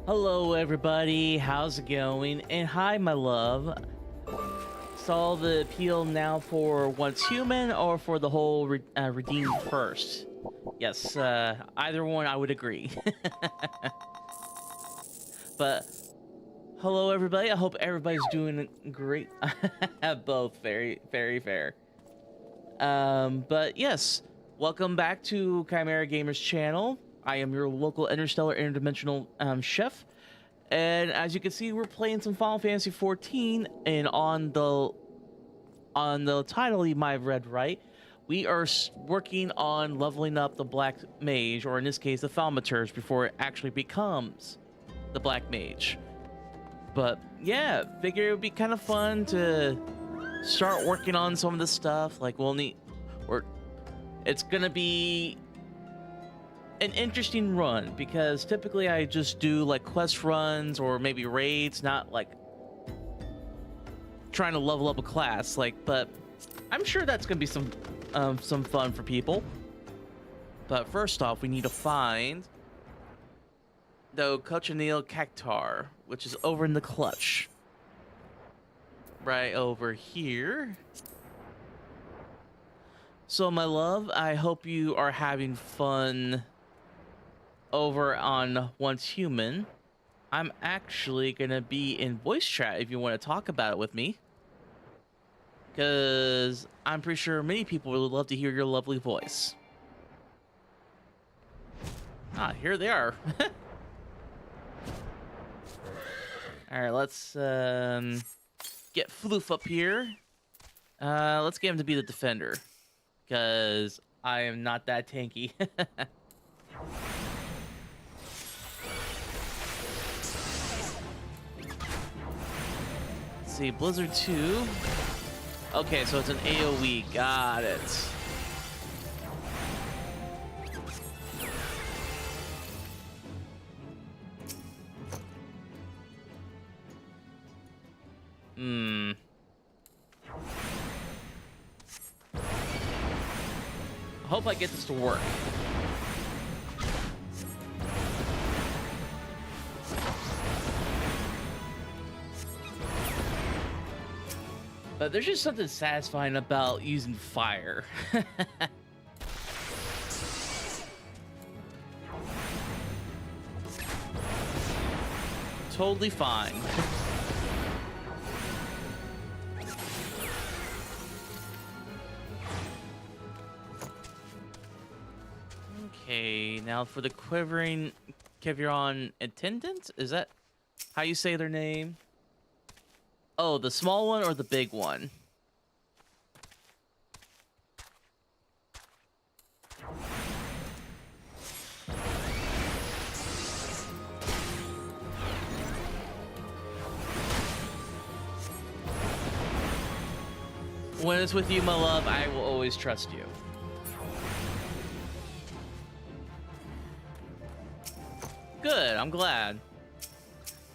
Hello, everybody. How's it going? And hi, my love. Saw the appeal now for Once Human or for the whole Redeemed First? Yes, either one I would agree. But hello, everybody. I hope everybody's doing great. Both very, very fair. But yes, welcome back to Chimera Gamers channel. I am your local interstellar interdimensional chef, and as you can see, we're playing some Final Fantasy XIV. And on the title, you might have read right. We are working on leveling up the Black Mage, or in this case, the Thaumaturge, before it actually becomes the Black Mage. But yeah, figure it would be kind of fun to start working on some of this stuff. Like it's gonna be an interesting run, because typically I just do like quest runs or maybe raids, not like trying to level up a class. But I'm sure that's gonna be some fun for people. But first off, we need to find the Cochineal Cactuar, which is over in the clutch, right over here. So my love, I hope you are having fun over on Once Human. I'm actually gonna be in voice chat if you want to talk about it with me, because I'm pretty sure many people would love to hear your lovely voice. Ah, here they are. All right, let's get Floof up here. Let's get him to be the defender, because I am not that tanky. Let's see, Blizzard 2. Okay, so it's an AoE. Got it. I hope I get this to work. But there's just something satisfying about using fire. Totally fine. Okay, now for the quivering Keviron attendant, is that how you say their name? Oh, the small one or the big one? When it's with you, my love, I will always trust you. Good, I'm glad.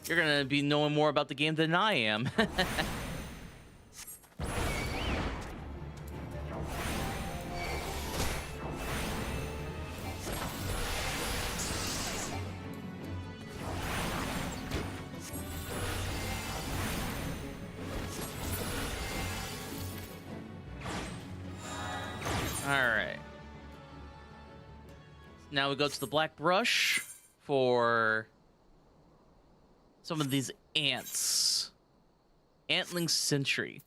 You're gonna be knowing more about the game than I am. Alright. Now we go to the Black Brush for some of these ants. Antling Sentry.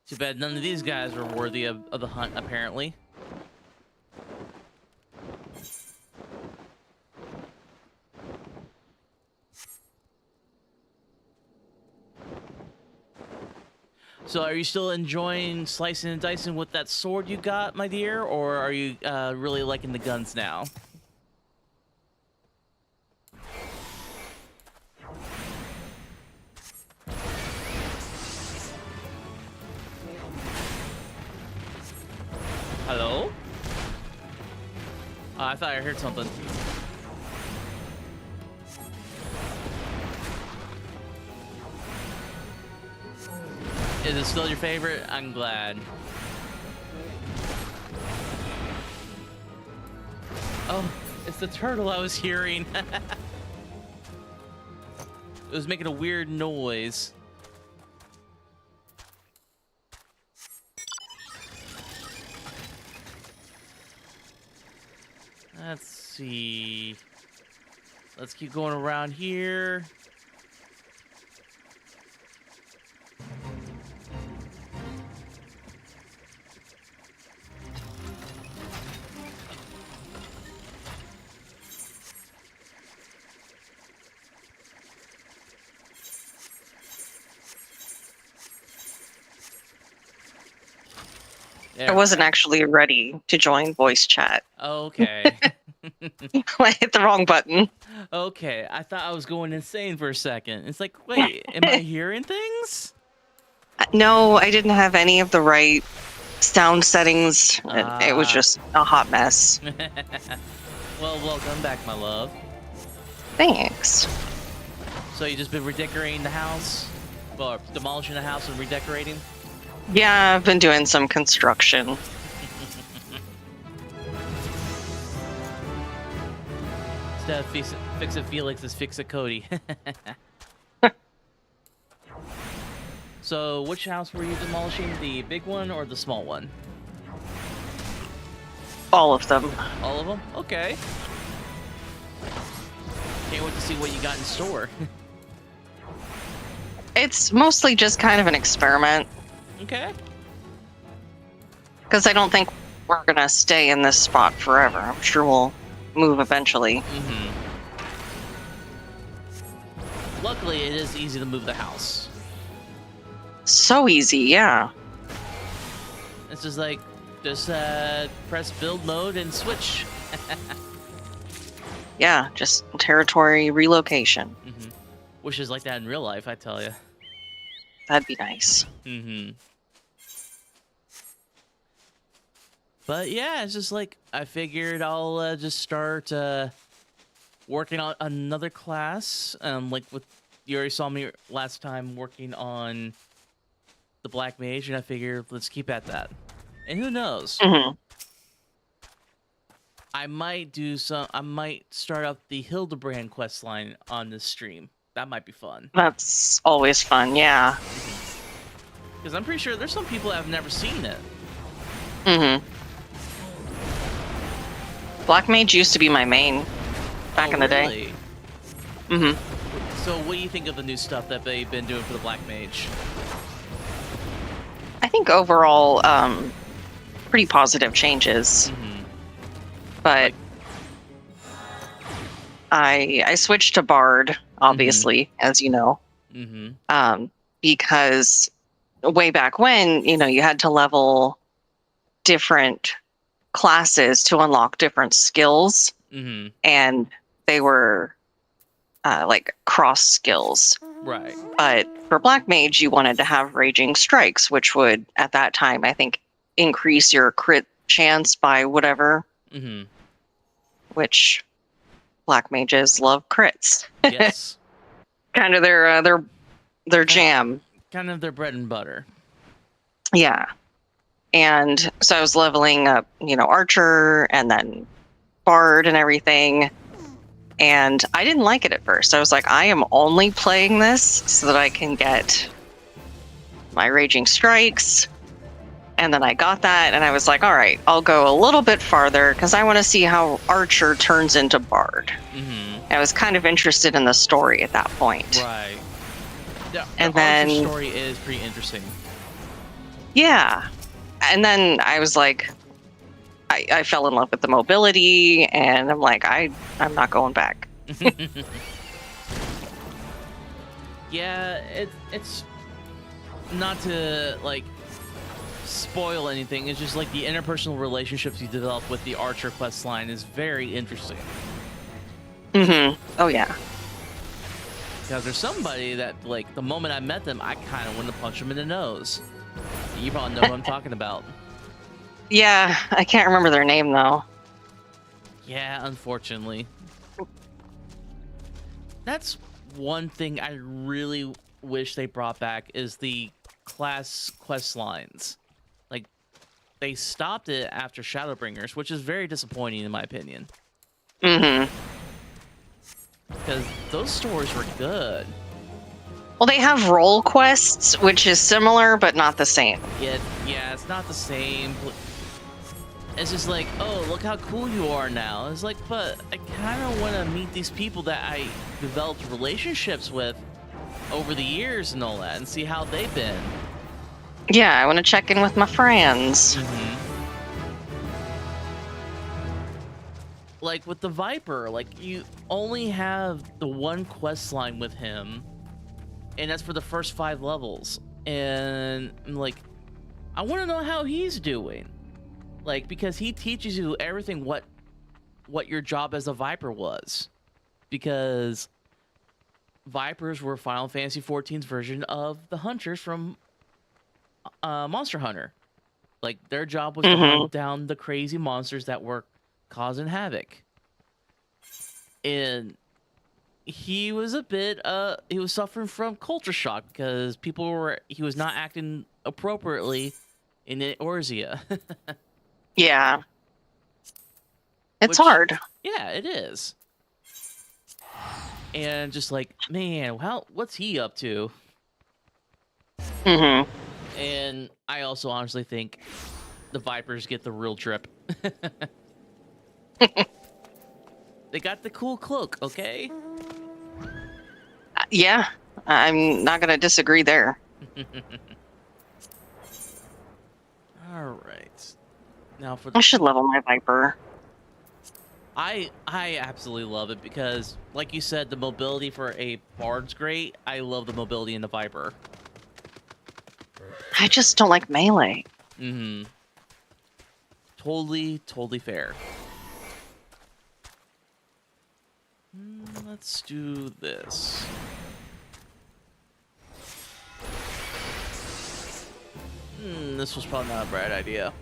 Too bad none of these guys were worthy of the hunt, apparently. So are you still enjoying slicing and dicing with that sword you got, my dear? Or are you really liking the guns now? Hello? Oh, I thought I heard something. Is it still your favorite? I'm glad. Oh, it's the turtle I was hearing. was making a weird noise. Let's see. Let's keep going around here. I wasn't actually ready to join voice chat. Okay. I hit the wrong button. Okay, I thought I was going insane for a second. It's like, wait, am I hearing things? No, I didn't have any of the right sound settings. It was just a hot mess. Well, welcome back, my love. Thanks. So you just been redecorating the house? Well, demolishing the house and redecorating? Yeah, I've been doing some construction. Instead of fix it Felix, is fix it Cody. So which house were you demolishing? The big one or the small one? All of them. All of them? Okay. Can't wait to see what you got in store. It's mostly just kind of an experiment. Okay. Because I don't think we're going to stay in this spot forever. I'm sure we'll move eventually. Mm-hmm. Luckily, it is easy to move the house. So easy, yeah. It's just like, just press build mode and switch. Yeah, just territory relocation. Mm-hmm. Wish it was like that in real life, I tell you. That'd be nice. Mm-hmm. But yeah, it's just like, I figured I'll just start working on another class. Like with, you already saw me last time working on the Black Mage, and I figured let's keep at that. And who knows? Mm-hmm. I might start up the Hildebrand quest line on this stream. That might be fun. That's always fun, yeah. Because I'm pretty sure there's some people that have never seen it. Mm-hmm. Black Mage used to be my main back in the day. Mm-hmm. So what do you think of the new stuff that they've been doing for the Black Mage? I think overall, pretty positive changes. Mm-hmm. But I switched to Bard, obviously, as you know. Mm-hmm. Because way back when, you had to level different classes to unlock different skills. Mm-hmm. And they were like cross skills. Right. But for Black Mage, you wanted to have Raging Strikes, which would, at that time, I think, increase your crit chance by whatever. Mm-hmm. Which Black Mages love crits. Yes. Kind of their jam. Kind of their bread and butter. Yeah. And so I was leveling up, Archer and then Bard and everything. And I didn't like it at first. I was like, I am only playing this so that I can get my Raging Strikes. And then I got that, and I was like, all right, I'll go a little bit farther because I want to see how Archer turns into Bard. Mm-hmm. I was kind of interested in the story at that point. Right. Yeah, and the Archer then story is pretty interesting. Yeah. And then I was like, I fell in love with the mobility, and I'm like, I'm not going back. Yeah, it's not to like spoil anything. It's just like the interpersonal relationships you develop with the Archer quest line is very interesting. Mm-hmm. Oh yeah. Because there's somebody that, like, the moment I met them, I kind of wanted to punch them in the nose. You probably know what I'm talking about. Yeah, I can't remember their name though. Yeah, unfortunately. That's one thing I really wish they brought back is the class quest lines. Like, they stopped it after Shadowbringers, which is very disappointing in my opinion. Mm-hmm. Because those stories were good. Well, they have role quests, which is similar but not the same. Yeah, it's not the same. It's just like, oh, look how cool you are now. It's like, but I kind of want to meet these people that I developed relationships with over the years and all that, and see how they've been. Yeah, I want to check in with my friends. Like with the Viper, like you only have the one quest line with him, and that's for the first 5 levels. And I'm like, I want to know how he's doing. Like, because he teaches you everything what your job as a Viper was. Because Vipers were Final Fantasy XIV's version of the hunters from Monster Hunter. Like, their job was to hunt down the crazy monsters that were causing havoc. And he was he was suffering from culture shock because he was not acting appropriately in Eorzea. Yeah. It's hard. Yeah, it is. And just like, man, what's he up to? And I also honestly think the Vipers get the real drip. They got the cool cloak, okay? Yeah, I'm not going to disagree there. All right. Now for I should level my Viper. I absolutely love it because, like you said, the mobility for a Bard's great. I love the mobility in the Viper. I just don't like melee. Totally fair. Let's do this. This was probably not a bad idea.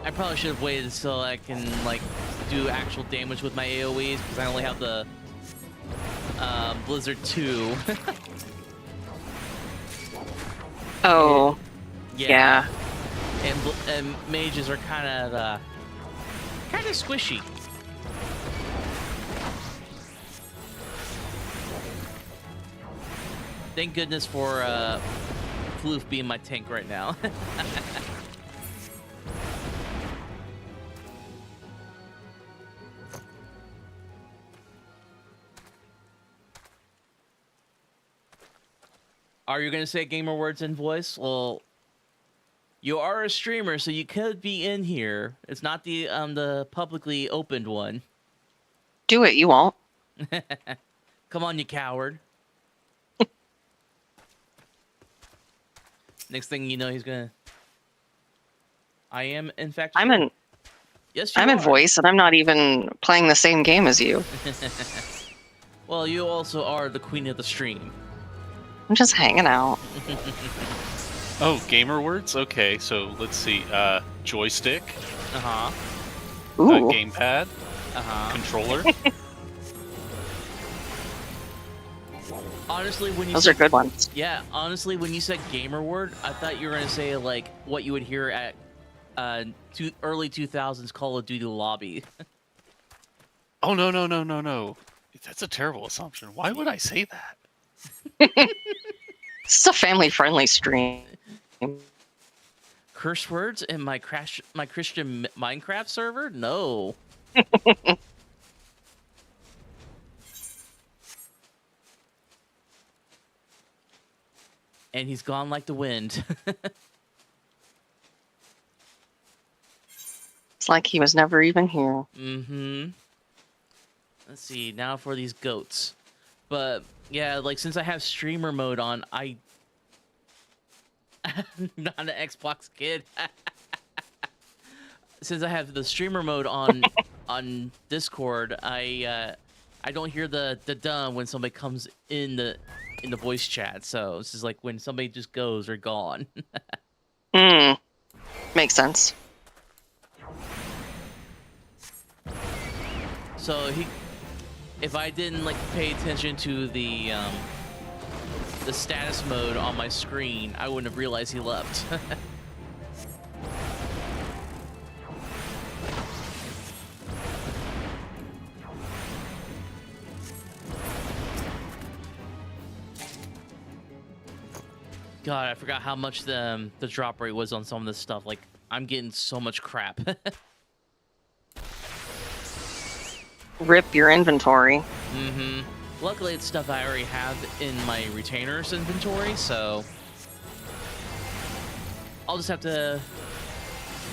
I probably should have waited so I can like do actual damage with my AoEs because I only have the Blizzard 2. Oh, yeah. And mages are kind of squishy. Thank goodness for Floof being my tank right now. Are you going to say gamer words in voice? Well, you are a streamer, so you could be in here. It's not the publicly opened one. Do it, you won't. Come on, you coward. Next thing you know, he's going to... I am, in fact... Yes, you I'm are. in voice, and I'm not even playing the same game as you. Well, you also are the queen of the stream. I'm just hanging out. Oh, gamer words? Okay, so let's see. Joystick. Ooh. Gamepad. Controller. Honestly, when you Those said, are good ones. Yeah, honestly, when you said gamer word, I thought you were going to say, like, what you would hear at early 2000s Call of Duty lobby. Oh, no. That's a terrible assumption. Why would I say that? This is a family-friendly stream. Curse words in my Christian Minecraft server? No. And he's gone like the wind. It's like he was never even here. Let's see, now for these goats. But, yeah, like, since I have streamer mode on, I'm not an Xbox kid. Since I have the streamer mode on Discord, I don't hear the dun when somebody comes in the voice chat. So this is like when somebody just goes or gone. Makes sense. So if I didn't like pay attention to the status mode on my screen, I wouldn't have realized he left. God, I forgot how much the drop rate was on some of this stuff. Like, I'm getting so much crap. Rip your inventory. Mm-hmm. Luckily, it's stuff I already have in my retainers inventory, so I'll just have to,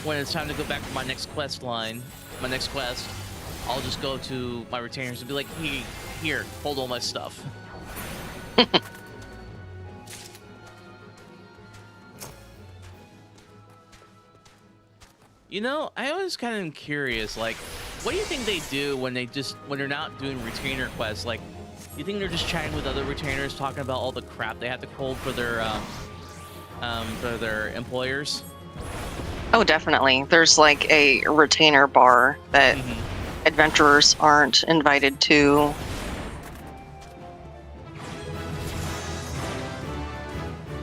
when it's time to go back to my next quest line, my next quest, I'll just go to my retainers and be like, hey, here, hold all my stuff. You know, I always kind of am curious, like, what do you think they do when they're not doing retainer quests? Like, you think they're just chatting with other retainers, talking about all the crap they have to hold for their employers? Oh, definitely. There's like a retainer bar that adventurers aren't invited to.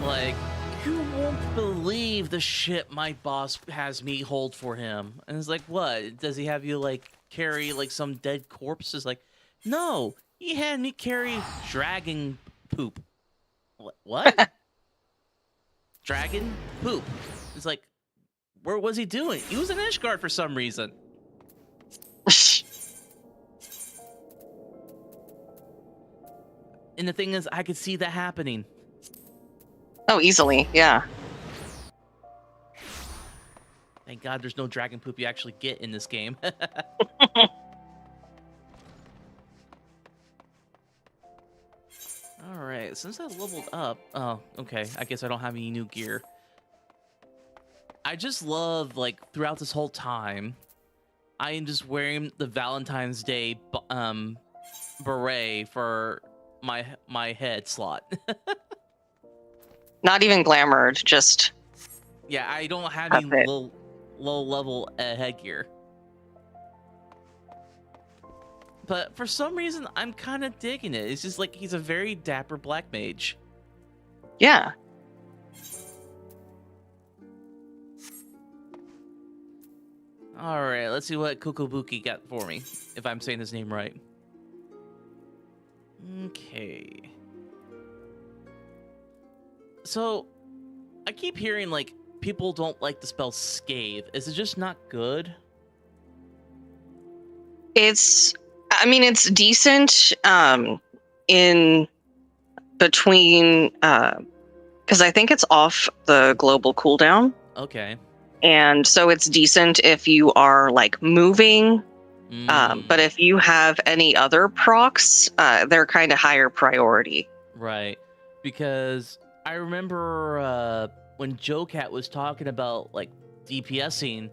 Like, you won't believe the shit my boss has me hold for him. And it's like, what? Does he have you, like, carry, like, some dead corpses? Like, no, he had me carry dragon poop. What? Dragon poop. It's like, where was he doing? He was in Ishgard for some reason. And the thing is, I could see that happening. Oh, easily, yeah. Thank God there's no dragon poop you actually get in this game. Alright, since I leveled up... Oh, okay. I guess I don't have any new gear. I just love, like, throughout this whole time, I am just wearing the Valentine's Day beret for my head slot. Not even glamored, just... Yeah, I don't have That's any it. low level headgear. But for some reason, I'm kind of digging it. It's just like he's a very dapper black mage. Yeah. All right, let's see what Kokobuki got for me, if I'm saying his name right. Okay. So, I keep hearing, like, people don't like the spell Scathe. Is it just not good? It's decent in between, because I think it's off the global cooldown. Okay. And so it's decent if you are, like, moving. But if you have any other procs, they're kind of higher priority. Right. Because I remember when Joe Cat was talking about, like, DPSing,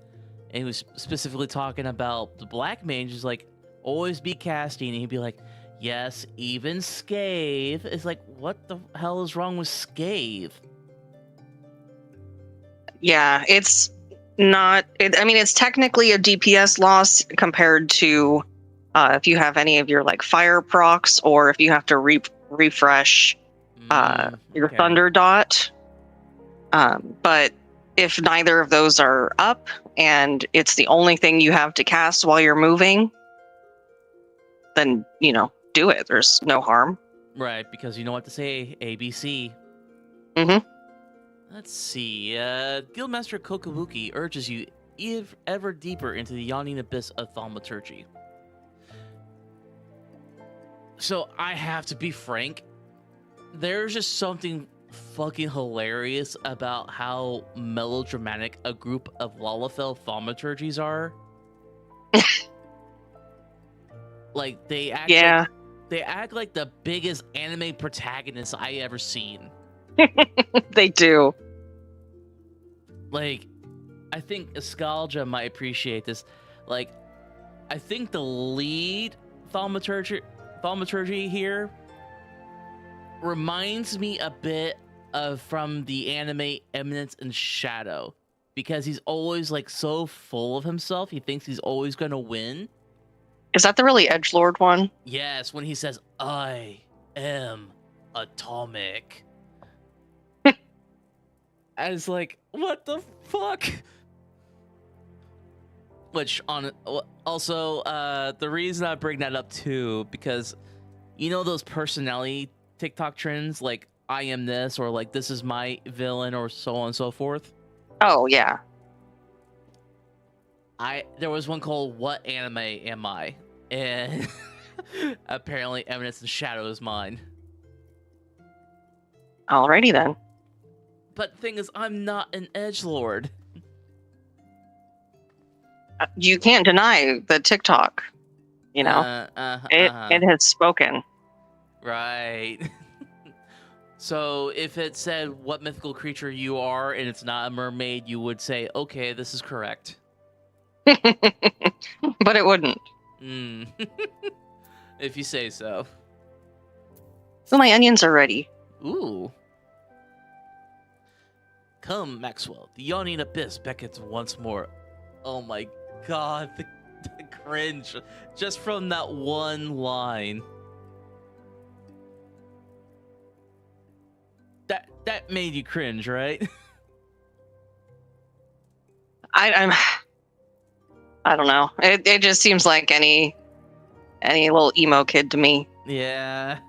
and he was specifically talking about the black mage, is like, always be casting, and he'd be like, yes, even Scathe. It's like, what the hell is wrong with Scathe? Yeah, it's not... it's technically a DPS loss compared to if you have any of your, like, fire procs, or if you have to refresh your Okay. Thunder Dot. But if neither of those are up, and it's the only thing you have to cast while you're moving, then, do it. There's no harm. Right, because you know what to say, ABC. Mm-hmm. Let's see. Guildmaster Kokobuki urges you ever deeper into the yawning abyss of thaumaturgy. So I have to be frank. There's just something fucking hilarious about how melodramatic a group of Lalafell thaumaturgies are. Like they act like the biggest anime protagonists I ever seen. They do. Like, I think Escalja might appreciate this. Like, I think the lead thaumaturgy here reminds me a bit of from the anime Eminence and Shadow, because he's always like so full of himself. He thinks he's always gonna win. Is that the really edgelord one? Yes, when he says, "I am atomic." I was like, what the fuck? Which, also, the reason I bring that up too, because you know those personality TikTok trends, like I am this, or like this is my villain, or so on and so forth. Oh yeah. There was one called What Anime Am I? And apparently Eminence and Shadow is mine. Alrighty then. But the thing is, I'm not an edgelord. You can't deny the TikTok. You know, it has spoken. Right. So if it said what mythical creature you are and it's not a mermaid, you would say, okay, this is correct. But it wouldn't. If you say so. So my onions are ready. Ooh. Come, Maxwell. The yawning abyss beckons once more. Oh my god, the cringe. Just from that one line. That made you cringe, right? I don't know. It just seems like any little emo kid to me. Yeah.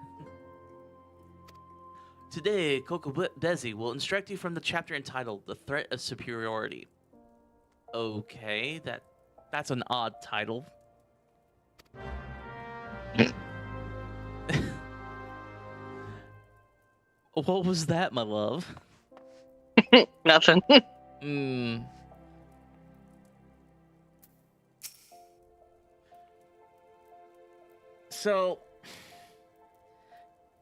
Today, Coco Bezzi will instruct you from the chapter entitled The Threat of Superiority. Okay, that's an odd title. What was that, my love? Nothing. So,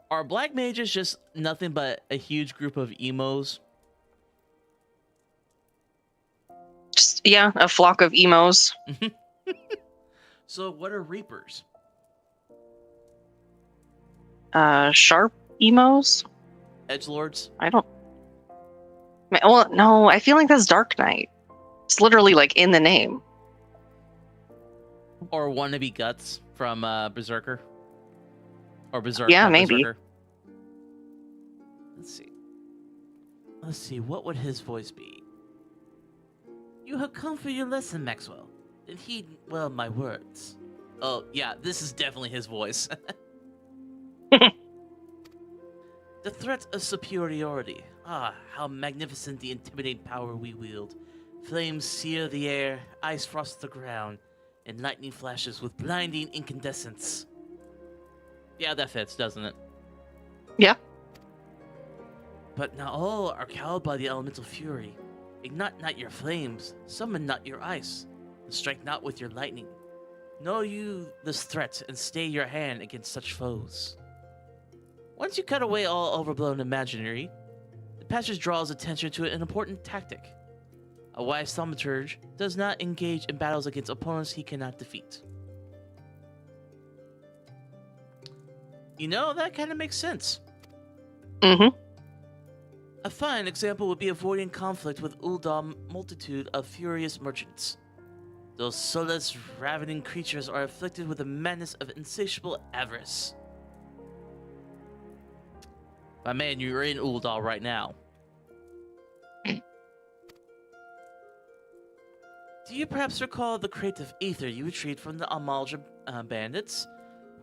are black mages just nothing but a huge group of emos? Just, yeah, a flock of emos. So, what are reapers? Sharp emos? Edgelords? I don't. Well, no, I feel like that's Dark Knight. It's literally like in the name. Or wannabe Guts from Berserker? Or Berserk? Yeah, maybe. Berserker. Let's see, what would his voice be? You have come for your lesson, Maxwell. Then heed well my words. Oh, yeah, this is definitely his voice. The threat of superiority. Ah, how magnificent the intimidating power we wield. Flames sear the air, ice frosts the ground, and lightning flashes with blinding incandescence. Yeah, that fits, doesn't it? Yeah. But now all are cowed by the elemental fury. Ignite not your flames, summon not your ice, and strike not with your lightning. Know you this threat, and stay your hand against such foes. Once you cut away all overblown imaginary, the passage draws attention to an important tactic. A wise thaumaturge does not engage in battles against opponents he cannot defeat. You know, that kind of makes sense. Mm-hmm. A fine example would be avoiding conflict with Ul'dah's multitude of furious merchants. Those soulless, ravening creatures are afflicted with the madness of insatiable avarice. My man, you're in Ul'dah right now. Do you perhaps recall the crate of ether you retrieved from the Amalja bandits?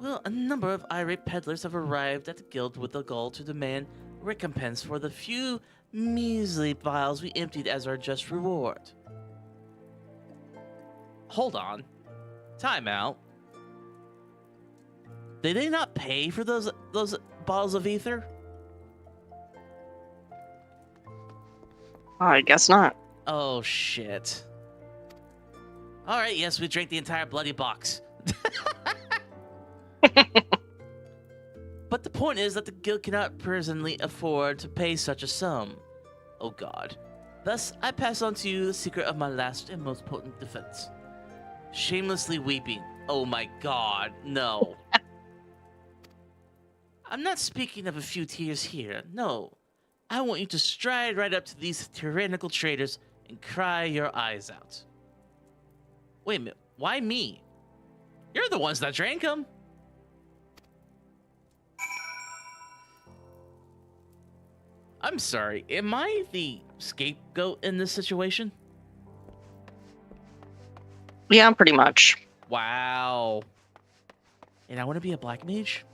Well, a number of irate peddlers have arrived at the guild with the goal to demand recompense for the few measly vials we emptied as our just reward. Hold on. Time out. Did they not pay for those bottles of ether? I guess not. Oh, shit. Alright, yes, we drank the entire bloody box. But the point is that the guild cannot presently afford to pay such a sum. Oh god. Thus, I pass on to you the secret of my last and most potent defense. Shamelessly weeping. Oh my god, no. I'm not speaking of a few tears here, no. I want you to stride right up to these tyrannical traitors and cry your eyes out. Wait a minute, why me? You're the ones that drank them. I'm sorry, am I the scapegoat in this situation? Yeah, pretty much. Wow. And I want to be a black mage?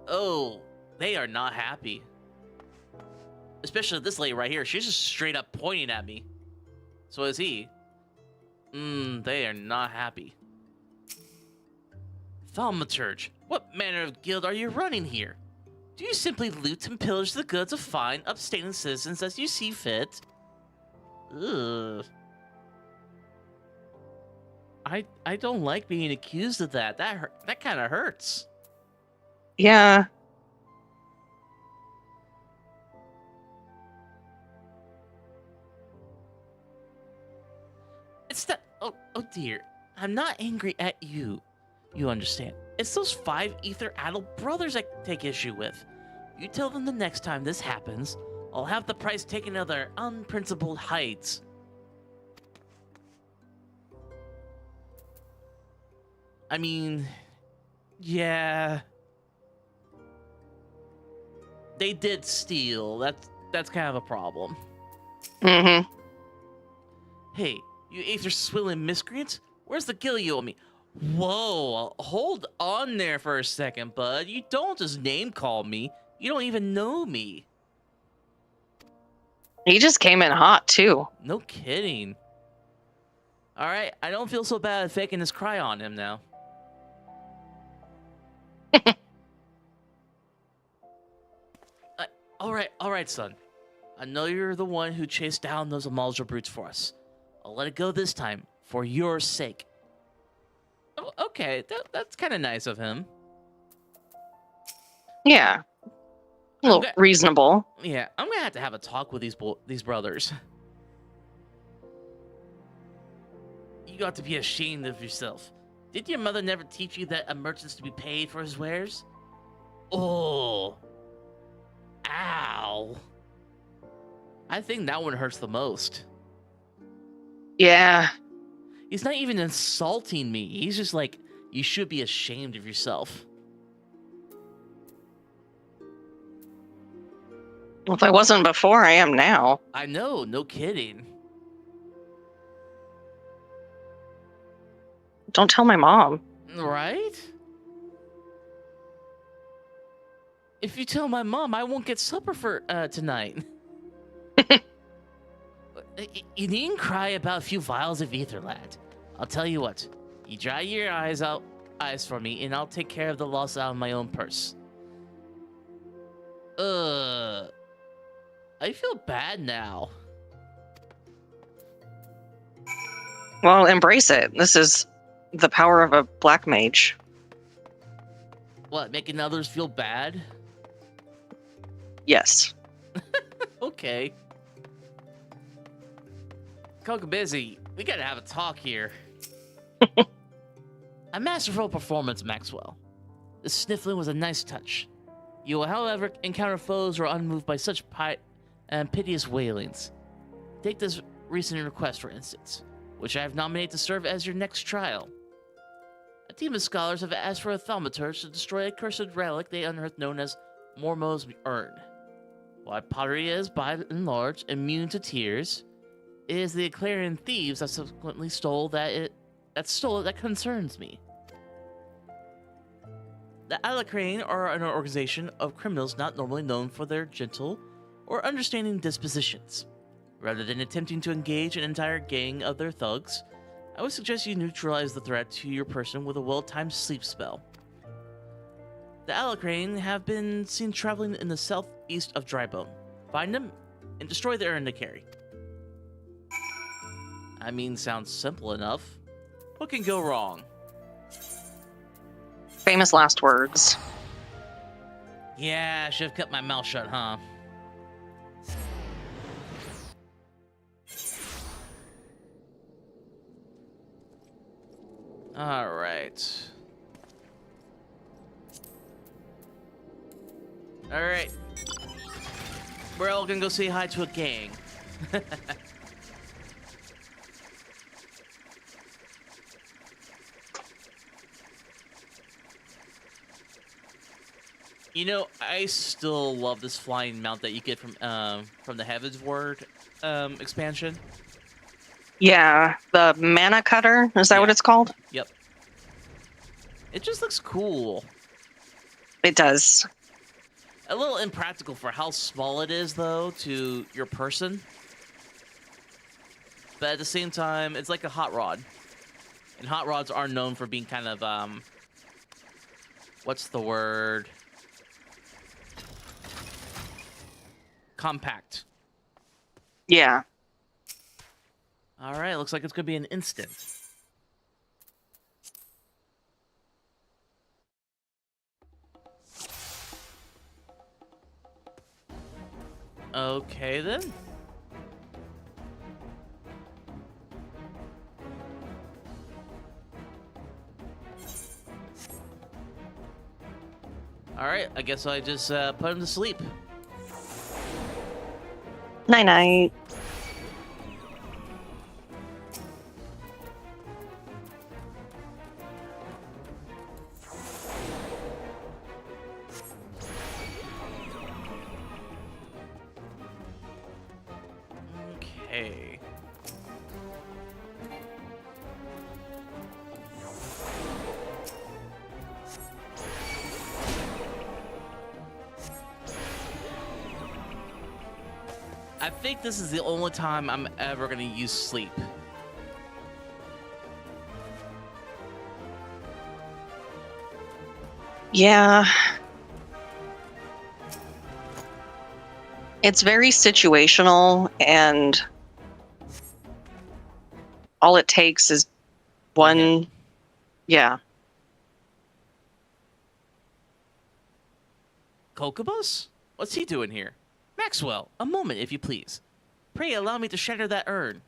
Oh, they are not happy. Especially this lady right here. She's just straight up pointing at me. So is he. They are not happy. Thaumaturge, what manner of guild are you running here? Do you simply loot and pillage the goods of fine, upstanding citizens as you see fit? Ugh. I don't like being accused of that. That kind of hurts. Yeah. It's that. Oh dear. I'm not angry at you. You understand. It's those 5 ether-addled brothers I take issue with. You tell them the next time this happens, I'll have the price taken to their unprincipled heights. I mean, yeah. They did steal. That's kind of a problem. Mm-hmm. Hey, you aether swilling miscreants, where's the gill you owe me? Whoa, hold on there for a second, bud. You don't just name call me. You don't even know me. He just came in hot, too. No kidding. Alright, I don't feel so bad faking this cry on him now. Alright, son. I know you're the one who chased down those Amalja brutes for us. I'll let it go this time, for your sake. Oh, okay, that's kind of nice of him. Yeah. A little reasonable. Yeah, I'm gonna have a talk with these brothers. You got to be ashamed of yourself. Did your mother never teach you that a merchant's to be paid for his wares? Oh. Ow. I think that one hurts the most. Yeah. He's not even insulting me. He's just like, you should be ashamed of yourself. Well, if I wasn't before, I am now. I know, no kidding. Don't tell my mom. Right? If you tell my mom, I won't get supper for tonight. You needn't cry about a few vials of ether, lad. I'll tell you what. You dry your eyes for me, and I'll take care of the loss out of my own purse. I feel bad now. Well, embrace it. This is the power of a black mage. What, making others feel bad? Yes. Okay. Kokubezi, we gotta have a talk here. A masterful performance, Maxwell. The sniffling was a nice touch. You will, however, encounter foes who are unmoved by such piteous wailings. Take this recent request, for instance, which I have nominated to serve as your next trial. A team of scholars have asked for a thaumaturge to destroy a cursed relic they unearthed known as Mormo's Urn. While pottery is, by and large, immune to tears, it is the Eclarian thieves that subsequently stole it that concerns me. The Alacrane are an organization of criminals not normally known for their gentle or understanding dispositions. Rather than attempting to engage an entire gang of their thugs, I would suggest you neutralize the threat to your person with a well-timed sleep spell. The Alacrane have been seen traveling in the southeast of Drybone. Find them and destroy the urn they carry. I mean, sounds simple enough. What can go wrong? Famous last words. Yeah, I should have kept my mouth shut, huh? Alright. Alright. We're all gonna go say hi to a gang. You know, I still love this flying mount that you get from the Heavensward expansion. Yeah, the mana cutter. Is that what it's called? Yep. It just looks cool. It does. A little impractical for how small it is, though, to your person. But at the same time, it's like a hot rod. And hot rods are known for being kind of, what's the word? Compact. Yeah. All right, looks like it's going to be an instant. Okay, then. All right, I guess I just put him to sleep. Night night. Okay. I think this is the only time I'm ever gonna use sleep. Yeah. It's very situational, and all it takes is one. Okay. Yeah. Kokobos? What's he doing here? Maxwell, a moment, if you please. Pray allow me to shatter that urn.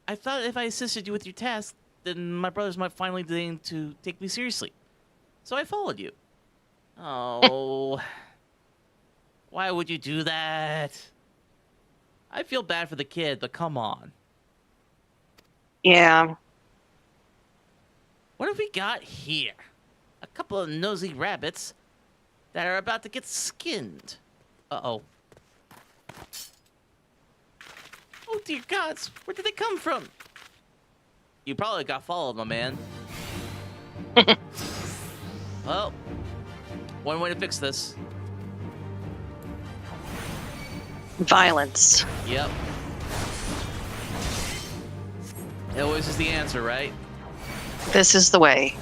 I thought if I assisted you with your task, then my brothers might finally deign to take me seriously. So I followed you. Oh. Why would you do that? I feel bad for the kid, but come on. Yeah. What have we got here? A couple of nosy rabbits that are about to get skinned. Uh-oh. Oh, dear gods. Where did they come from? You probably got followed, my man. Well, one way to fix this. Violence. Yep. It always is the answer, right? This is the way.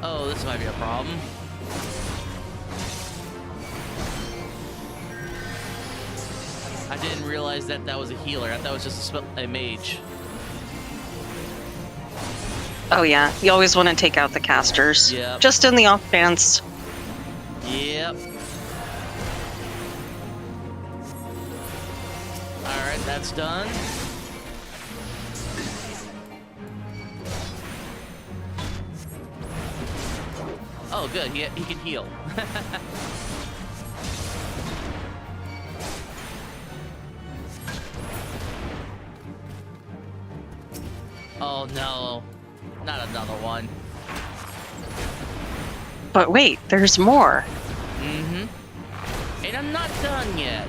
Oh, this might be a problem. I didn't realize that that was a healer. I thought it was just a mage. Oh yeah, you always want to take out the casters. Yep. Just in the off chance. Yep. Alright, that's done. Oh, good. He can heal. Oh, no. Not another one. But wait, there's more. Mm-hmm. And I'm not done yet.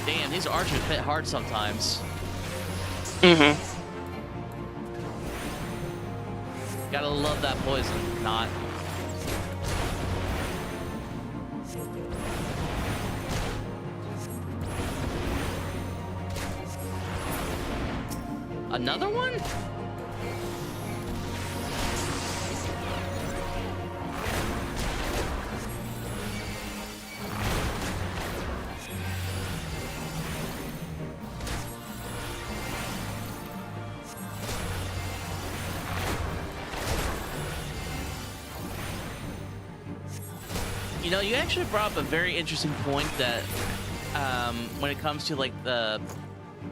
Damn, these archers hit hard sometimes. Mm-hmm. Gotta love that poison. Not. Another one? You know, you actually brought up a very interesting point that when it comes to like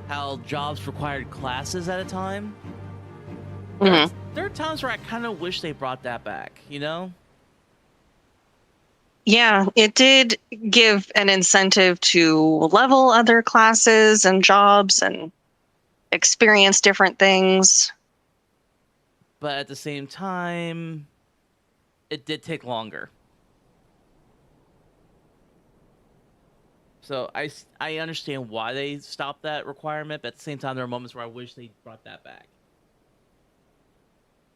how jobs required classes at a time. Mm-hmm. There are times where I kind of wish they brought that back, you know? Yeah, it did give an incentive to level other classes and jobs and experience different things. But at the same time, it did take longer. So I understand why they stopped that requirement, but at the same time, there are moments where I wish they brought that back.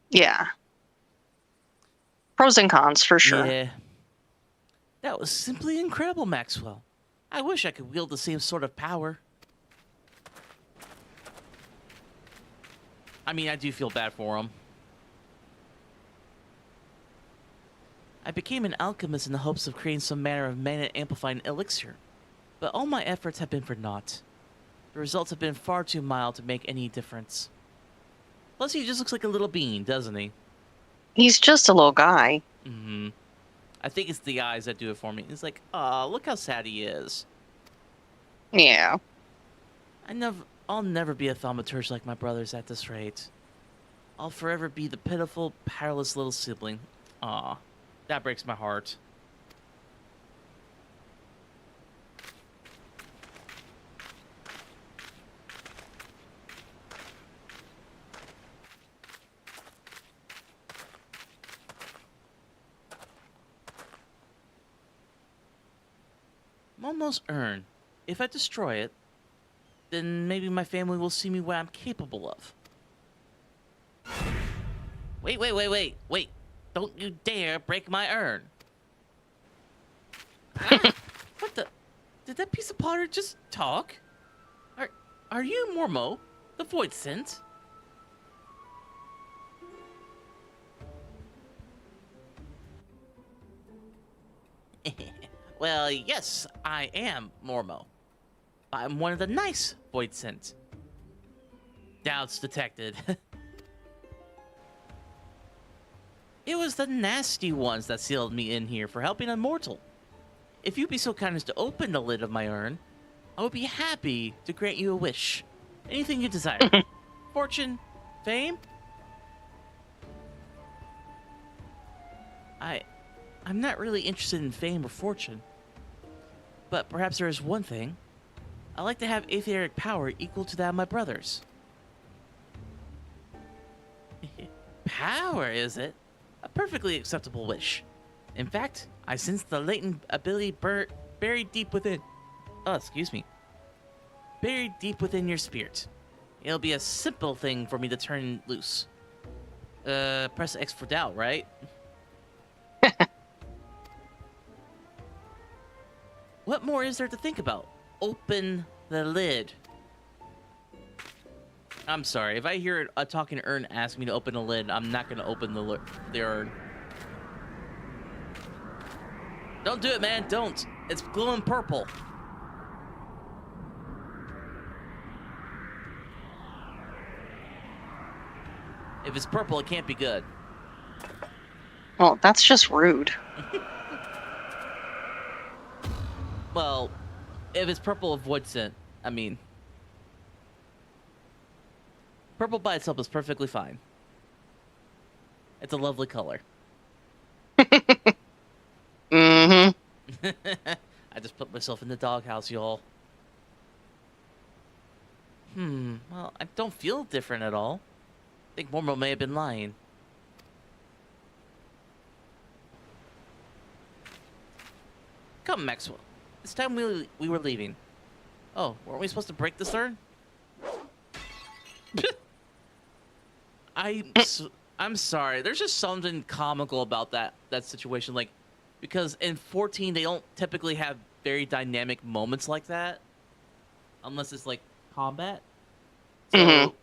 Yeah. Pros and cons for sure. Yeah. That was simply incredible, Maxwell. I wish I could wield the same sort of power. I mean, I do feel bad for him. I became an alchemist in the hopes of creating some manner of mana-amplifying elixir, but all my efforts have been for naught. The results have been far too mild to make any difference. Plus, he just looks like a little bean, doesn't he? He's just a little guy. Mm-hmm. I think it's the eyes that do it for me. It's like, aw, look how sad he is. Yeah. I'll never be a thaumaturge like my brothers at this rate. I'll forever be the pitiful, powerless little sibling. Aw, that breaks my heart. Momo's urn. If I destroy it, then maybe my family will see me what I'm capable of. Wait. Don't you dare break my urn. Ah, what the? Did that piece of pottery just talk? Are you Mormo, the Void Scent? Well, yes, I am Mormo. I'm one of the nice Void Scent. Doubts detected. It was the nasty ones that sealed me in here for helping a mortal. If you'd be so kind as to open the lid of my urn, I would be happy to grant you a wish. Anything you desire. Fortune? Fame? I'm not really interested in fame or fortune. But perhaps there is one thing. I like to have aetheric power equal to that of my brothers. Power, is it? A perfectly acceptable wish. In fact, I sense the latent ability buried deep within. Oh, excuse me. Buried deep within your spirit. It'll be a simple thing for me to turn loose. Press X for doubt, right? What more is there to think about? Open the lid. I'm sorry, if I hear a talking urn ask me to open a lid, I'm not gonna open the urn. Don't do it, man, don't. It's glowing purple. If it's purple, it can't be good. Well, that's just rude. Well, if it's purple of Void Scent, I mean... Purple by itself is perfectly fine. It's a lovely color. Mm-hmm. I just put myself in the doghouse, y'all. Well, I don't feel different at all. I think Mormo may have been lying. Come, Maxwell. It's time we were leaving. Oh, weren't we supposed to break this urn? I'm sorry. There's just something comical about that situation, like, because in 14 they don't typically have very dynamic moments like that, unless it's like combat. So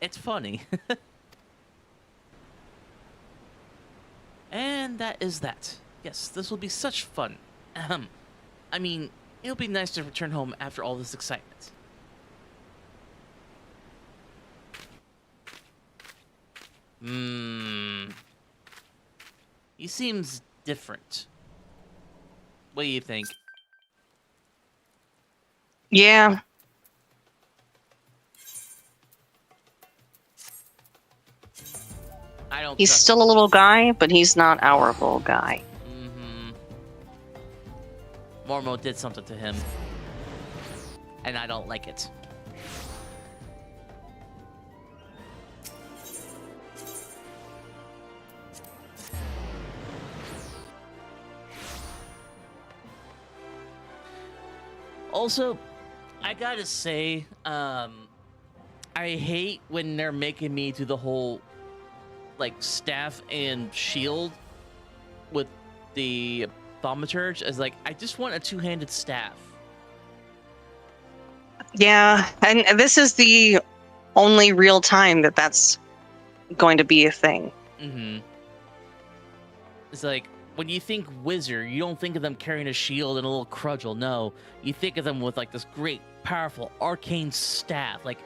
it's funny. And that is that. Yes, this will be such fun. I mean, it'll be nice to return home after all this excitement. He seems different. What do you think? Yeah. I don't He's trust still a little guy, but he's not our little guy. him. Mormo did something to him. And I don't like it. Also, I gotta say, I hate when they're making me do the whole, like, staff and shield with the thaumaturge. As like, I just want a two-handed staff. Yeah, and this is the only real time that that's going to be a thing. Mm-hmm. It's like, when you think wizard, you don't think of them carrying a shield and a little cudgel. No, you think of them with like this great, powerful, arcane staff, like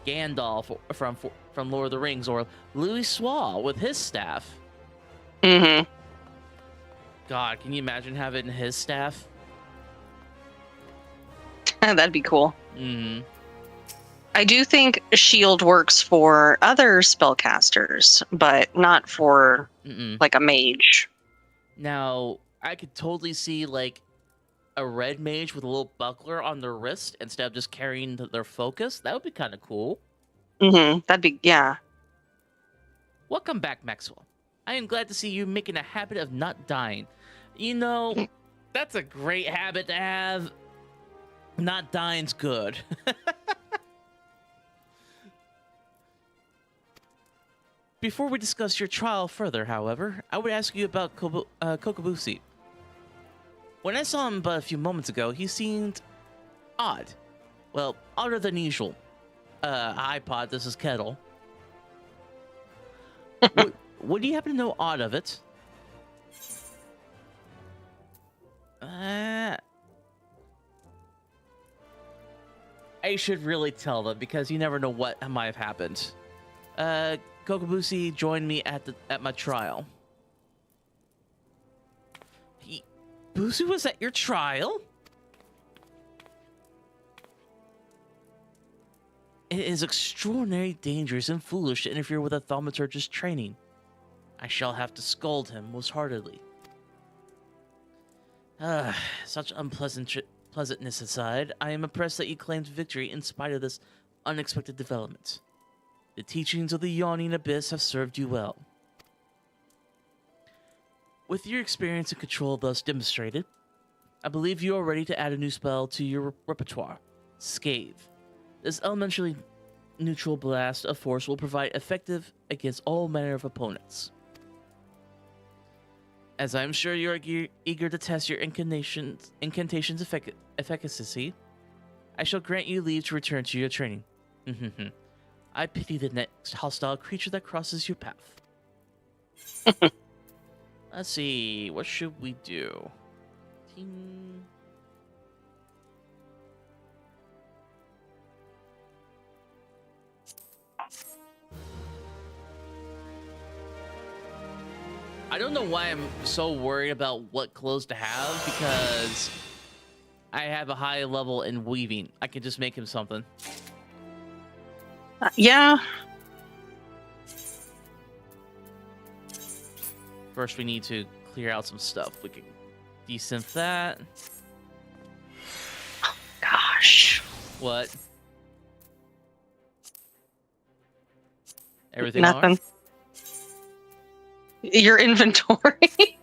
Gandalf from Lord of the Rings, or Louis Swall with his staff. Mm-hmm. God, can you imagine having his staff? That'd be cool. Mm-hmm. I do think shield works for other spellcasters, but not for like a mage. Now, I could totally see like a red mage with a little buckler on their wrist instead of just carrying their focus. That would be kind of cool. Mm-hmm. That'd be, yeah. Welcome back, Maxwell. I am glad to see you making a habit of not dying. You know, that's a great habit to have. Not dying's good. Before we discuss your trial further, however, I would ask you about Kokobushi. When I saw him but a few moments ago, he seemed odd. Well, odder than usual. Hi, Pod, this is Kettle. What do you happen to know odd of it? I should really tell them, because you never know what might have happened. Kokobushi joined me at my trial. Busu was at your trial? It is extraordinarily dangerous and foolish to interfere with a thaumaturgist's training. I shall have to scold him most heartily. Such unpleasantness aside, I am impressed that you claimed victory in spite of this unexpected development. The teachings of the Yawning Abyss have served you well. With your experience and control thus demonstrated, I believe you are ready to add a new spell to your repertoire, Scathe. This elementally neutral blast of force will provide effective against all manner of opponents. As I am sure you are eager to test your incantation's efficacy, I shall grant you leave to return to your training. I pity the next hostile creature that crosses your path. Let's see, what should we do? Ting. I don't know why I'm so worried about what clothes to have, because I have a high level in weaving. I can just make him something. Yeah. First, we need to clear out some stuff. We can desynth that. Gosh. What? Everything Nothing. all right? Your inventory.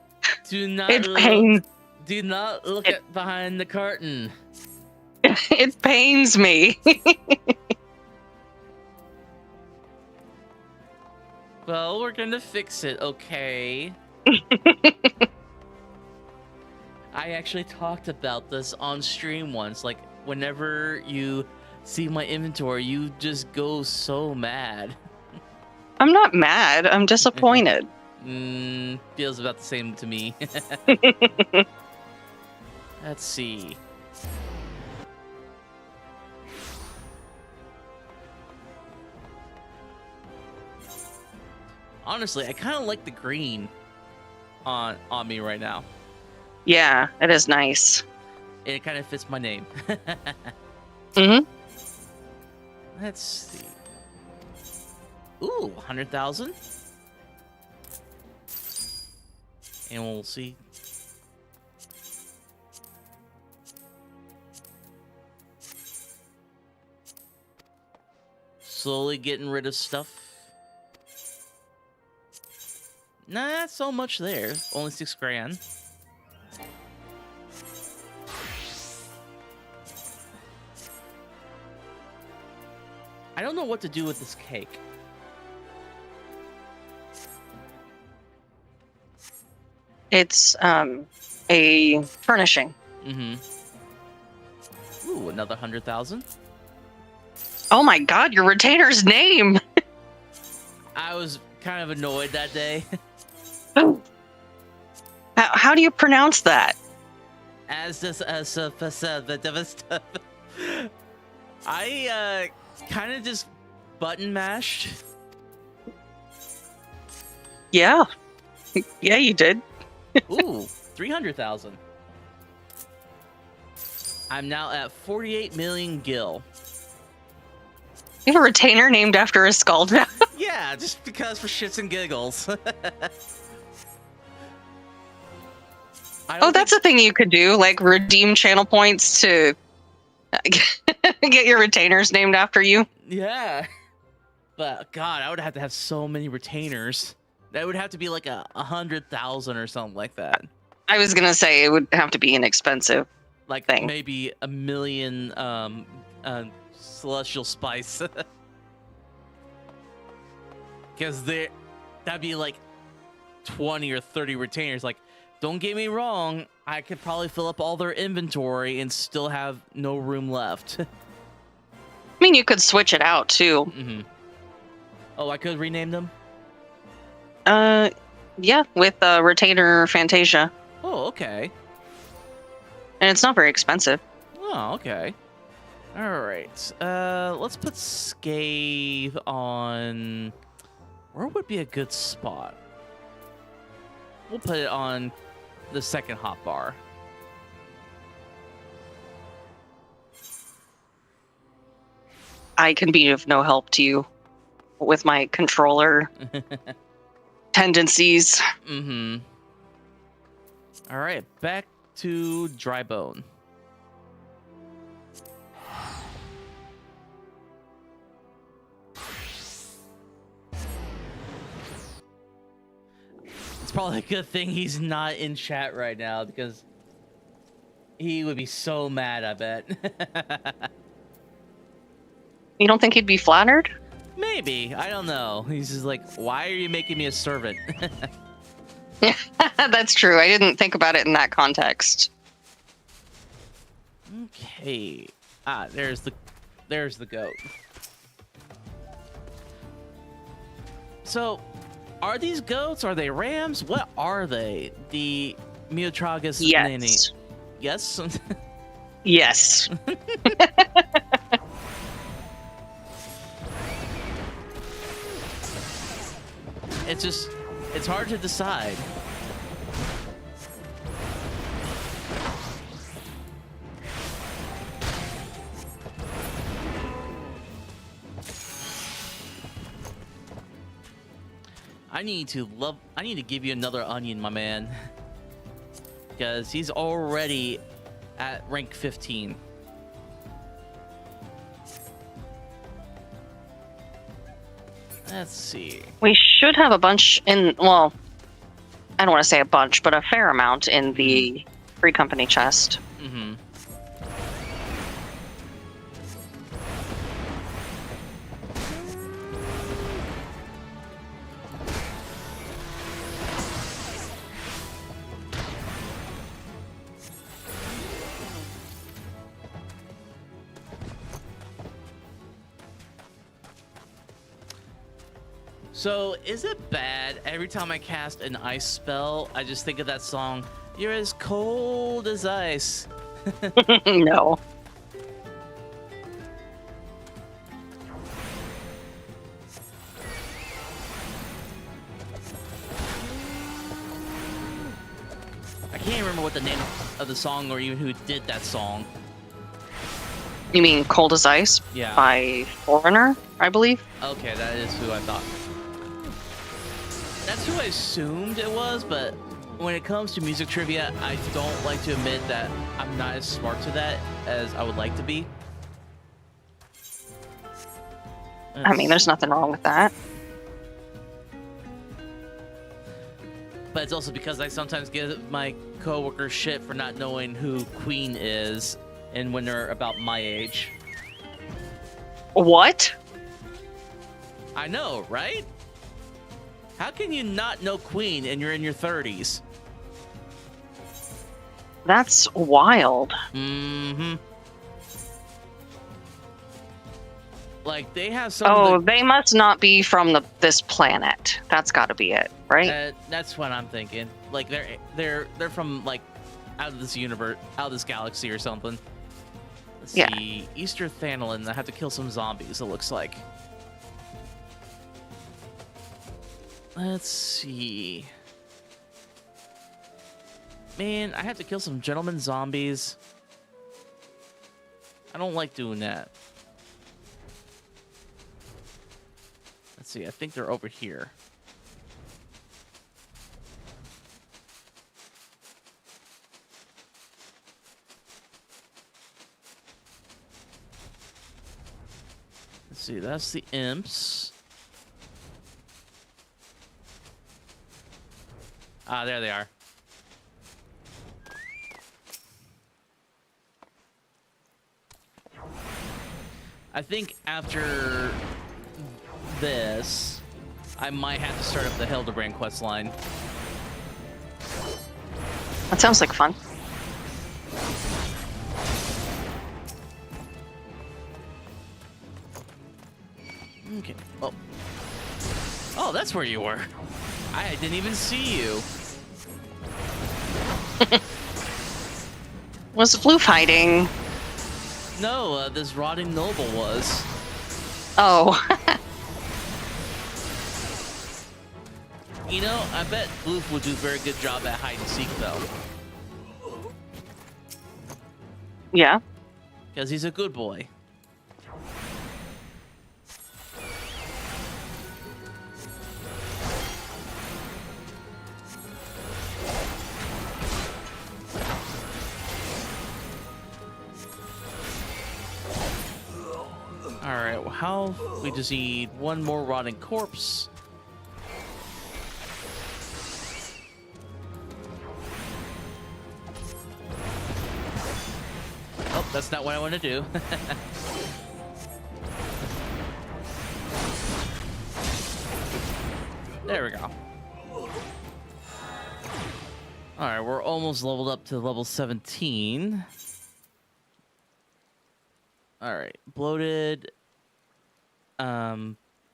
Do not It look, pains. do not look at behind the curtain. It pains me. Well, we're gonna fix it, okay? I actually talked about this on stream once. Like, whenever you see my inventory, you just go so mad. I'm not mad. I'm disappointed. Feels about the same to me. Let's see. Honestly, I kind of like the green on me right now. Yeah, it is nice. It kind of fits my name. Mm-hmm. Let's see. Ooh, 100,000. And we'll see. slowly getting rid of stuff. Nah, not so much there. Only 6 grand. I don't know what to do with this cake. It's a furnishing. Mm-hmm. Ooh, another 100,000. Oh my god, your retainer's name! I was kind of annoyed that day. How do you pronounce that? I kind of just button mashed. Yeah. Yeah, you did. Ooh, 300,000. I'm now at 48 million gil. You have a retainer named after a skull now? Yeah, just because for shits and giggles. Oh, that's a thing you could do, like redeem channel points to get your retainers named after you. Yeah. But God, I would have to have so many retainers. That would have to be like 100,000 or something like that. I was gonna say it would have to be inexpensive. Like Thing. maybe 1 million celestial spice. Because that'd be like 20 or 30 retainers. Like, don't get me wrong, I could probably fill up all their inventory and still have no room left. I mean, you could switch it out too. Mm-hmm. Oh, I could rename them? Yeah, with retainer Fantasia. Oh, okay. And it's not very expensive. Oh, okay. All right. Let's put Scathe on. Where would be a good spot? We'll put it on the second hotbar. I can be of no help to you with my controller tendencies. Mm-hmm. All right, back to Drybone. It's probably a good thing he's not in chat right now because he would be so mad, I bet. You don't think he'd be flattered? Maybe. I don't know. He's just like, why are you making me a servant? That's true. I didn't think about it in that context. Okay. Ah, there's the goat. So, are these goats? Are they rams? What are they? The Miotragus Nene. Yes. Yes? Yes. It's hard to decide. I need to give you another onion, my man. Because he's already at rank 15. Let's see. We should have a bunch in, well, I don't want to say a bunch, but a fair amount in the free company chest. Mm-hmm. So, is it bad every time I cast an ice spell, I just think of that song, "You're as cold as ice"? No. I can't remember what the name of the song or even who did that song. You mean Cold as Ice? Yeah. By Foreigner, I believe. Okay, that is who I thought. That's who I assumed it was, but when it comes to music trivia, I don't like to admit that I'm not as smart to that as I would like to be. I mean, there's nothing wrong with that. But it's also because I sometimes give my coworkers shit for not knowing who Queen is, and when they're about my age. What? I know, right? How can you not know Queen and you're in your 30s? That's wild. Mm-hmm. Like, they have some Oh, of the... they must not be from this planet. That's got to be it, right? That's what I'm thinking. Like, they're from, like, out of this universe, out of this galaxy or something. Let's Yeah. see. Easter Thanolin. I have to kill some zombies, it looks like. Let's see. Man, I have to kill some gentleman zombies. I don't like doing that. Let's see. I think they're over here. Let's see. That's the imps. Ah, there they are. I think after this, I might have to start up the Hildebrand quest line. That sounds like fun. Okay. Oh. Oh, that's where you were. I didn't even see you. Was Blue fighting? No, this rotting noble was. Oh. You know, I bet Bloof would do a very good job at hide and seek, though. Yeah. Because he's a good boy. Alright, well, how... We just need one more rotting corpse. Oh, that's not what I want to do. There we go. Alright, we're almost leveled up to level 17. Alright, bloated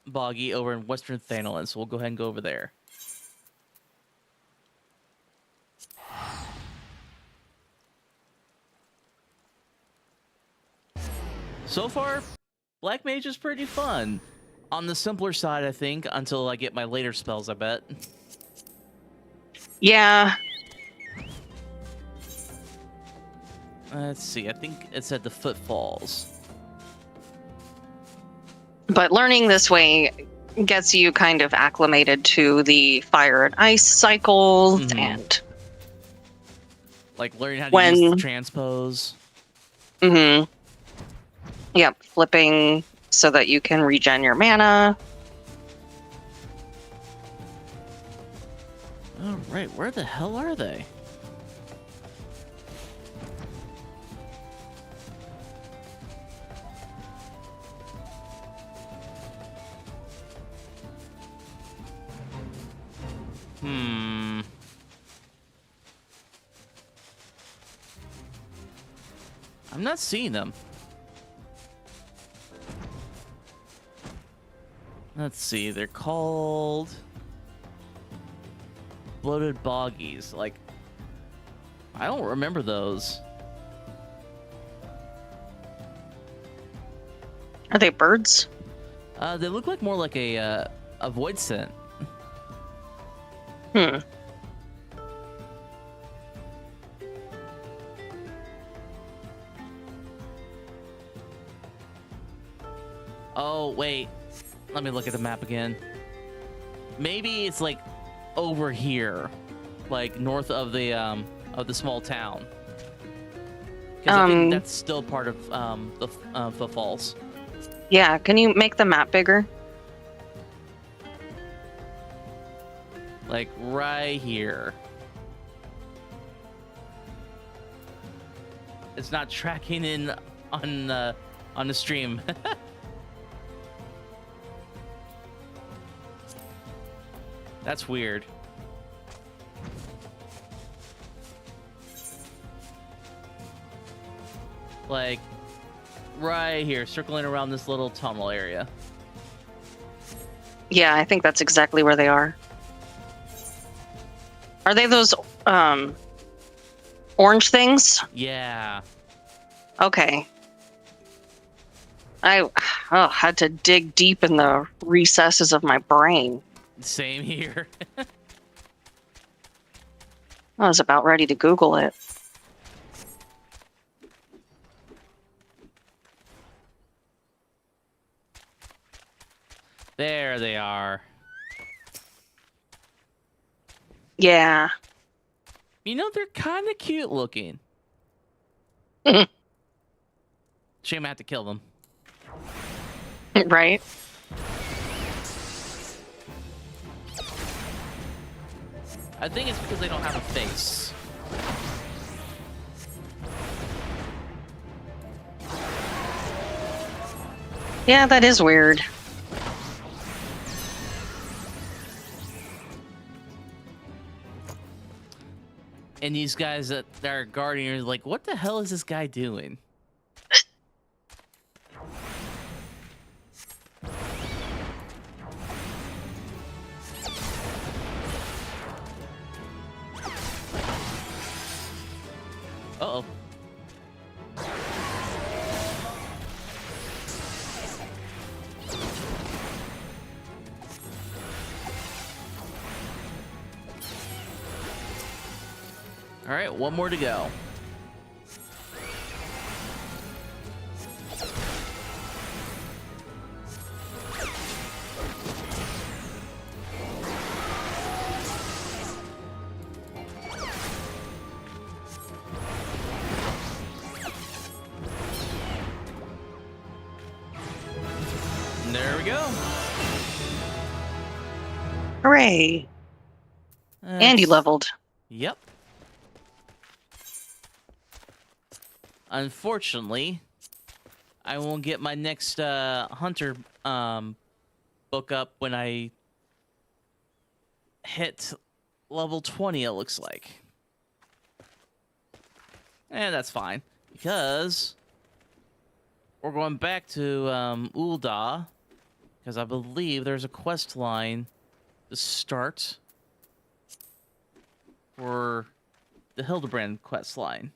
boggy over in Western Thanolin, so we'll go ahead and go over there. So far, Black Mage is pretty fun. On the simpler side, I think, until I get my later spells, I bet. Yeah. Let's see, I think it said the Footfalls. But learning this way gets you kind of acclimated to the fire and ice cycles Mhm. and Like learning how to use When- the transpose. Yep, flipping so that you can regen your mana. Alright, where the hell are they? I'm not seeing them. Let's see, they're called Bloated Boggies. Like, I don't remember those. Are they birds? They look like more like a void scent. Hmm. Oh, wait. Let me look at the map again. Maybe it's like over here, like north of the small town. Because I think that's still part of the falls. Yeah, can you make the map bigger? Like right here. It's not tracking in on the stream. That's weird. Like right here, circling around this little tunnel area. Yeah, I think that's exactly where they are. Are they those orange things? Yeah. Okay. I had to dig deep in the recesses of my brain. Same here. I was about ready to Google it. There they are. Yeah. You know, they're kind of cute looking. Shame I have to kill them. Right? I think it's because they don't have a face. Yeah, that is weird. And these guys that are guarding are like, what the hell is this guy doing? Uh-oh. All right, one more to go. There we go. Hooray. And you leveled. Yep. Unfortunately, I won't get my next hunter book up when I hit level 20, it looks like. And that's fine, because we're going back to Ul'dah, because I believe there's a quest line to start for the Hildebrand quest line.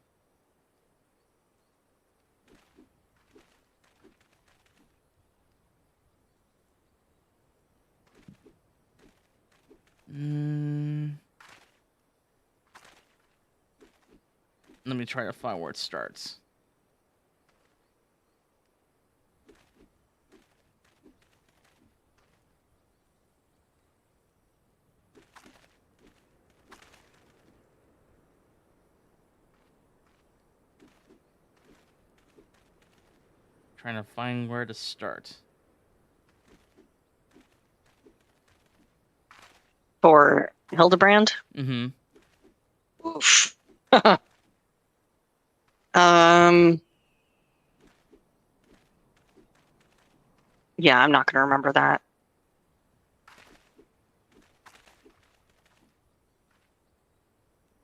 Let me try to find where it starts. Trying to find where to start. For Hildebrand? Mm-hmm. Oof. Yeah, I'm not going to remember that.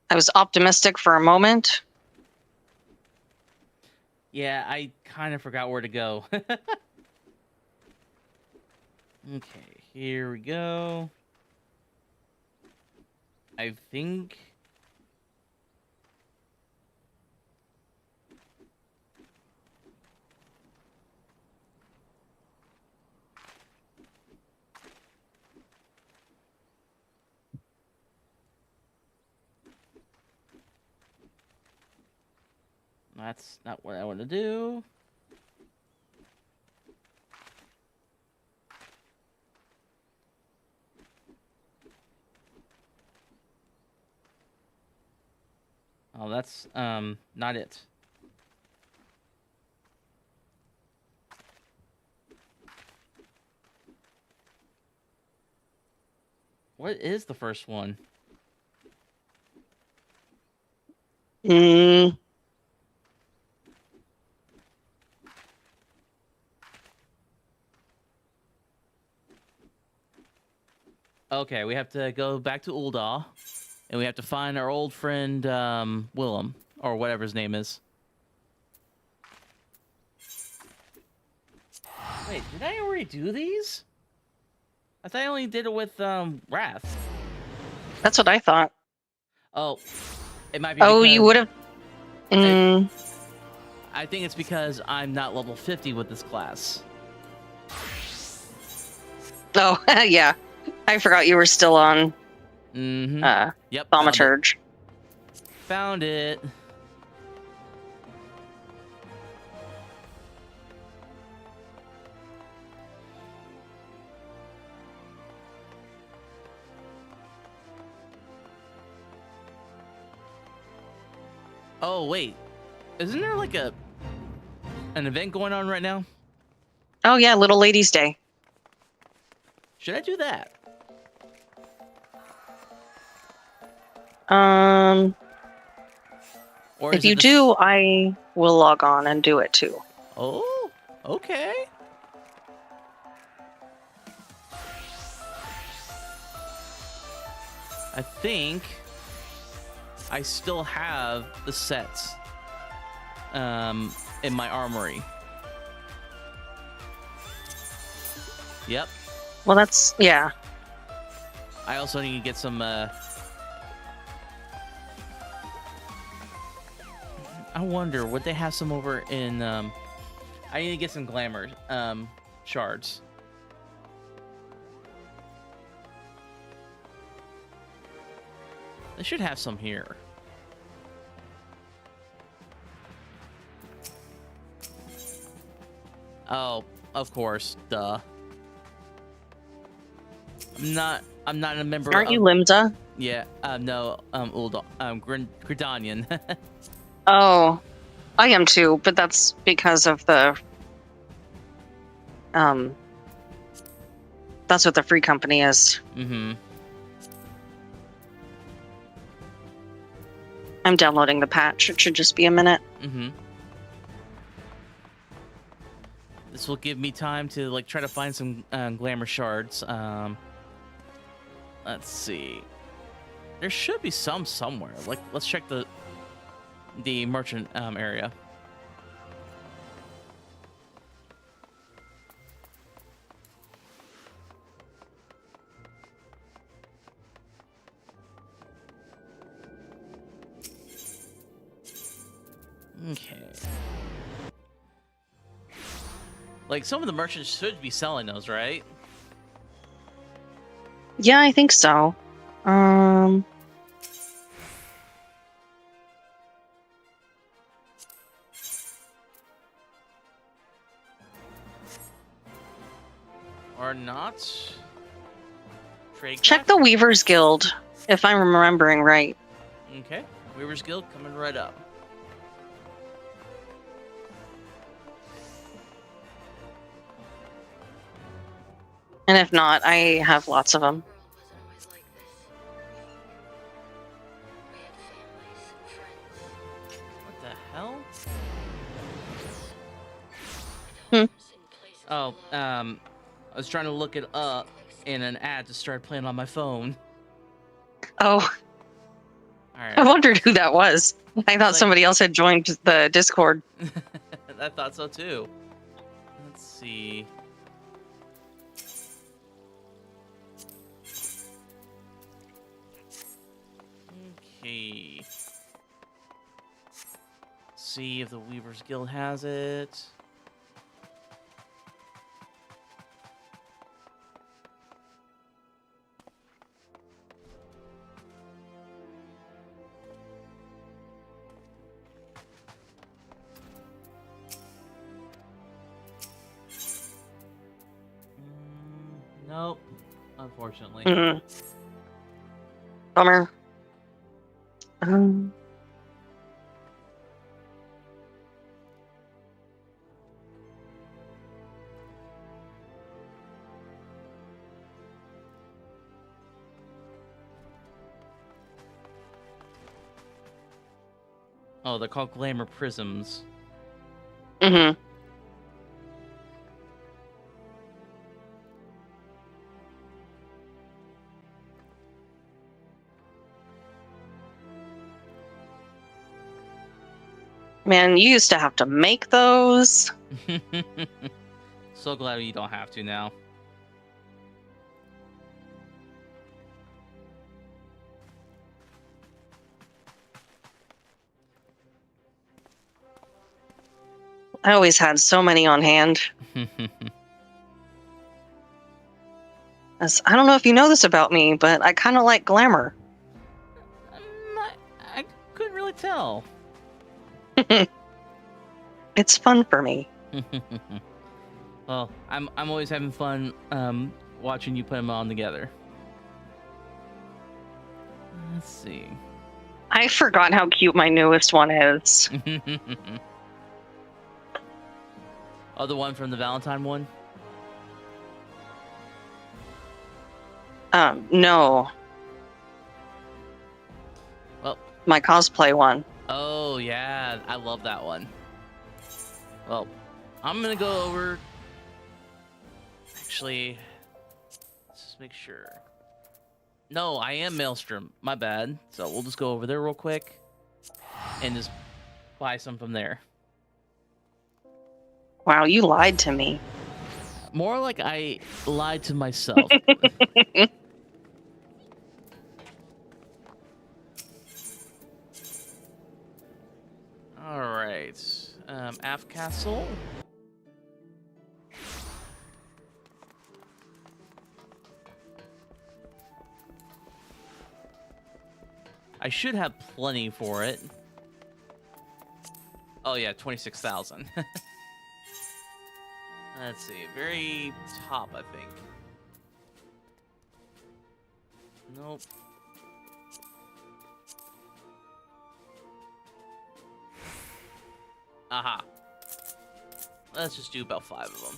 I was optimistic for a moment. Yeah, I kind of forgot where to go. Okay, here we go. I think... That's not what I want to do. Oh, that's not it. What is the first one? Mm, Okay, we have to go back to Ul'dah, and we have to find our old friend Willem, or whatever his name is. Wait, did I already do these? I thought I only did it with Wrath. that's what I thought. Oh, it might be. Oh, because you would have. Mm, I think it's because I'm not level 50 with this class. oh, yeah. I forgot you were still on Mm-hmm. Yep. Thaumaturge. Found it. Oh wait, isn't there like an event going on right now? Oh, yeah, Little Ladies' Day. Should I do that? Or If is it you the do, I will log on and do it too. Oh, okay. I think I still have the sets in my armory. Yep. Well, that's, yeah. I also need to get some I wonder, would they have some over in I need to get some glamour shards. They should have some here. Oh, of course, duh. I'm not a member Aren't of, you Limda? Yeah, no, Ul'dah, Gridanian. Oh, I am too, but that's because of the that's what the free company is. Mm-hmm. I'm downloading the patch. It should just be a minute. Mm-hmm. This will give me time to like try to find some glamour shards. Let's see. There should be some somewhere. Like, let's check the merchant area. Okay. Like, some of the merchants should be selling those, right? Yeah, I think so. Or not? Trade Check class? the Weavers Guild, if I'm remembering right. Okay. Weaver's Guild coming right up. And if not, I have lots of them. What the hell? Hmm. Oh, I was trying to look it up in an ad to start playing on my phone. Oh, All right. I wondered who that was. I thought Like- somebody else had joined the Discord. I thought so too. Let's see. Okay. See if the Weaver's Guild has it. Nope. Unfortunately. Mm. Bummer. Oh, they're called glamour prisms. Mm-hmm. Man, you used to have to make those. So glad you don't have to now. I always had so many on hand. I don't know if you know this about me, but I kind of like glamour. I couldn't really tell. It's fun for me. Well, I'm always having fun watching you put them on together. Let's see. I forgot how cute my newest one is. Oh, the one from the Valentine one? No. Well, my cosplay one. oh yeah, I love that one. Well, I'm gonna go over. Actually, let's just make sure. No, I am Maelstrom. My bad. So we'll just go over there real quick and just buy some from there. Wow, you lied to me. More like I lied to myself. All right. Aft Castle. I should have plenty for it. Oh yeah, 26,000. Let's see, very top, I think. Nope. Aha. Let's just do about 5 of them.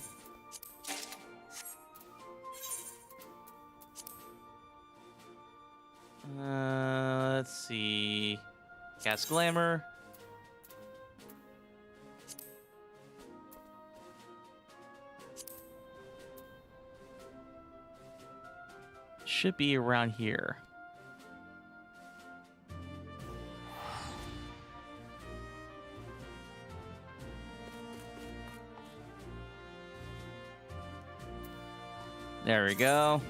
Let's see. Cast Glamour. Should be around here. There we go.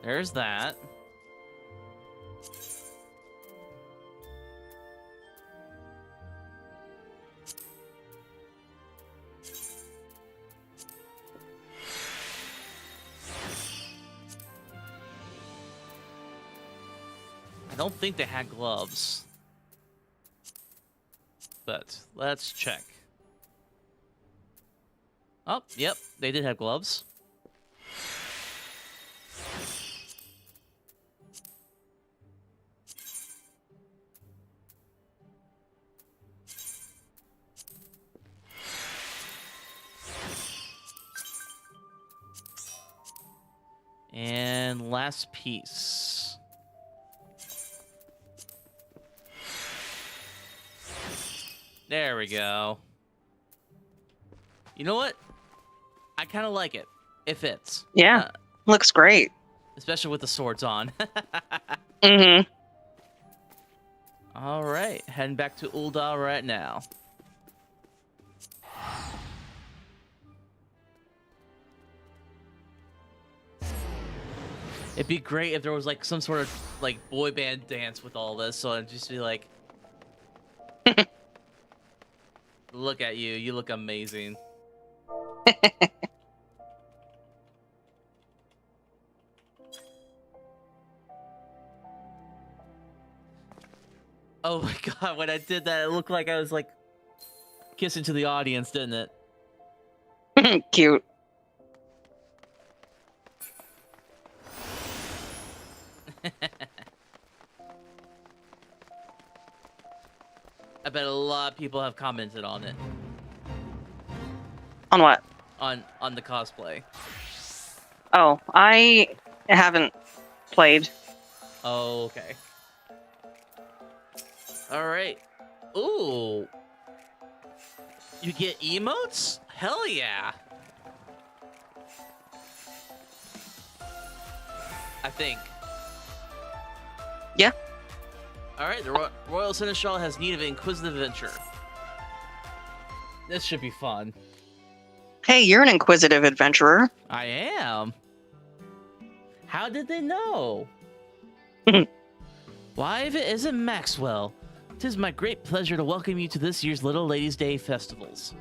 There's that. I don't think they had gloves. But let's check. Oh, yep, they did have gloves. And last piece. There we go. You know what? I kind of like it. It fits. Yeah, looks great. Especially with the swords on. Mm-hmm. All right, heading back to Ul'dah right now. It'd be great if there was like some sort of like boy band dance with all this, so it'd just be like, look at you, you look amazing. Oh my god, when I did that, it looked like I was like kissing to the audience, didn't it? Cute. bet a lot of people have commented on it, On what? on the cosplay. Oh, I haven't played. Oh, okay. All right. Ooh. You get emotes? Hell yeah. I think. Yeah. All right, the Royal Seneschal has need of an inquisitive adventure. This should be fun. Hey, you're an inquisitive adventurer. I am. How did they know? Why, if it isn't Maxwell, 'tis my great pleasure to welcome you to this year's Little Ladies' Day festivities.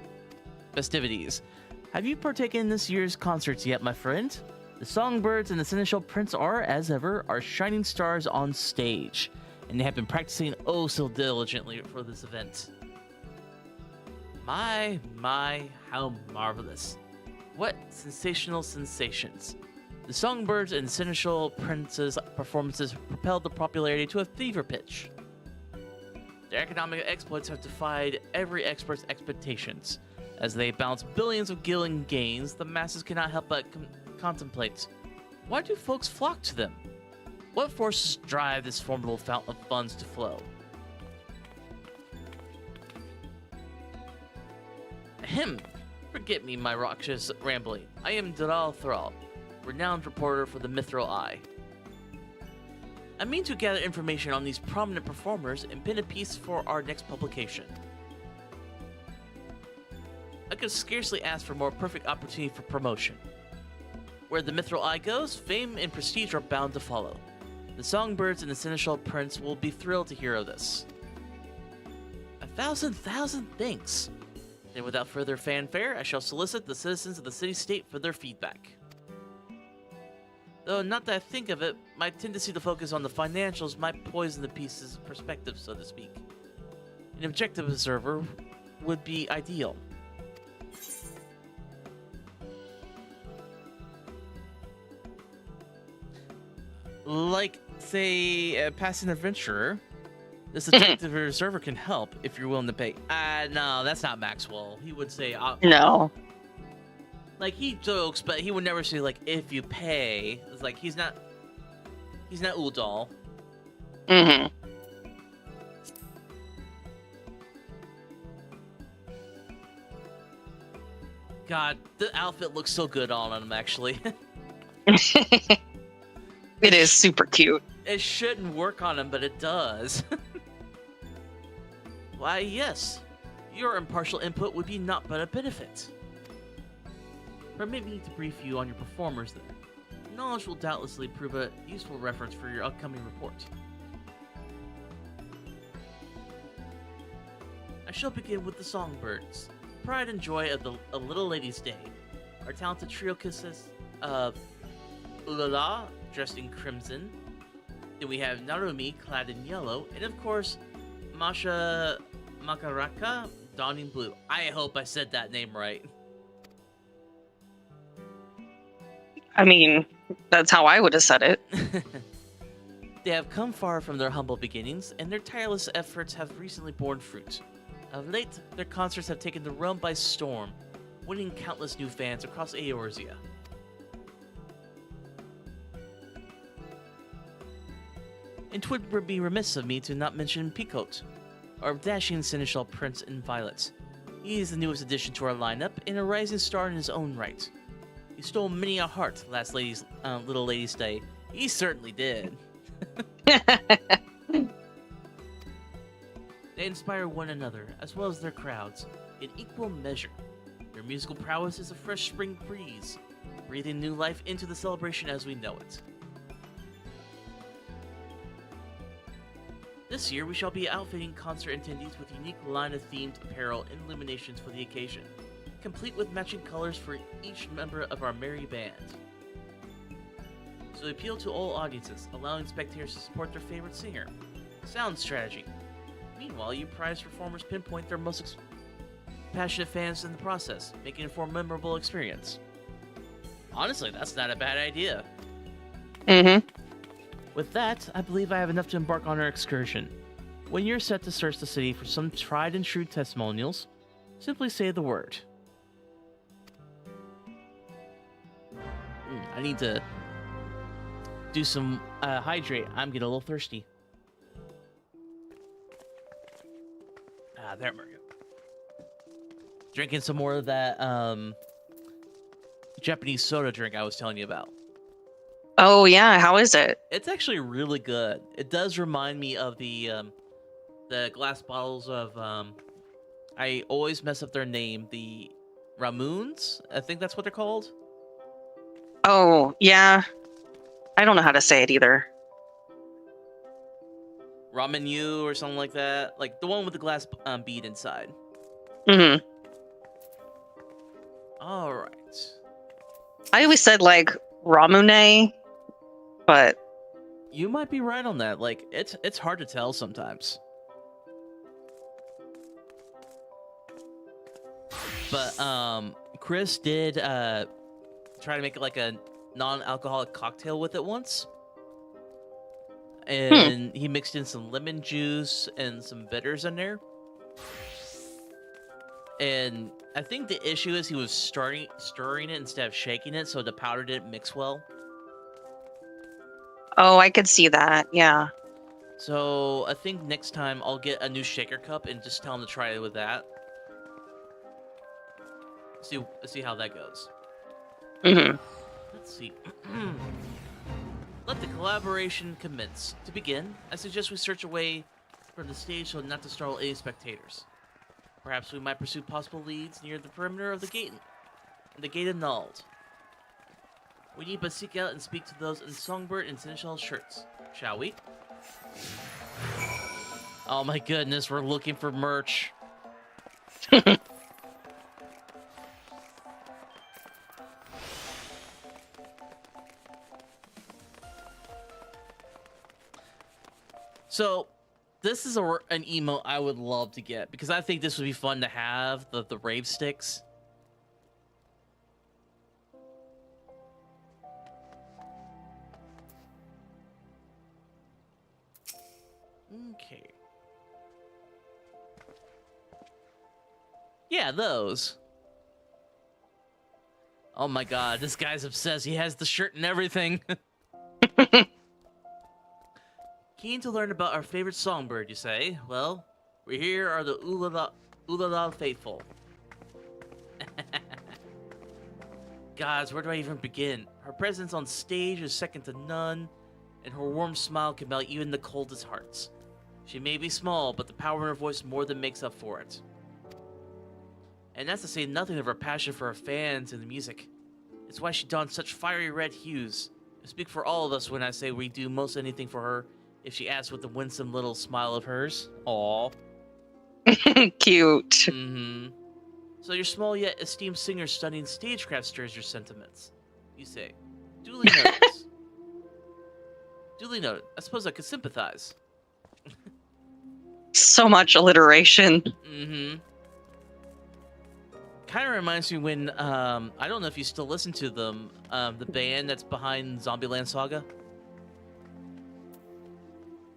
Have you partaken in this year's concerts yet, my friend? The Songbirds and the Seneschal Prince are, as ever, our shining stars on stage, and they have been practicing oh so diligently for this event. My, how marvelous. What sensational sensations. The Songbirds and Seneschal Prince's performances propelled the popularity to a fever pitch. Their economic exploits have defied every expert's expectations. As they bounce billions of gilling gains, the masses cannot help but contemplate. Why do folks flock to them? What forces drive this formidable fountain of funds to flow? Ahem. Forget me, my raucous rambling. I am Dural Thrall, renowned reporter for the Mithril Eye. I mean to gather information on these prominent performers and pen a piece for our next publication. I could scarcely ask for more perfect opportunity for promotion. Where the Mithril Eye goes, fame and prestige are bound to follow. The Songbirds and the Seneschal Prince will be thrilled to hear of this. 1,000 thanks! Then without further fanfare, I shall solicit the citizens of the city-state for their feedback. Though not that I think of it, my tendency to focus on the financials might poison the piece's perspective, so to speak. An objective observer would be ideal. Like, say, Passing Adventurer, this detective observer can help if you're willing to pay. No, that's not Maxwell. He would say... No. Like, he jokes, but he would never say, like, if you pay. It's like, he's not Udall. Mm-hmm. God, the outfit looks so good on him, actually. It is super cute. It shouldn't work on him, but it does. Why, yes. Your impartial input would be not but a benefit. Permit me to brief you on your performers then. Knowledge will doubtlessly prove a useful reference for your upcoming report. I shall begin with the Songbirds, pride and joy of a Little Ladies' Day. Our talented trio consists of Ulala, dressed in crimson. Then we have Narumi, clad in yellow, and of course, Masha Makaraka, donning blue. I hope I said that name right. I mean, that's how I would have said it. They have come far from their humble beginnings, and their tireless efforts have recently borne fruit. Of late, their concerts have taken the realm by storm, winning countless new fans across Eorzea. And 'twould be remiss of me to not mention Picot, our dashing Seneschal Prince in Violet. He is the newest addition to our lineup and a rising star in his own right. He stole many a heart last Little Ladies' Day. He certainly did. They inspire one another, as well as their crowds, in equal measure. Their musical prowess is a fresh spring breeze, breathing new life into the celebration as we know it. This year, we shall be outfitting concert attendees with unique line of themed apparel and illuminations for the occasion, complete with matching colors for each member of our merry band. So we appeal to all audiences, allowing spectators to support their favorite singer. Sound strategy. Meanwhile, you prize performers pinpoint their most passionate fans in the process, making it a more memorable experience. Honestly, that's not a bad idea. Mm-hmm. With that, I believe I have enough to embark on our excursion. When you're set to search the city for some tried and true testimonials, simply say the word. I need to do some hydrate. I'm getting a little thirsty. There we go. Drinking some more of that Japanese soda drink I was telling you about. Oh yeah, how is it? It's actually really good. It does remind me of the glass bottles of I always mess up their name. The Ramoons, I think that's what they're called. Oh yeah, I don't know how to say it either. Ramen U or something like that. Like the one with the glass bead inside. Hmm. All right. I always said like Ramune, but You might be right on that. Like it's hard to tell sometimes. But Chris did try to make like a non-alcoholic cocktail with it once. And he mixed in some lemon juice and some bitters in there. And I think the issue is he was stirring it instead of shaking it, so the powder didn't mix well. oh, I could see that. Yeah. So I think next time I'll get a new shaker cup and just tell him to try it with that. See how that goes. Hmm. Let's see. Let the collaboration commence. To begin, I suggest we search away from the stage so not to startle any spectators. Perhaps we might pursue possible leads near the perimeter of the gate annulled. We need but seek out and speak to those in Songbird and Seneschal shirts, shall we? Oh my goodness, we're looking for merch. So, this is an emote I would love to get because I think this would be fun to have, the rave sticks. Okay. Yeah, those. Oh my god, this guy's obsessed. He has the shirt and everything. Keen to learn about our favorite songbird, you say? Well, we here are the Ulala faithful. Gods, where do I even begin? Her presence on stage is second to none, and her warm smile can melt even the coldest hearts. She may be small, but the power in her voice more than makes up for it. And that's to say nothing of her passion for her fans and the music. It's why she dons such fiery red hues. I speak for all of us when I say we do most anything for her if she asks with the winsome little smile of hers. Aww. Cute. Mm-hmm. So your small yet esteemed singer's stunning stagecraft stirs your sentiments. You say, duly noted. Duly noted. I suppose I could sympathize. So much alliteration. Mm-hmm. Kind of reminds me when, I don't know if you still listen to them, the band that's behind Zombieland Saga.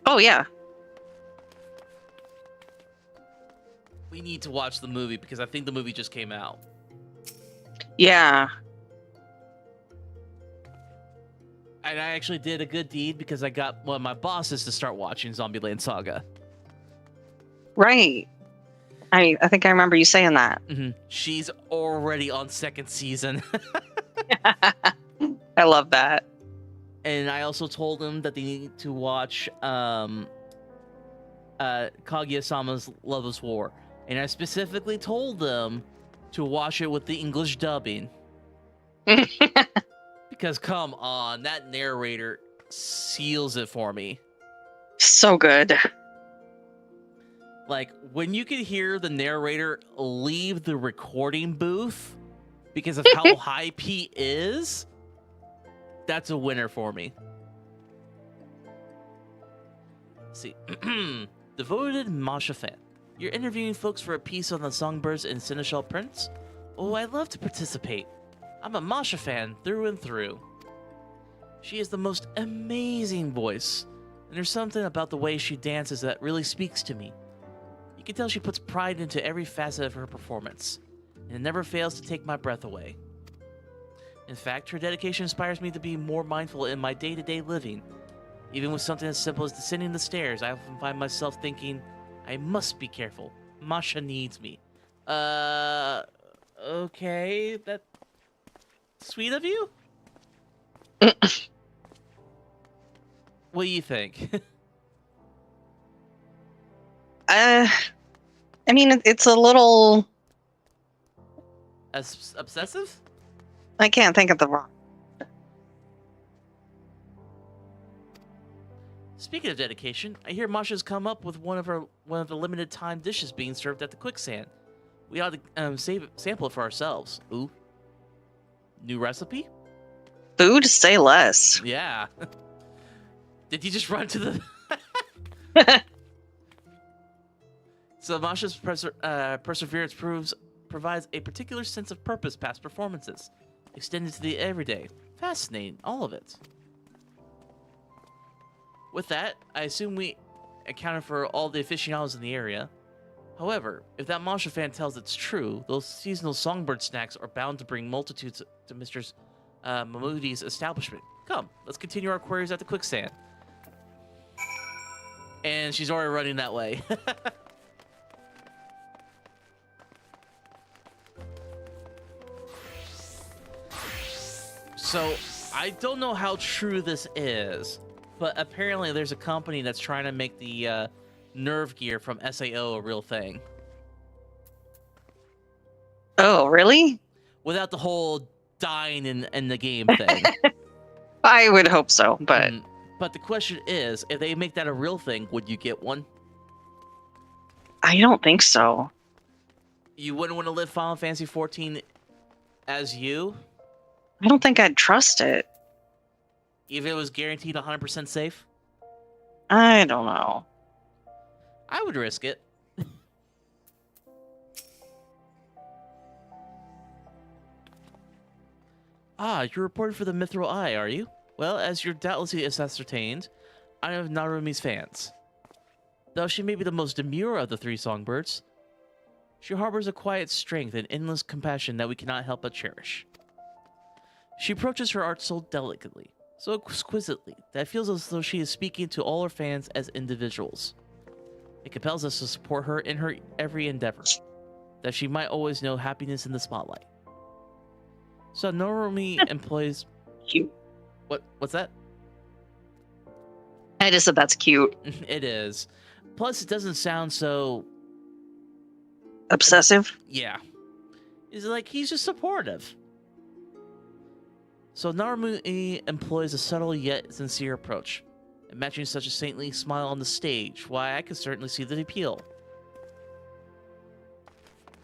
Oh yeah. We need to watch the movie because I think the movie just came out. Yeah. And I actually did a good deed because I got one of my bosses to start watching Zombieland Saga. Right. I think I remember you saying that. Mm-hmm. She's already on second season. I love that. And I also told them that they need to watch Kaguya-sama's Love is War. And I specifically told them to watch it with the English dubbing. Because come on, that narrator seals it for me. So good. Like, when you could hear the narrator leave the recording booth because of how high P is, that's a winner for me. Let's see. Devoted Masha fan. You're interviewing folks for a piece on the Songbirds and Seneschal Prince? Oh, I'd love to participate. I'm a Masha fan through and through. She has the most amazing voice. and there's something about the way she dances that really speaks to me. You can tell she puts pride into every facet of her performance, and it never fails to take my breath away. In fact, her dedication inspires me to be more mindful in my day-to-day living. Even with something as simple as descending the stairs, I often find myself thinking, I must be careful. Masha needs me. Okay, that's sweet of you? What do you think? I mean, it's a little. Obsessive? I can't think of the wrong. Speaking of dedication, I hear Masha's come up with one of the limited time dishes being served at the Quicksand. We ought to sample it for ourselves. Ooh. New recipe? Food, say less. Yeah. Did you just run to the... So Masha's perseverance provides a particular sense of purpose past performances, extended to the everyday. Fascinating, all of it. With that, I assume we accounted for all the aficionados in the area. However, if that Masha fan tells it's true, those seasonal songbird snacks are bound to bring multitudes to Mr. Mahmoodi's establishment. Come, let's continue our queries at the Quicksand. And she's already running that way. So, I don't know how true this is, but apparently there's a company that's trying to make the nerve gear from SAO a real thing. Oh, really? Without the whole dying in the game thing. I would hope so, but But the question is, if they make that a real thing, would you get one? I don't think so. You wouldn't want to live Final Fantasy 14 as you? I don't think I'd trust it. If it was guaranteed 100% safe? I don't know. I would risk it. Ah, you're reporting for the Mithril Eye, are you? Well, as you're doubtlessly ascertained, I am Narumi's fans. Though she may be the most demure of the three songbirds, she harbors a quiet strength and endless compassion that we cannot help but cherish. She approaches her art so delicately, so exquisitely, that it feels as though she is speaking to all her fans as individuals. It compels us to support her in her every endeavor, that she might always know happiness in the spotlight. So Narumi employs... Cute. What's that? I just said that's cute. It is. Plus, it doesn't sound so... Obsessive? Yeah. It's like he's just supportive. So Narumi employs a subtle yet sincere approach. Matching such a saintly smile on the stage, why, I could certainly see the appeal.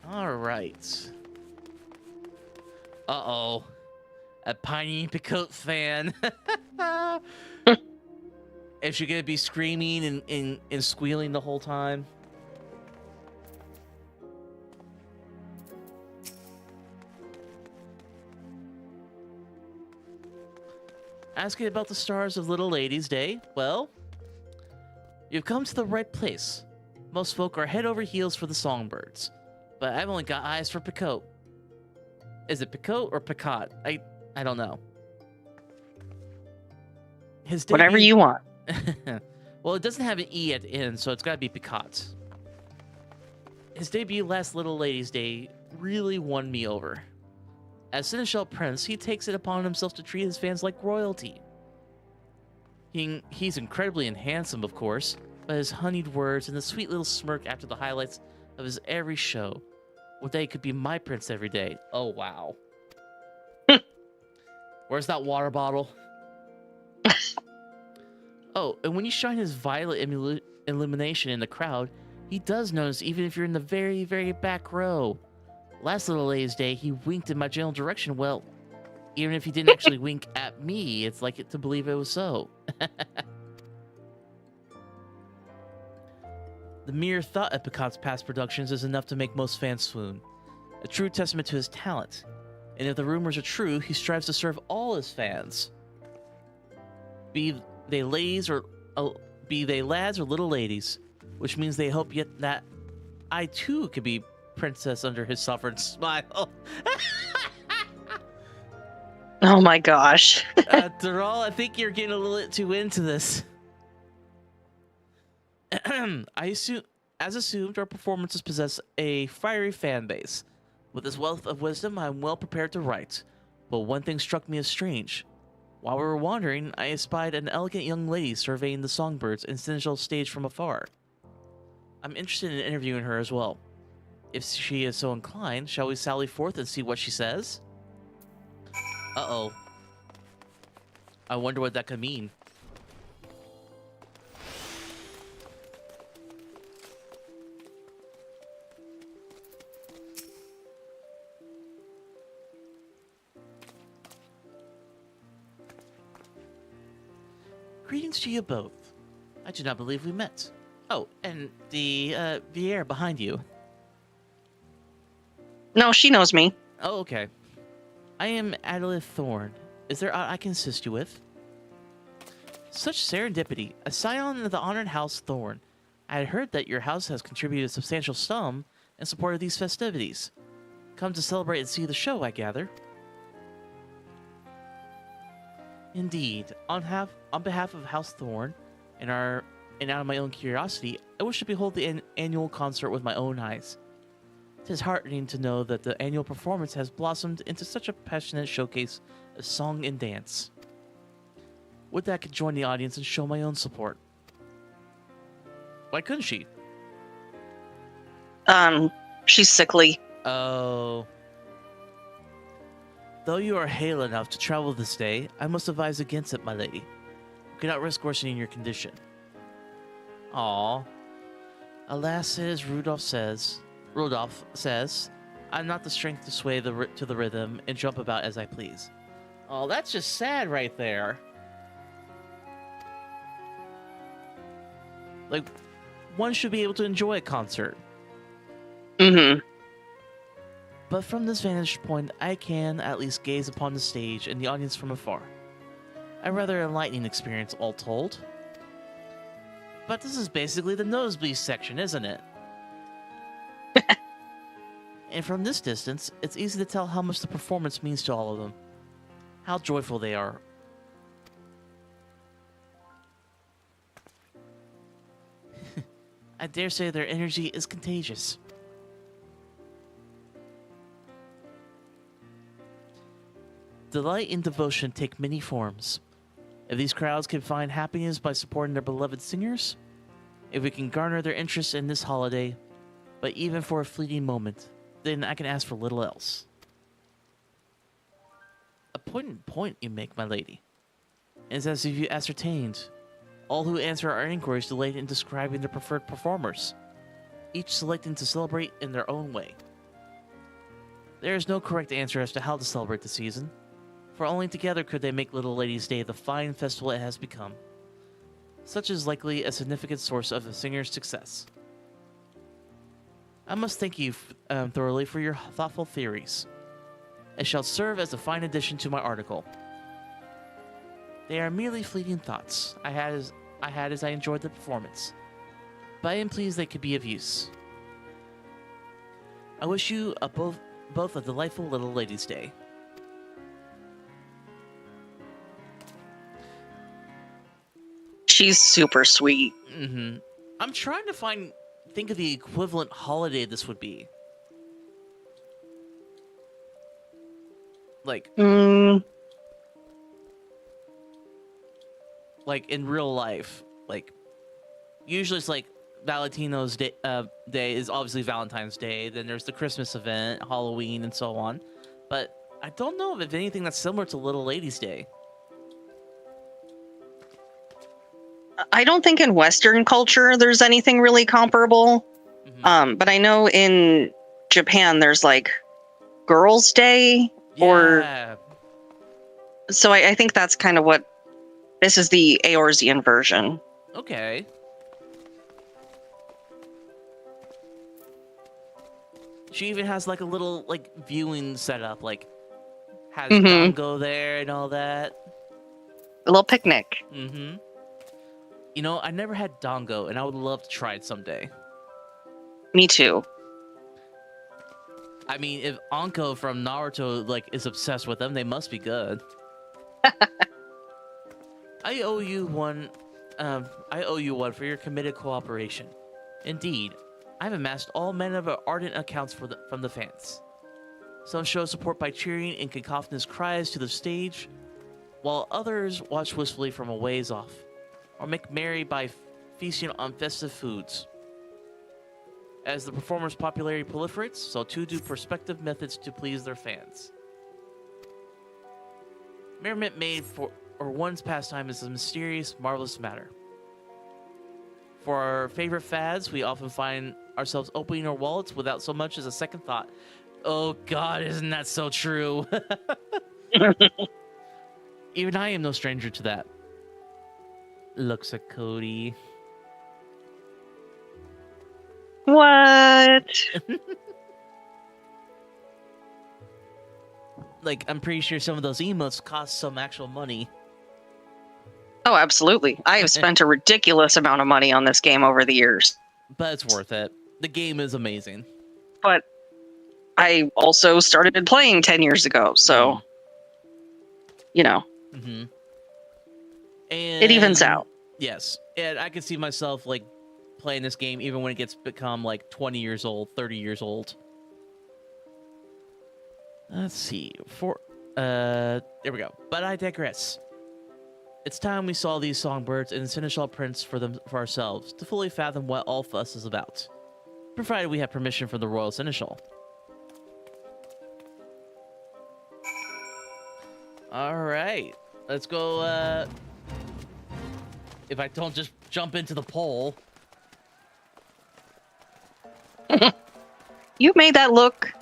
Alright. Uh-oh. A Piney Picote fan. Is she gonna be screaming and squealing the whole time? Asking about the stars of Little Ladies Day? Well, you've come to the right place. Most folk are head over heels for the songbirds, but I've only got eyes for Picote. Is it Picote or Picot? I don't know. His debut... Whatever you want. Well, it doesn't have an E at the end, so it's got to be Picot. His debut last Little Ladies Day really won me over. As Seneschal Prince, he takes it upon himself to treat his fans like royalty. He's incredibly handsome, of course, but his honeyed words and the sweet little smirk after the highlights of his every show, well, they could be my prince every day. Oh, wow. Where's that water bottle? Oh, and when you shine his violet illumination in the crowd, he does notice even if you're in the very, very back row. Last Little Ladies Day, he winked in my general direction. Well, even if he didn't actually wink at me, it's like it to believe it was so. The mere thought of Picot's past productions is enough to make most fans swoon. A true testament to his talent. And if the rumors are true, he strives to serve all his fans. Be they ladies or be they lads or little ladies, which means they hope yet that I too could be princess under his sovereign smile. Oh my gosh. Doral, I think you're getting a little too into this. As assumed, our performances possess a fiery fan base. With this wealth of wisdom, I'm well prepared to write. But one thing struck me as strange. While we were wandering, I espied an elegant young lady surveying the songbirds incidental stage from afar. I'm interested in interviewing her as well. If she is so inclined, shall we sally forth and see what she says? Uh-oh. I wonder what that could mean. Greetings to you both. I do not believe we met. Oh, and the Vier behind you. No, she knows me. Oh, okay. I am Adelaide Thorne. Is there aught I can assist you with? Such serendipity. A scion of the honored house Thorne. I had heard that your house has contributed a substantial sum in support of these festivities. Come to celebrate and see the show, I gather. Indeed. On behalf of House Thorne and out of my own curiosity, I wish to behold the annual concert with my own eyes. It is heartening to know that the annual performance has blossomed into such a passionate showcase of song and dance. Would that I could join the audience and show my own support. Why couldn't she? She's sickly. Oh. Though you are hale enough to travel this day, I must advise against it, my lady. You cannot risk worsening your condition. Aw. Alas, as Rudolph says, I'm not the strength to sway to the rhythm and jump about as I please. Oh, that's just sad right there. Like, one should be able to enjoy a concert. Mm-hmm. But from this vantage point, I can at least gaze upon the stage and the audience from afar. A rather enlightening experience, all told. But this is basically the nosebleed section, isn't it? And from this distance, it's easy to tell how much the performance means to all of them. How joyful they are. I dare say their energy is contagious. Delight and devotion take many forms. If these crowds can find happiness by supporting their beloved singers, if we can garner their interest in this holiday, but even for a fleeting moment, then I can ask for little else. A poignant point you make, my lady. It is as if you ascertained. All who answer our inquiries delight in describing their preferred performers, each selecting to celebrate in their own way. There is no correct answer as to how to celebrate the season, for only together could they make Little Lady's Day the fine festival it has become. Such is likely a significant source of a singer's success. I must thank you thoroughly for your thoughtful theories. It shall serve as a fine addition to my article. They are merely fleeting thoughts I had as I enjoyed the performance, but I am pleased they could be of use. I wish you both a delightful Little Lady's Day. She's super sweet. Mm-hmm. I'm trying to think of the equivalent holiday this would be. Like in real life, like usually it's like Valentino's Day, day is obviously Valentine's Day. Then there's the Christmas event, Halloween, and so on. But I don't know if anything that's similar to Little Lady's Day. I don't think in Western culture there's anything really comparable. Mm-hmm. But I know in Japan there's like Girls' Day, Yeah. so I think that's kind of what this is, the Eorzean version. Okay. She even has like a little like viewing setup, like has Mhm. Dango there and all that. A little picnic. Mm-hmm. You know, I never had Dango, and I would love to try it someday. Me too. I mean, if Anko from Naruto like is obsessed with them, they must be good. I owe you one. I owe you one for your committed cooperation. Indeed, I've amassed all manner of ardent accounts from the fans. Some show support by cheering in cacophonous cries to the stage, while others watch wistfully from a ways off, or make merry by feasting on festive foods. As the performer's popularity proliferates, so too do perspective methods to please their fans. Merriment made for one's pastime is a mysterious, marvelous matter. For our favorite fads, we often find ourselves opening our wallets without so much as a second thought. Oh God, isn't that so true? Even I am no stranger to that. Looks at Cody. What? Like, I'm pretty sure some of those emotes cost some actual money. Oh, absolutely. I have spent a ridiculous amount of money on this game over the years. But it's worth it. The game is amazing. But I also started playing 10 years ago, so, you know, Mm-hmm. And it evens out. Yes. And I can see myself, like, playing this game even when it gets become, like, 20 years old, 30 years old. Let's see. There we go. But I digress. It's time we saw these songbirds and Seneschal prints for ourselves to fully fathom what all fuss is about, provided we have permission from the Royal Seneschal. All right, let's go. If I don't just jump into the poll. You made that look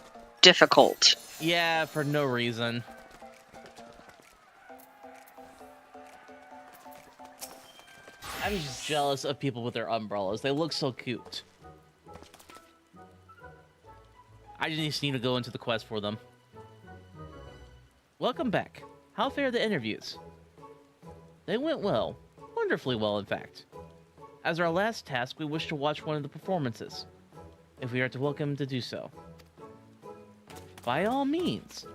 difficult. Yeah, for no reason. I'm just jealous of people with their umbrellas. They look so cute. I just need to go into the quest for them. Welcome back. How fared the interviews? They went well. Wonderfully well, in fact. As our last task, we wish to watch one of the performances, if we are to welcome to do so. By all means.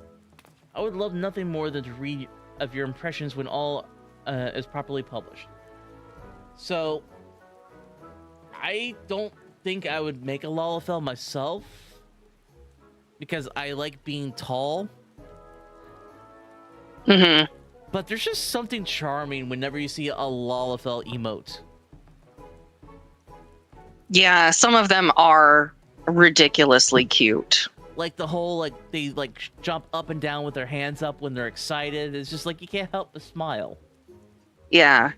I would love nothing more than to read of your impressions when all is properly published. So, I don't think I would make a Lalafell myself, because I like being tall. Mm-hmm. But there's just something charming whenever you see a Lalafell emote. Yeah, some of them are ridiculously cute. Like the whole, like, they, like, jump up and down with their hands up when they're excited. It's just like, you can't help but smile. Yeah.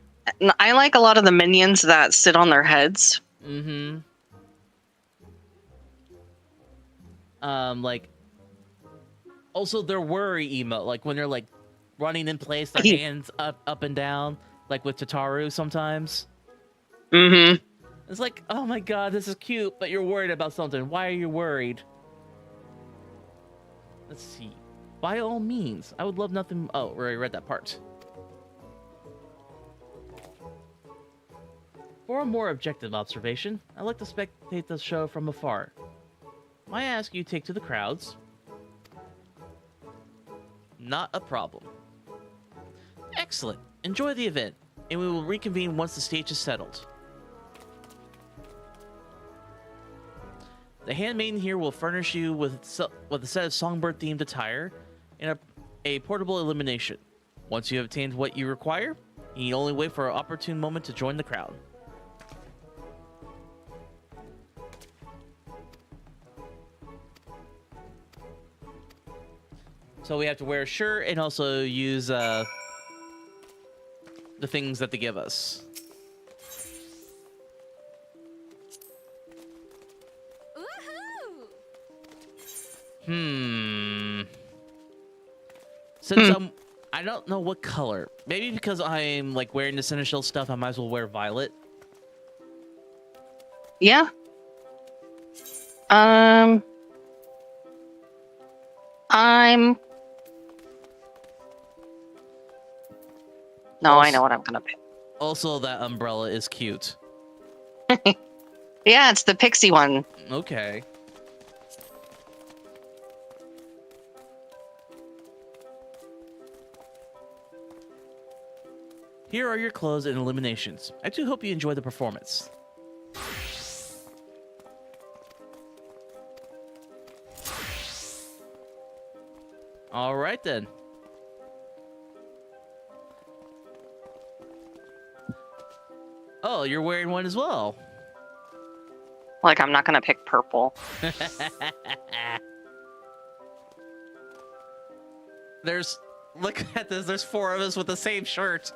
I like a lot of the minions that sit on their heads. Mm-hmm. Like, also their worry emote, like when they're, like, running in place, their hands up and down, like with Tataru sometimes. Mm-hmm. It's like, oh my god, this is cute, but you're worried about something. Why are you worried? Let's see. By all means, I would love nothing... Oh, we already read that part. For a more objective observation, I like to spectate the show from afar. Might I ask you take to the crowds? Not a problem. Excellent. Enjoy the event, and we will reconvene once the stage is settled. The handmaiden here will furnish you with a set of songbird-themed attire and a portable illumination. Once you have obtained what you require, you need only wait for an opportune moment to join the crowd. So we have to wear a shirt and also use the things that they give us. Since I don't know what color. Maybe because I'm like wearing the Seneschal stuff, I might as well wear violet. Yeah. No, I know what I'm gonna pick. Also, that umbrella is cute. Yeah, it's the pixie one. Okay. Here are your clothes and eliminations. I do hope you enjoy the performance. All right, then. Oh, you're wearing one as well. Like, I'm not gonna pick purple. Look at this. There's 4 of us with the same shirt.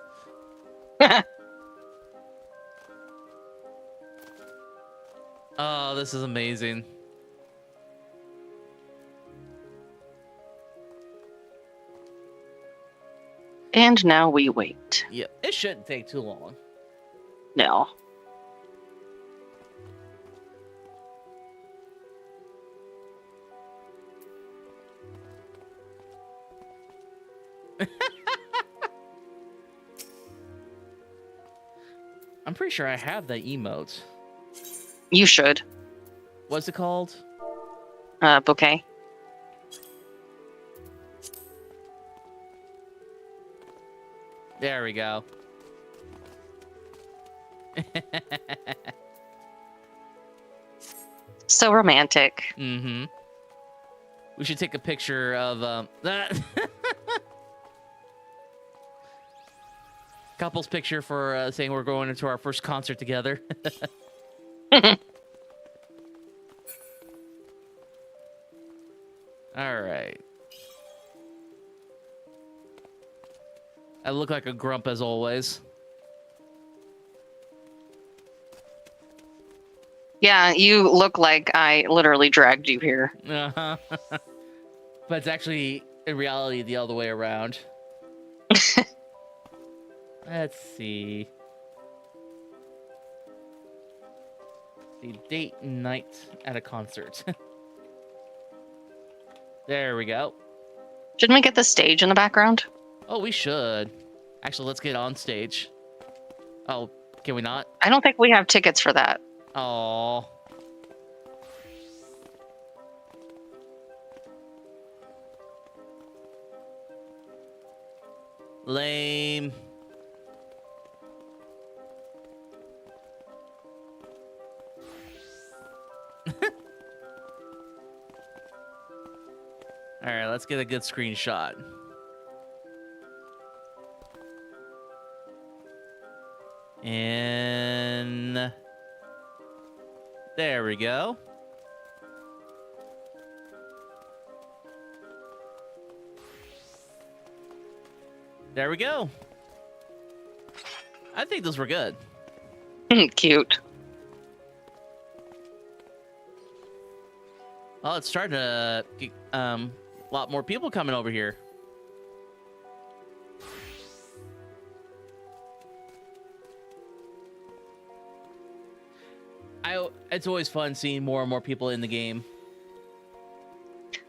Oh, this is amazing. And now we wait. Yep, it shouldn't take too long. No. I'm pretty sure I have that emote. You should. What's it called? Bouquet. There we go. So romantic. Mm-hmm. We should take a picture of that couple's picture for saying we're going into our first concert together. All right. I look like a grump as always. Yeah, you look like I literally dragged you here. Uh-huh. But it's actually, in reality, the other way around. Let's see. The date and night at a concert. There we go. Shouldn't we get the stage in the background? Oh, we should. Actually, let's get on stage. Oh, can we not? I don't think we have tickets for that. Oh. Lame. All right, let's get a good screenshot. And there we go. There we go. I think those were good. Cute. Well, it's starting to get a lot more people coming over here. It's always fun seeing more and more people in the game.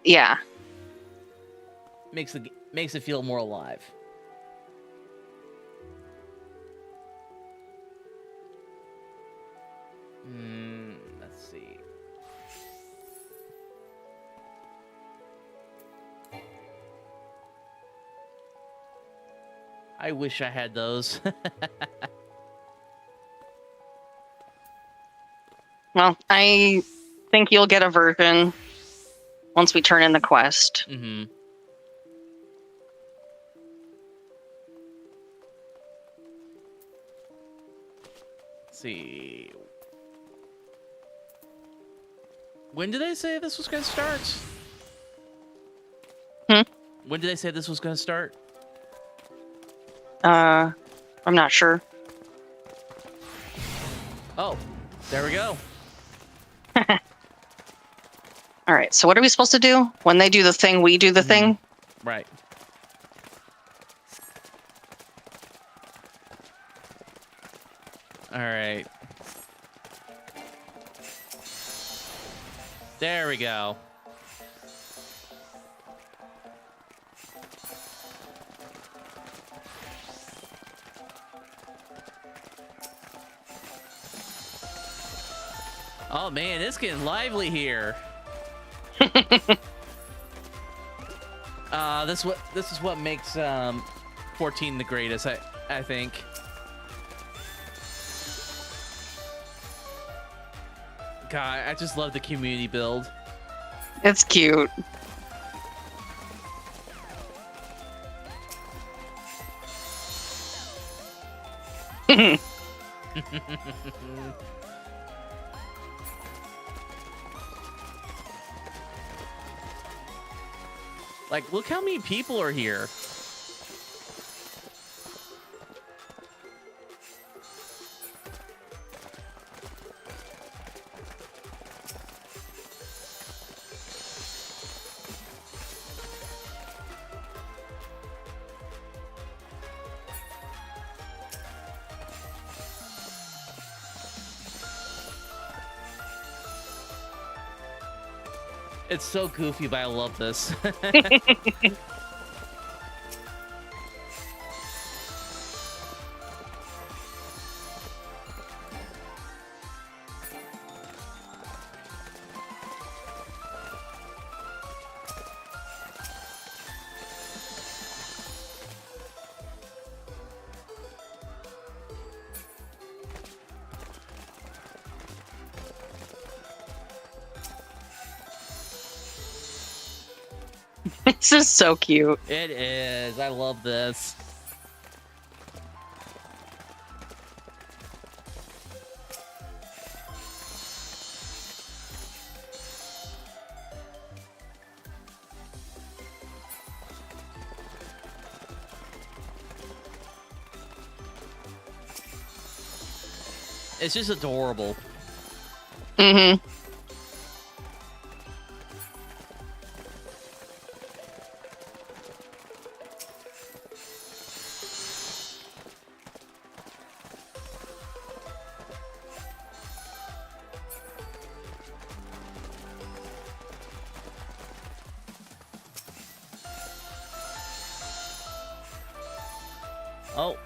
Yeah. Makes it feel more alive. Let's see. I wish I had those. Well, I think you'll get a version once we turn in the quest. Mm-hmm. Let's see. When did they say this was going to start? When did they say this was going to start? I'm not sure. Oh, there we go. All right, so what are we supposed to do? When they do the thing, we do the thing? Right. All right. There we go. Oh man, it's getting lively here. This is what makes 14 the greatest, I think. God, I just love the community build. It's cute. Like, look how many people are here. It's so goofy, but I love this. This is so cute. It is. I love this. It's just adorable. Mm-hmm. Oh,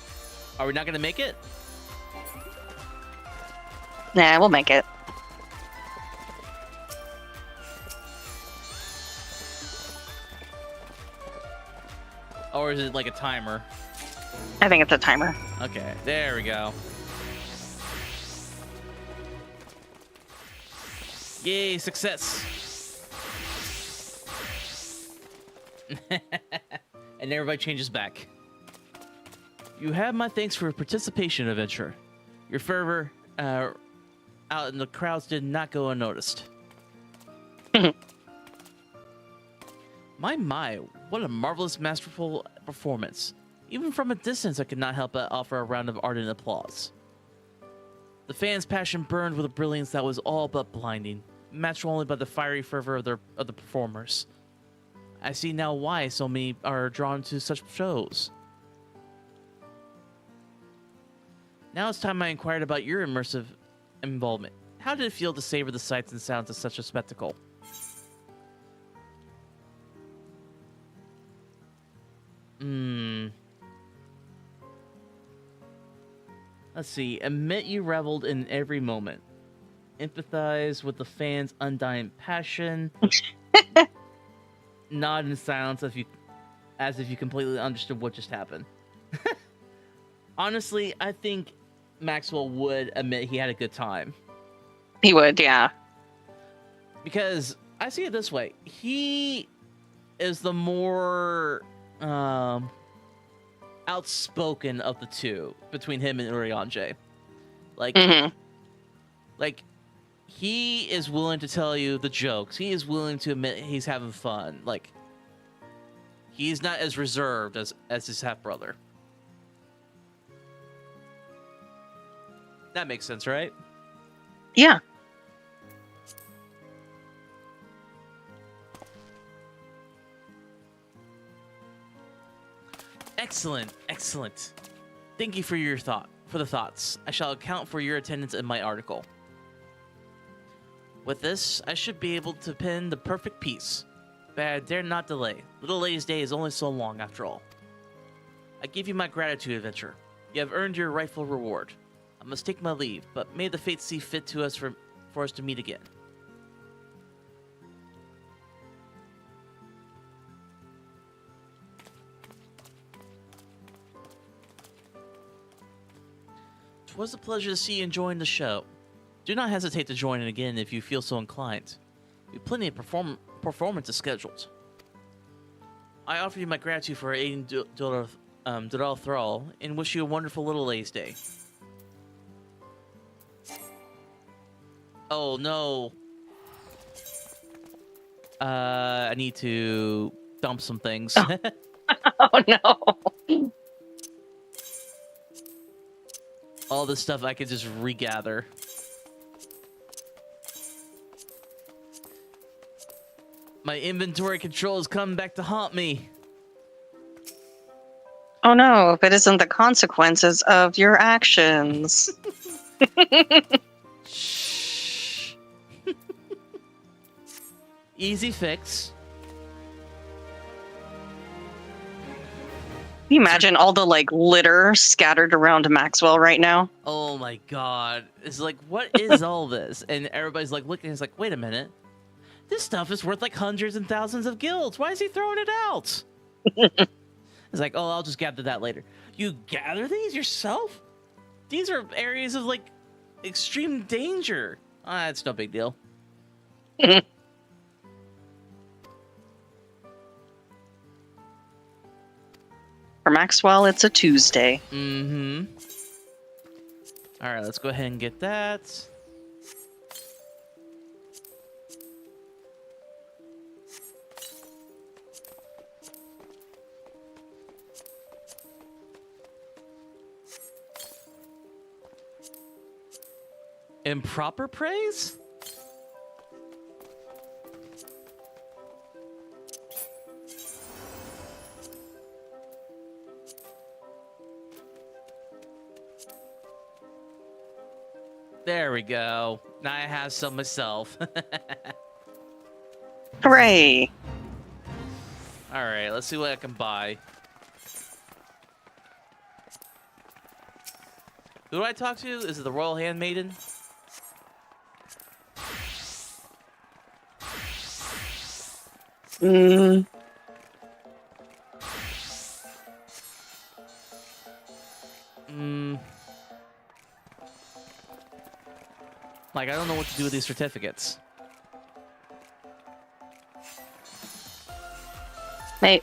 are we not gonna make it? Nah, we'll make it. Or is it like a timer? I think it's a timer. Okay, there we go. Yay, success. And everybody changes back. You have my thanks for your participation, Adventure. Your fervor out in the crowds did not go unnoticed. My, what a marvelous, masterful performance. Even from a distance, I could not help but offer a round of ardent applause. The fans' passion burned with a brilliance that was all but blinding, matched only by the fiery fervor of the performers. I see now why so many are drawn to such shows. Now it's time I inquired about your immersive involvement. How did it feel to savor the sights and sounds of such a spectacle? Let's see. Admit you reveled in every moment. Empathize with the fans' undying passion. Nod in silence as if you completely understood what just happened. Honestly, I think Maxwell would admit he had a good time. He would, yeah. Because I see it this way. He is the more outspoken of the two between him and Urianger. Like, like he is willing to tell you the jokes. He is willing to admit he's having fun. Like, he's not as reserved as his half brother. That makes sense, right? Yeah. Excellent, excellent. Thank you for your thoughts. I shall account for your attendance in my article. With this, I should be able to pin the perfect piece, but I dare not delay. Little Lady's Day is only so long after all. I give you my gratitude, Adventure. You have earned your rightful reward. I must take my leave, but may the fates see fit to us for for us to meet again. Twas a pleasure to see you enjoying the show. Do not hesitate to join in again if you feel so inclined. We have plenty of performances scheduled. I offer you my gratitude for aiding Dural Thrall and wish you a wonderful Little Lays Day. Oh no. I need to dump some things. Oh no. All this stuff I could just regather. My inventory control is coming back to haunt me. Oh no, if it isn't the consequences of your actions. Shh. Easy fix. Can you imagine all the like litter scattered around Maxwell right now? Oh my god. It's like, what is all this? And everybody's like looking, it's like, wait a minute. This stuff is worth like hundreds and thousands of guilds. Why is he throwing it out? It's like, oh, I'll just gather that later. You gather these yourself? These are areas of like extreme danger. Ah, it's no big deal. For Maxwell, it's a Tuesday. Mm-hmm. All right, let's go ahead and get that. Improper praise? There we go. Now I have some myself. Hooray! All right, let's see what I can buy. Who do I talk to? Is it the Royal Handmaiden? Mm. Like, I don't know what to do with these certificates. Hey,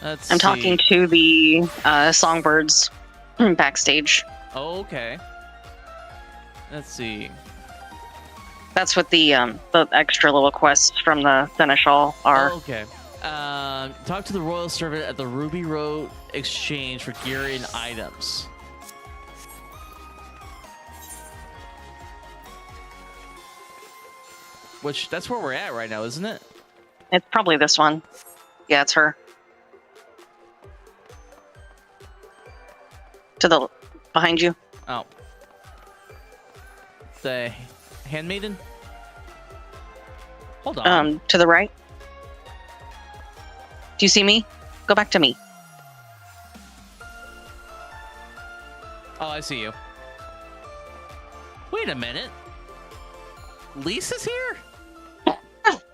Let's I'm see. talking to the Songbirds backstage. Oh, okay. Let's see. That's what the extra little quests from the Seneschal are. Oh, okay. Talk to the royal servant at the Ruby Road Exchange for gear and items. Which, that's where we're at right now, isn't it? It's probably this one. Yeah, it's her. To the behind you. Oh. The handmaiden? Hold on. To the right. Do you see me? Go back to me. Oh, I see you. Wait a minute. Lisa's here?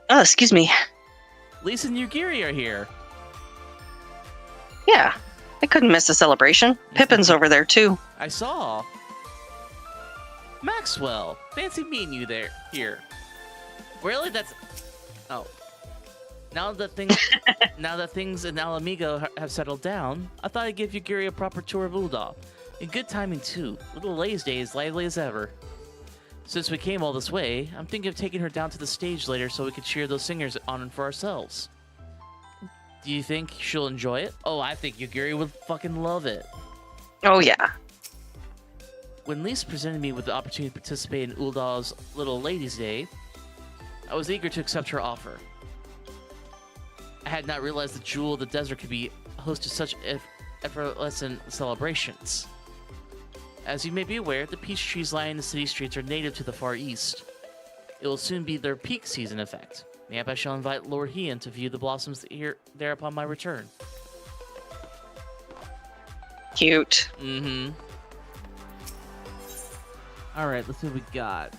Oh, excuse me. Lisa and Yugiri are here. Yeah, I couldn't miss the celebration. Pippin's over there too. I saw. Maxwell, fancy meeting you there. Here. Really? That's. Oh. Now that things in Alamigo have settled down, I thought I'd give Yugiri a proper tour of Ul'dah. And good timing too. Little Lay's Day is lively as ever. Since we came all this way, I'm thinking of taking her down to the stage later so we could cheer those singers on for ourselves. Do you think she'll enjoy it? Oh, I think Yugiri would fucking love it. Oh yeah. When Lisa presented me with the opportunity to participate in Uldah's Little Ladies' Day, I was eager to accept her offer. I had not realized the Jewel of the Desert could be host to such effervescent celebrations. As you may be aware, the peach trees lining the city streets are native to the Far East. It will soon be their peak season, in fact. Maybe I shall invite Lord Hean to view the blossoms here there upon my return. Cute. Mm-hmm. All right, let's see what we got.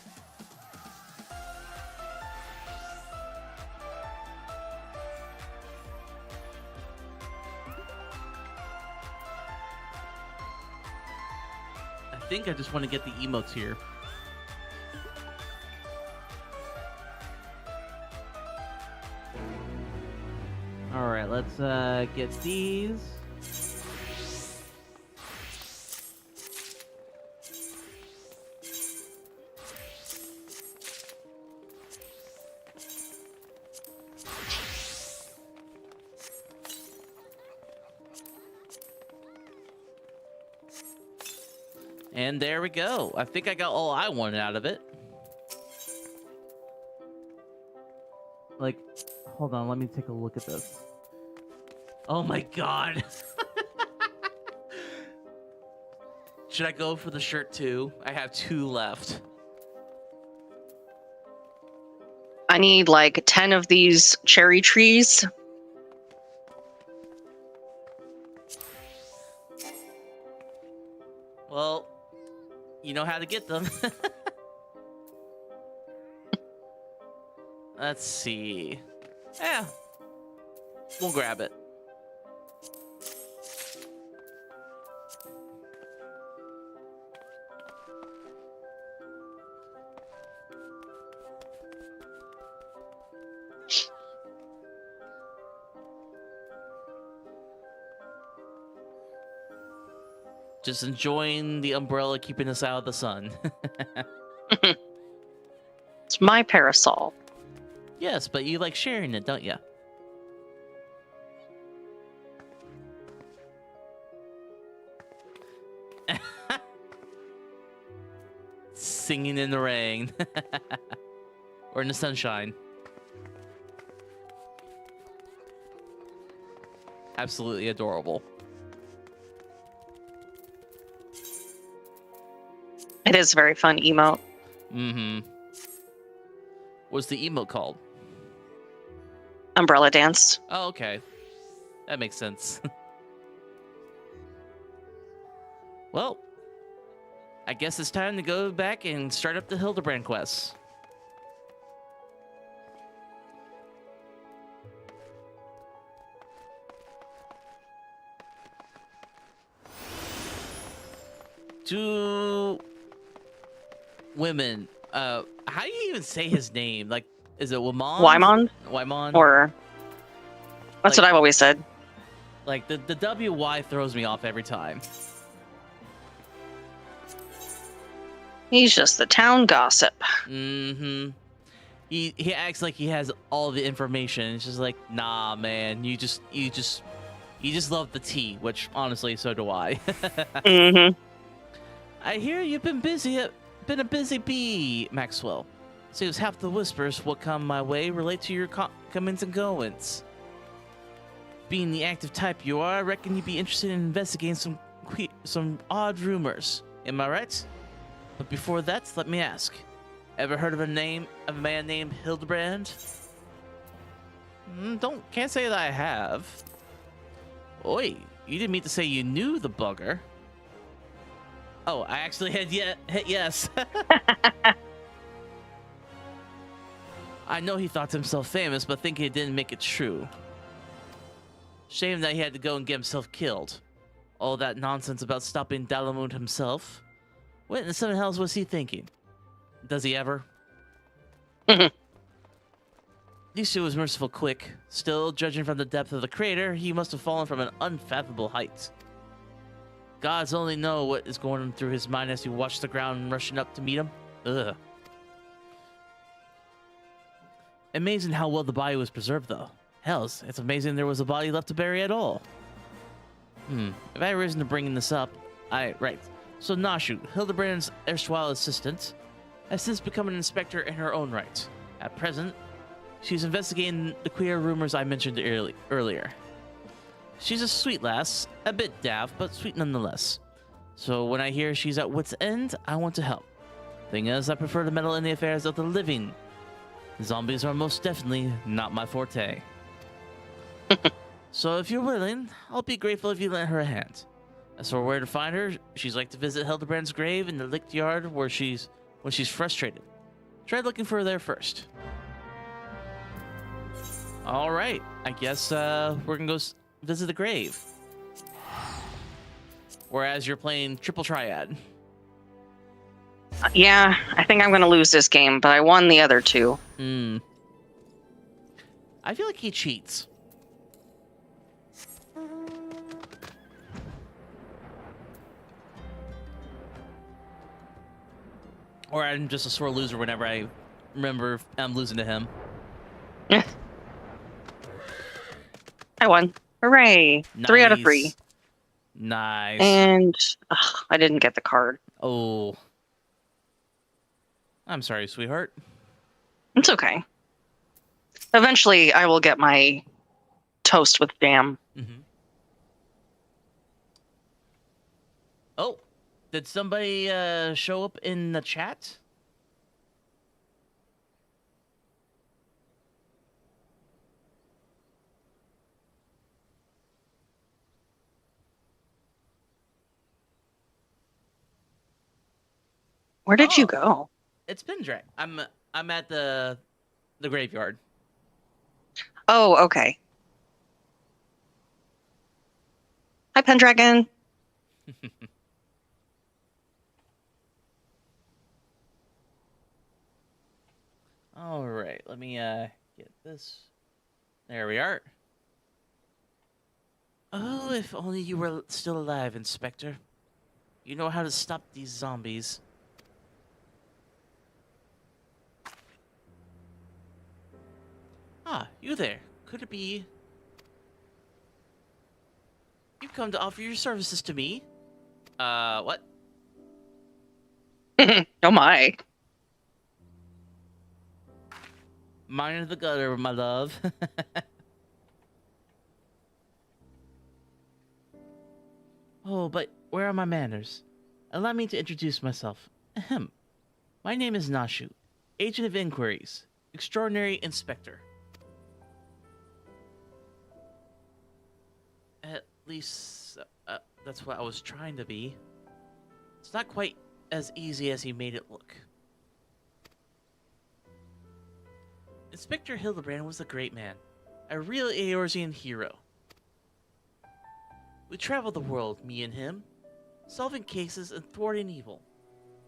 I think I just want to get the emotes here. All right, let's get these. And there we go. I think I got all I wanted out of it. Like, hold on, let me take a look at this. Oh my god. Should I go for the shirt too? I have 2 left. I need like 10 of these cherry trees. Well, you know how to get them. Let's see. Yeah. We'll grab it. Just enjoying the umbrella keeping us out of the sun. It's my parasol. Yes, but you like sharing it, don't you? Singing in the rain. Or in the sunshine. Absolutely adorable. It is a very fun emote. Mm-hmm. What's the emote called? Umbrella dance. Oh, okay. That makes sense. Well, I guess it's time to go back and start up the Hildebrand quest. Two women. How do you even say his name? Like, is it Waimon? Waimon? Waimon? Or that's Like- what I've always said. Like, the WY throws me off every time. He's just the town gossip. Mm-hmm. He acts like he has all the information. It's just like, nah, man. You just love the tea, which honestly, so do I. Mm-hmm. I hear you've been been a busy bee, Maxwell. Seems half the whispers what come my way relate to your comings and goings. Being the active type you are, I reckon you'd be interested in investigating some odd rumors. Am I right? But before that, let me ask. Ever heard of a man named Hildebrand? Can't say that I have. Oi, you didn't mean to say you knew the bugger. Oh, I actually hit yes. I know he thought himself famous, but think he didn't make it true. Shame that he had to go and get himself killed. All that nonsense about stopping Dalamud himself. What in the seven hells was he thinking? Does he ever? At least it was merciful quick. Still, judging from the depth of the crater, he must have fallen from an unfathomable height. Gods only know what is going through his mind as he watched the ground rushing up to meet him. Ugh. Amazing how well the body was preserved, though. Hells, it's amazing there was a body left to bury at all. If I had reason to bring this up, right. So Nashu, Hildebrand's erstwhile assistant, has since become an inspector in her own right. At present, she's investigating the queer rumors I mentioned earlier. She's a sweet lass, a bit daft, but sweet nonetheless. So when I hear she's at wit's end, I want to help. Thing is, I prefer to meddle in the affairs of the living. Zombies are most definitely not my forte. So if you're willing, I'll be grateful if you lend her a hand. As for where to find her, she's like to visit Hildebrand's grave in the Licht Yard when she's frustrated. Try looking for her there first. All right, I guess we're gonna go visit the grave. Whereas you're playing Triple Triad. Yeah, I think I'm going to lose this game, but I won the other two. I feel like he cheats. Or I'm just a sore loser whenever I remember I'm losing to him. I won. Hooray. Nice. 3 out of 3. Nice. And I didn't get the card. Oh. I'm sorry, sweetheart. It's okay. Eventually, I will get my toast with jam. Mm-hmm. Oh, did somebody show up in the chat? Where did you Oh. go? It's Pendragon. I'm at the graveyard. Oh, okay. Hi, Pendragon. All right, let me get this. There we are. Oh, if only you were still alive, Inspector. You know how to stop these zombies. Ah, you there. Could it be... You've come to offer your services to me? What? Oh, my. Mine of the gutter, my love. Oh, but where are my manners? Allow me to introduce myself. Ahem. My name is Nashu, Agent of Inquiries, Extraordinary Inspector. At least, that's what I was trying to be. It's not quite as easy as he made it look. Inspector Hildebrand was a great man, a real Eorzean hero. We traveled the world, me and him, solving cases and thwarting evil.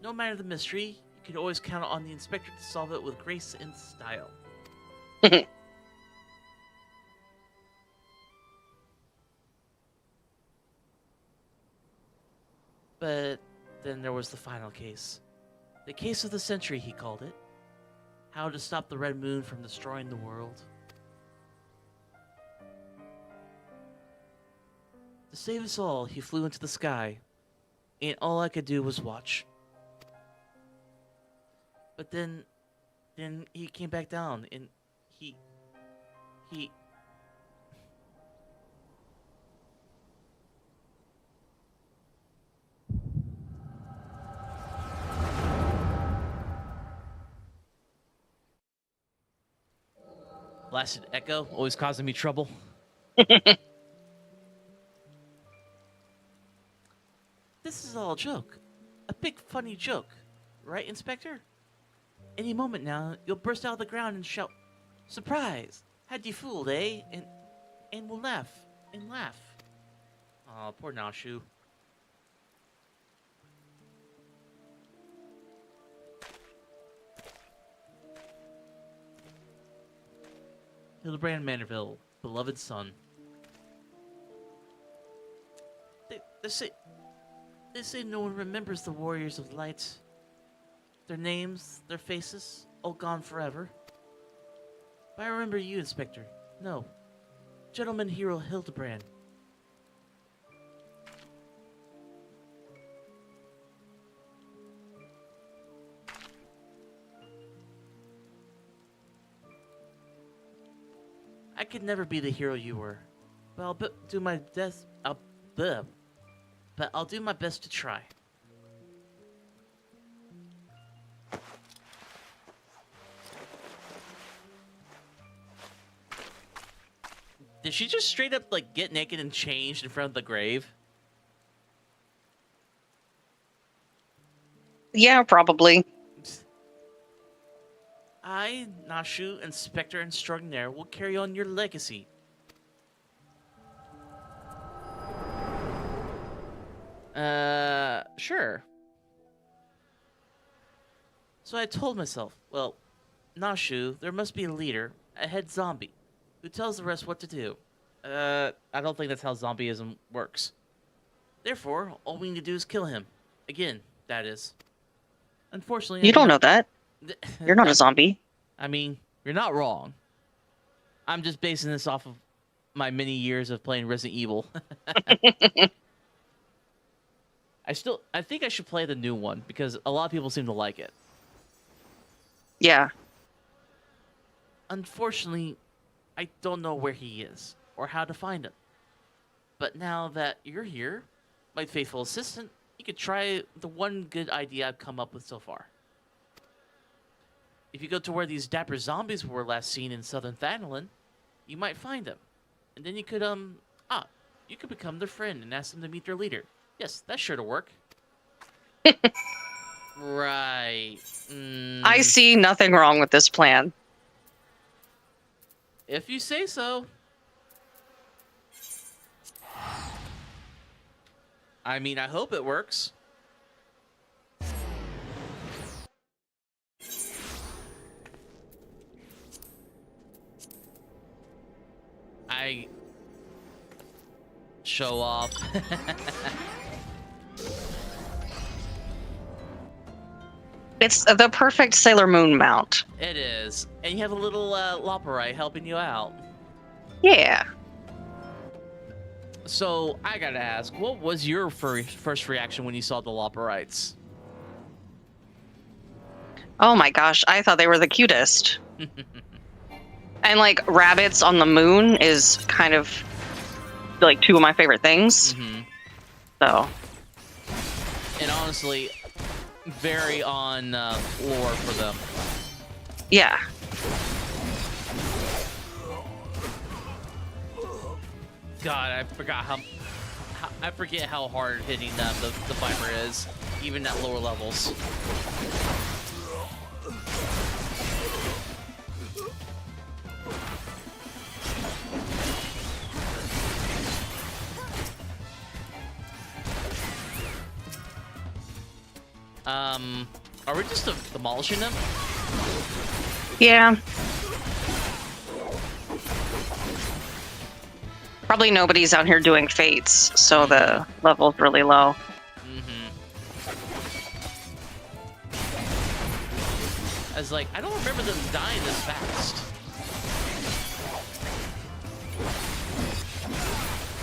No matter the mystery, you could always count on the inspector to solve it with grace and style. But then there was the final case. The case of the century, he called it. How to stop the Red Moon from destroying the world. To save us all, he flew into the sky, and all I could do was watch. But then he came back down, and he... Blasted echo, always causing me trouble. This is all a joke. A big funny joke. Right, Inspector? Any moment now, you'll burst out of the ground and shout, "Surprise! Had you fooled, eh?" And we'll laugh. And laugh. Aw, poor Nashu. Hildebrand Manorville, beloved son. They say no one remembers the warriors of light. Their names, their faces, all gone forever. But I remember you, Inspector. No. Gentleman hero Hildebrand. I could never be the hero you were, but I'll do my best. But I'll do my best to try. Did she just straight up like get naked and changed in front of the grave? Yeah, probably. I, Nashu, Inspector Extraordinaire, will carry on your legacy. Sure. So I told myself, well, Nashu, there must be a leader, a head zombie, who tells the rest what to do. I don't think that's how zombieism works. Therefore, all we need to do is kill him. Again, that is. Unfortunately, You don't know that. You're not a zombie. I mean, you're not wrong. I'm just basing this off of my many years of playing Resident Evil. I think I should play the new one because a lot of people seem to like it. Yeah. Unfortunately, I don't know where he is or how to find him. But now that you're here, my faithful assistant, you could try the one good idea I've come up with so far. If you go to where these dapper zombies were last seen in southern Thanalan, you might find them. And then you could, you could become their friend and ask them to meet their leader. Yes, that's sure to work. Right. I see nothing wrong with this plan. If you say so. I mean, I hope it works. I show off. It's the perfect Sailor Moon mount. It is. And you have a little Loporite helping you out. Yeah. So, I gotta ask, what was your first reaction when you saw the Loporites? Oh my gosh, I thought they were the cutest. And like rabbits on the moon is kind of like two of my favorite things. Mm-hmm. So. And honestly, very on lore for them. Yeah. God, I forgot I forget how hard hitting the Viper is, even at lower levels. Are we just demolishing them? Yeah. Probably nobody's out here doing fates, so the level's really low. Mm-hmm. I was like, I don't remember them dying this fast.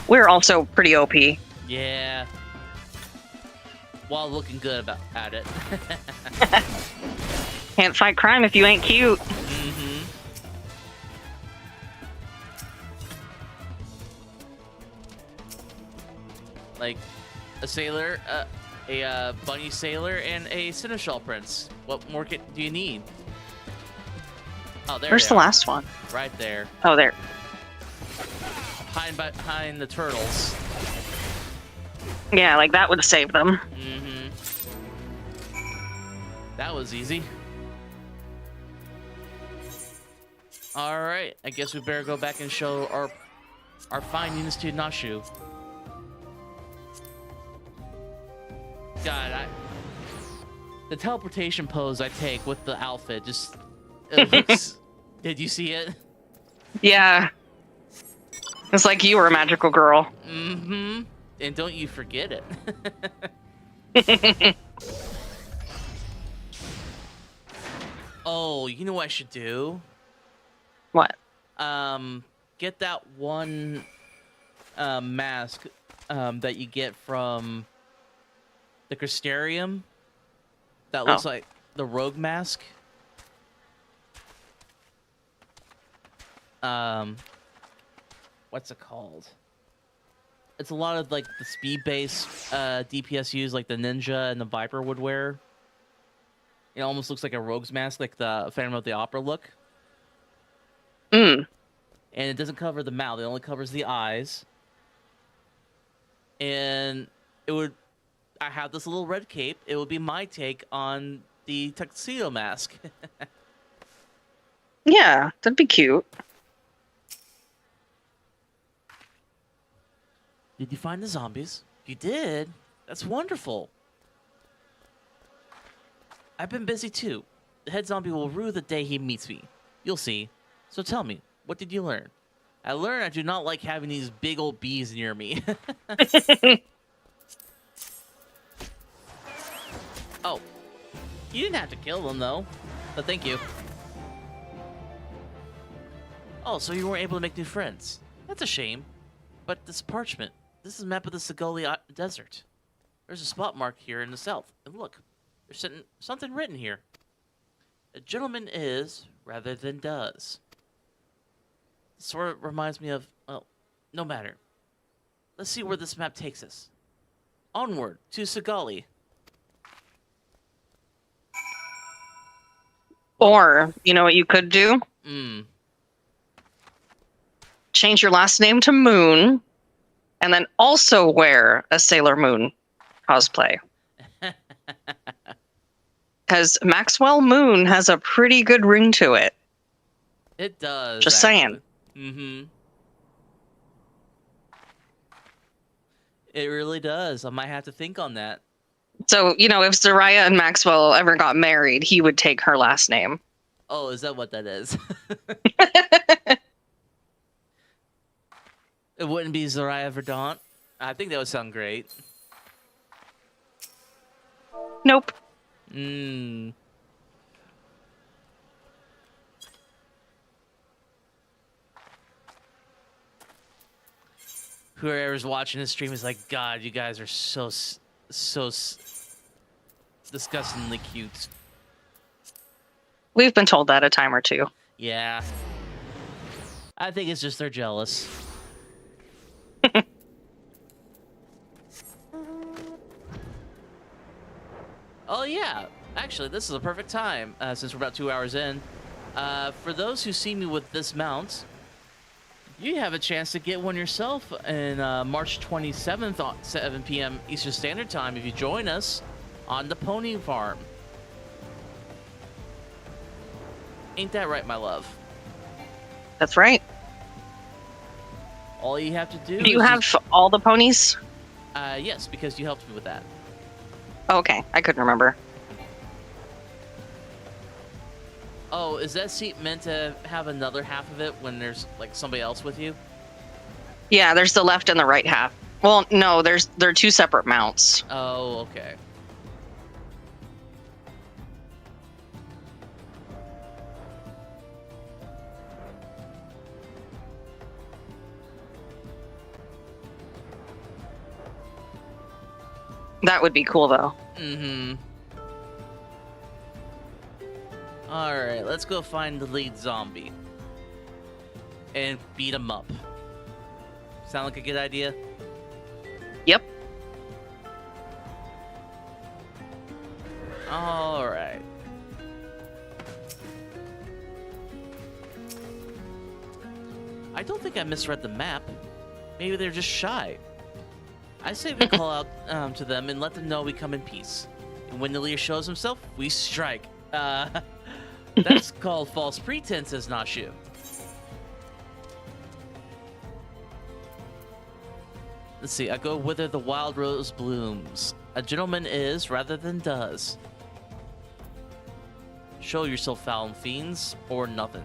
We're also pretty OP. Yeah. While looking good at it. Can't fight crime if you ain't cute. Mm-hmm. Like a sailor, a bunny sailor, and a seneschal prince. What more do you need? Oh, there. Where's the last one? Right there. Oh, there. Behind the turtles. Yeah, like that would save them. Mm-hmm. That was easy. All right, I guess we better go back and show our findings to Nashu. God, the teleportation pose I take with the outfit just it looks. Did you see it? Yeah. It's like you were a magical girl. Mm-hmm. And don't you forget it. Oh, you know what I should do? What? Get that one mask that you get from the Crystarium that looks like the rogue mask. What's it called? It's a lot of like the speed-based DPSUs like the Ninja and the Viper would wear. It almost looks like a rogue's mask, like the Phantom of the Opera look. Mm. and it doesn't cover the mouth. It only covers the eyes. And I have this little red cape. It would be my take on the tuxedo mask. Yeah, that'd be cute. Did you find the zombies? If you did, that's wonderful. I've been busy too. The head zombie will rue the day he meets me. You'll see. So tell me, what did you learn? I learned I do not like having these big old bees near me. Oh, you didn't have to kill them though, but thank you. Oh, so you weren't able to make new friends. That's a shame. But this parchment, this is a map of the Sagoli Desert. There's a spot mark here in the south. And look, there's something written here. A gentleman is, rather than does. Sort of reminds me of, well, no matter. Let's see where this map takes us. Onward to Sagoli. Or, you know what you could do? Change your last name to Moon, and then also wear a Sailor Moon cosplay. Because Maxwell Moon has a pretty good ring to it. It does. Just saying. Mm-hmm. It really does. I might have to think on that. So, you know, if Zaraya and Maxwell ever got married, he would take her last name. Oh, is that what that is? It wouldn't be Zaraya Verdant. I think that would sound great. Nope. Whoever's watching this stream is like, God, you guys are so disgustingly cute. We've been told that a time or two. Yeah. I think it's just they're jealous. Oh, yeah. Actually, this is a perfect time, since we're about 2 hours in. For those who see me with this mount, you have a chance to get one yourself in March 27th at 7 p.m. Eastern Standard Time if you join us on the Pony Farm. Ain't that right, my love? That's right. All you have to do Do you is have all the ponies? yes, because you helped me with that. Oh, okay, I couldn't remember. Oh, is that seat meant to have another half of it when there's like somebody else with you? Yeah, there's the left and the right half. Well, no, they're two separate mounts. Oh, okay. That would be cool, though. Mm-hmm. Alright, let's go find the lead zombie. And beat him up. Sound like a good idea? Yep. Alright. I don't think I misread the map. Maybe they're just shy. I say we call out to them and let them know we come in peace. And when the leader shows himself, we strike. That's called false pretenses, Nashu. Let's see, I go whither the wild rose blooms. A gentleman is rather than does. Show yourself, foul fiends, or nothing.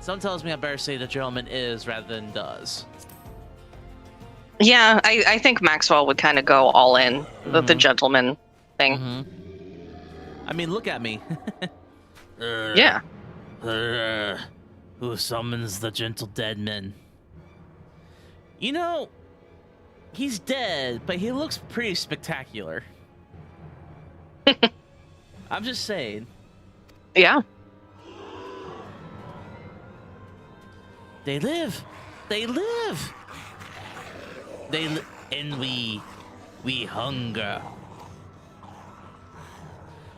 Some tells me I better say the gentleman is rather than does. Yeah, I think Maxwell would kind of go all in with the gentleman thing. I mean, look at me. Yeah. Who summons the gentle dead men? You know, he's dead, but he looks pretty spectacular. I'm just saying. Yeah. They live. They live. And we hunger.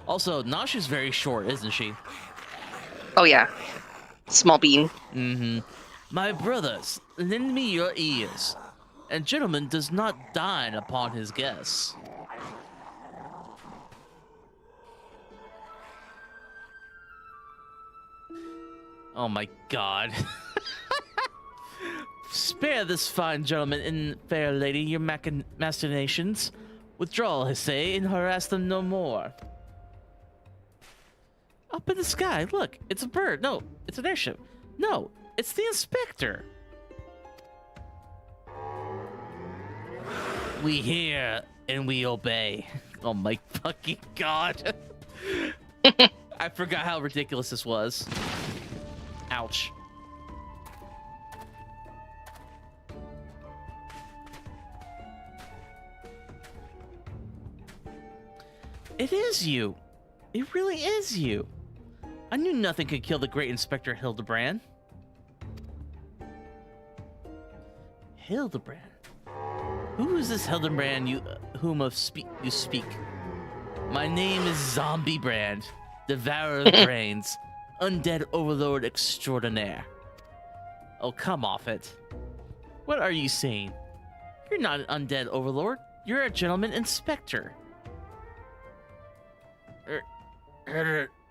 Also, Nashu's very short, isn't she? Oh, yeah. Small bean. Mm-hmm. My brothers, lend me your ears. A gentleman does not dine upon his guests. Oh my god. Spare this fine gentleman and fair lady your machinations. Withdraw, I say, and harass them no more. Up in the sky, look, it's a bird. No, it's an airship. No, it's the inspector. We hear and we obey. Oh my fucking god. I forgot how ridiculous this was. Ouch. It is you. It really is you. I knew nothing could kill the great Inspector Hildebrand. Hildebrand? Who is this Hildebrand you speak? My name is Zombie Brand, Devourer of Brains, Undead Overlord Extraordinaire. Oh, come off it. What are you saying? You're not an Undead Overlord. You're a Gentleman Inspector.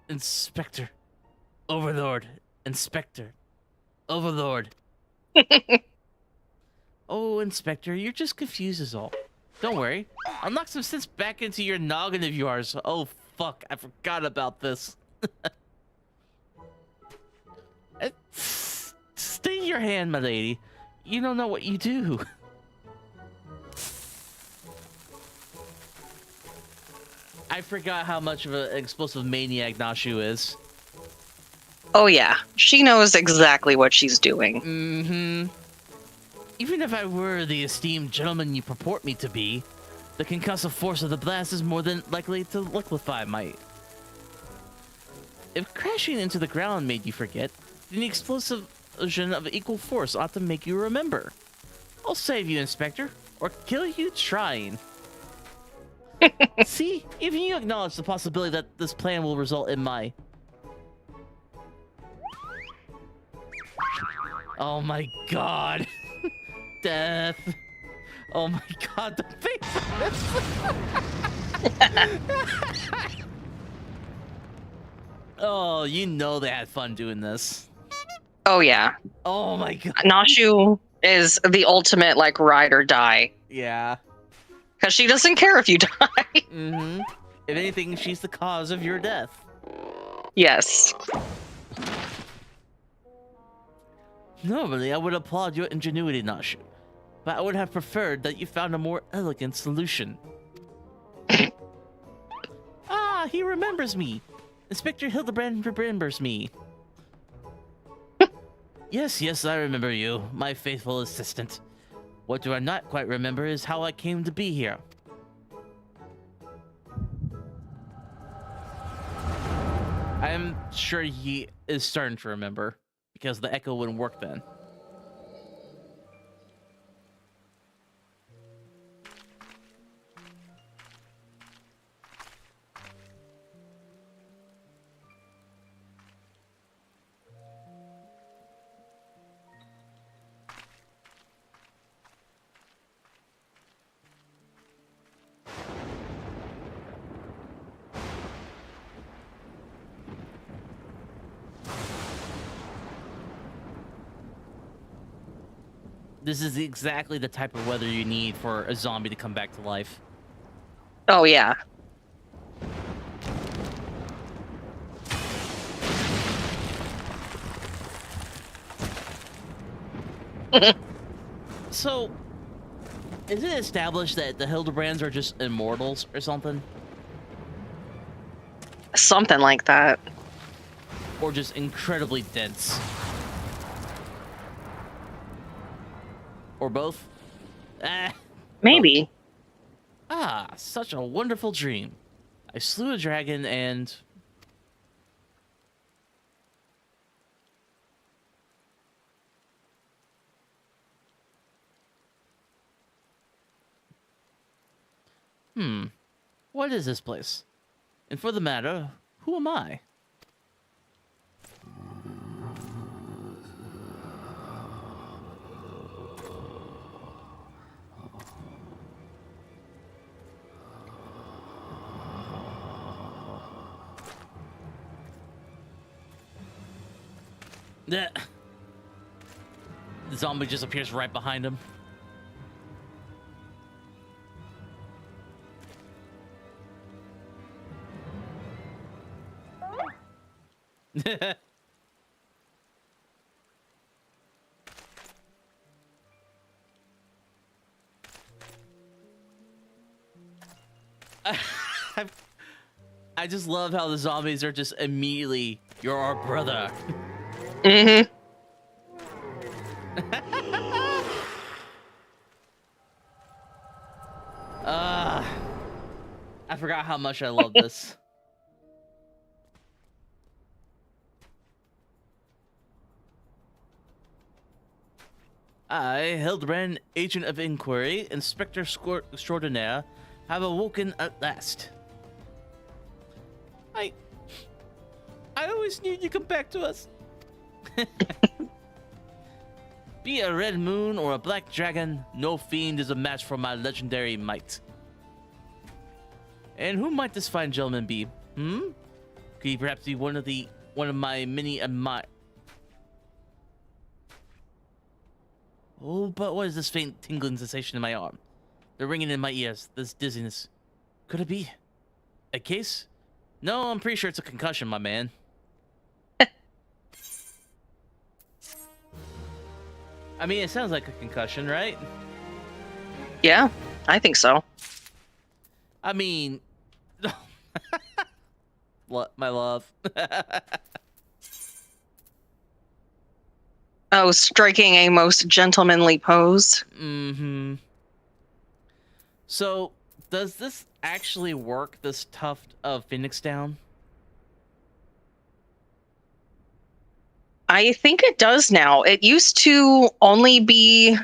Inspector. Overlord. Inspector. Overlord. Oh, Inspector, you're just confused as all. Don't worry. I'll knock some sense back into your noggin of yours. Oh, fuck. I forgot about this. Stay your hand, my lady. You don't know what you do. I forgot how much of an explosive maniac Nashu is. Oh yeah, she knows exactly what she's doing. Mm-hmm. Even if I were the esteemed gentleman you purport me to be, the concussive force of the blast is more than likely to liquefy my... If crashing into the ground made you forget, then the explosion of equal force ought to make you remember. I'll save you, Inspector, or kill you trying. See, even you acknowledge the possibility that this plan will result in my... Oh my god. Death. Oh my god, the face. Oh, you know they had fun doing this. Oh yeah. Oh my god. Nashu is the ultimate like ride or die. Yeah. Because she doesn't care if you die. Mm-hmm. If anything, she's the cause of your death. Yes. Normally, I would applaud your ingenuity, Nashu, but I would have preferred that you found a more elegant solution. Ah, he remembers me. Inspector Hildebrand remembers me. Yes, I remember you, my faithful assistant. What do I not quite remember is how I came to be here. I am sure he is starting to remember, because the echo wouldn't work then. This is exactly the type of weather you need for a zombie to come back to life. Oh yeah. So, is it established that the Hildebrands are just immortals or something? Something like that. Or just incredibly dense? Or both? Ah. Maybe. Ah, such a wonderful dream. I slew a dragon and... What is this place? And for the matter, who am I? The zombie just appears right behind him. I just love how the zombies are just immediately, you're our brother. Mm-hmm. I forgot how much I love this. I, Hildebrand, Agent of Inquiry, Inspector Extraordinaire, have awoken at last. I always knew you'd come back to us. Be a red moon or a black dragon, no fiend is a match for my legendary might. And who might this fine gentleman be? Could he perhaps be one of my many Oh, but what is this faint tingling sensation in my arm? The ringing in my ears, this dizziness. Could it be a case? No, I'm pretty sure it's a concussion, my man. I mean, it sounds like a concussion, right? Yeah, I think so. I mean, what, my love? Oh, striking a most gentlemanly pose. Mm-hmm. So, does this actually work, this tuft of Phoenix Down? I think it does now. It used to only be...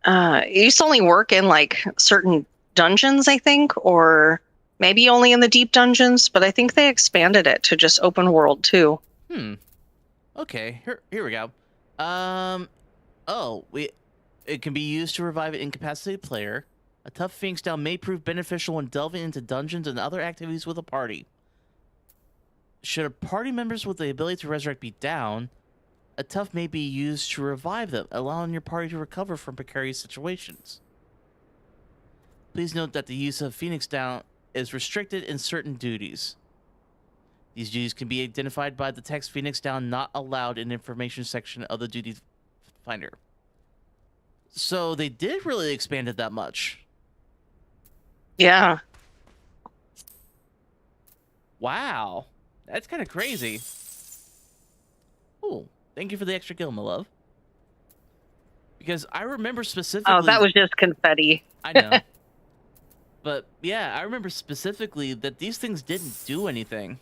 it used to only work in, like, certain dungeons, I think, or maybe only in the deep dungeons, but I think they expanded it to just open world, too. Okay, here we go. It can be used to revive an incapacitated player. A tough Phoenix Down may prove beneficial when delving into dungeons and other activities with a party. Should a party members with the ability to resurrect be down, a tough may be used to revive them, allowing your party to recover from precarious situations. Please note that the use of Phoenix Down is restricted in certain duties. These duties can be identified by the text Phoenix Down not allowed in the information section of the duty finder. So they did really expand it that much. Yeah. Wow. That's kind of crazy. Oh, thank you for the extra kill, my love. Because I remember specifically... Oh, that was just confetti. I know. But yeah, I remember specifically that these things didn't do anything.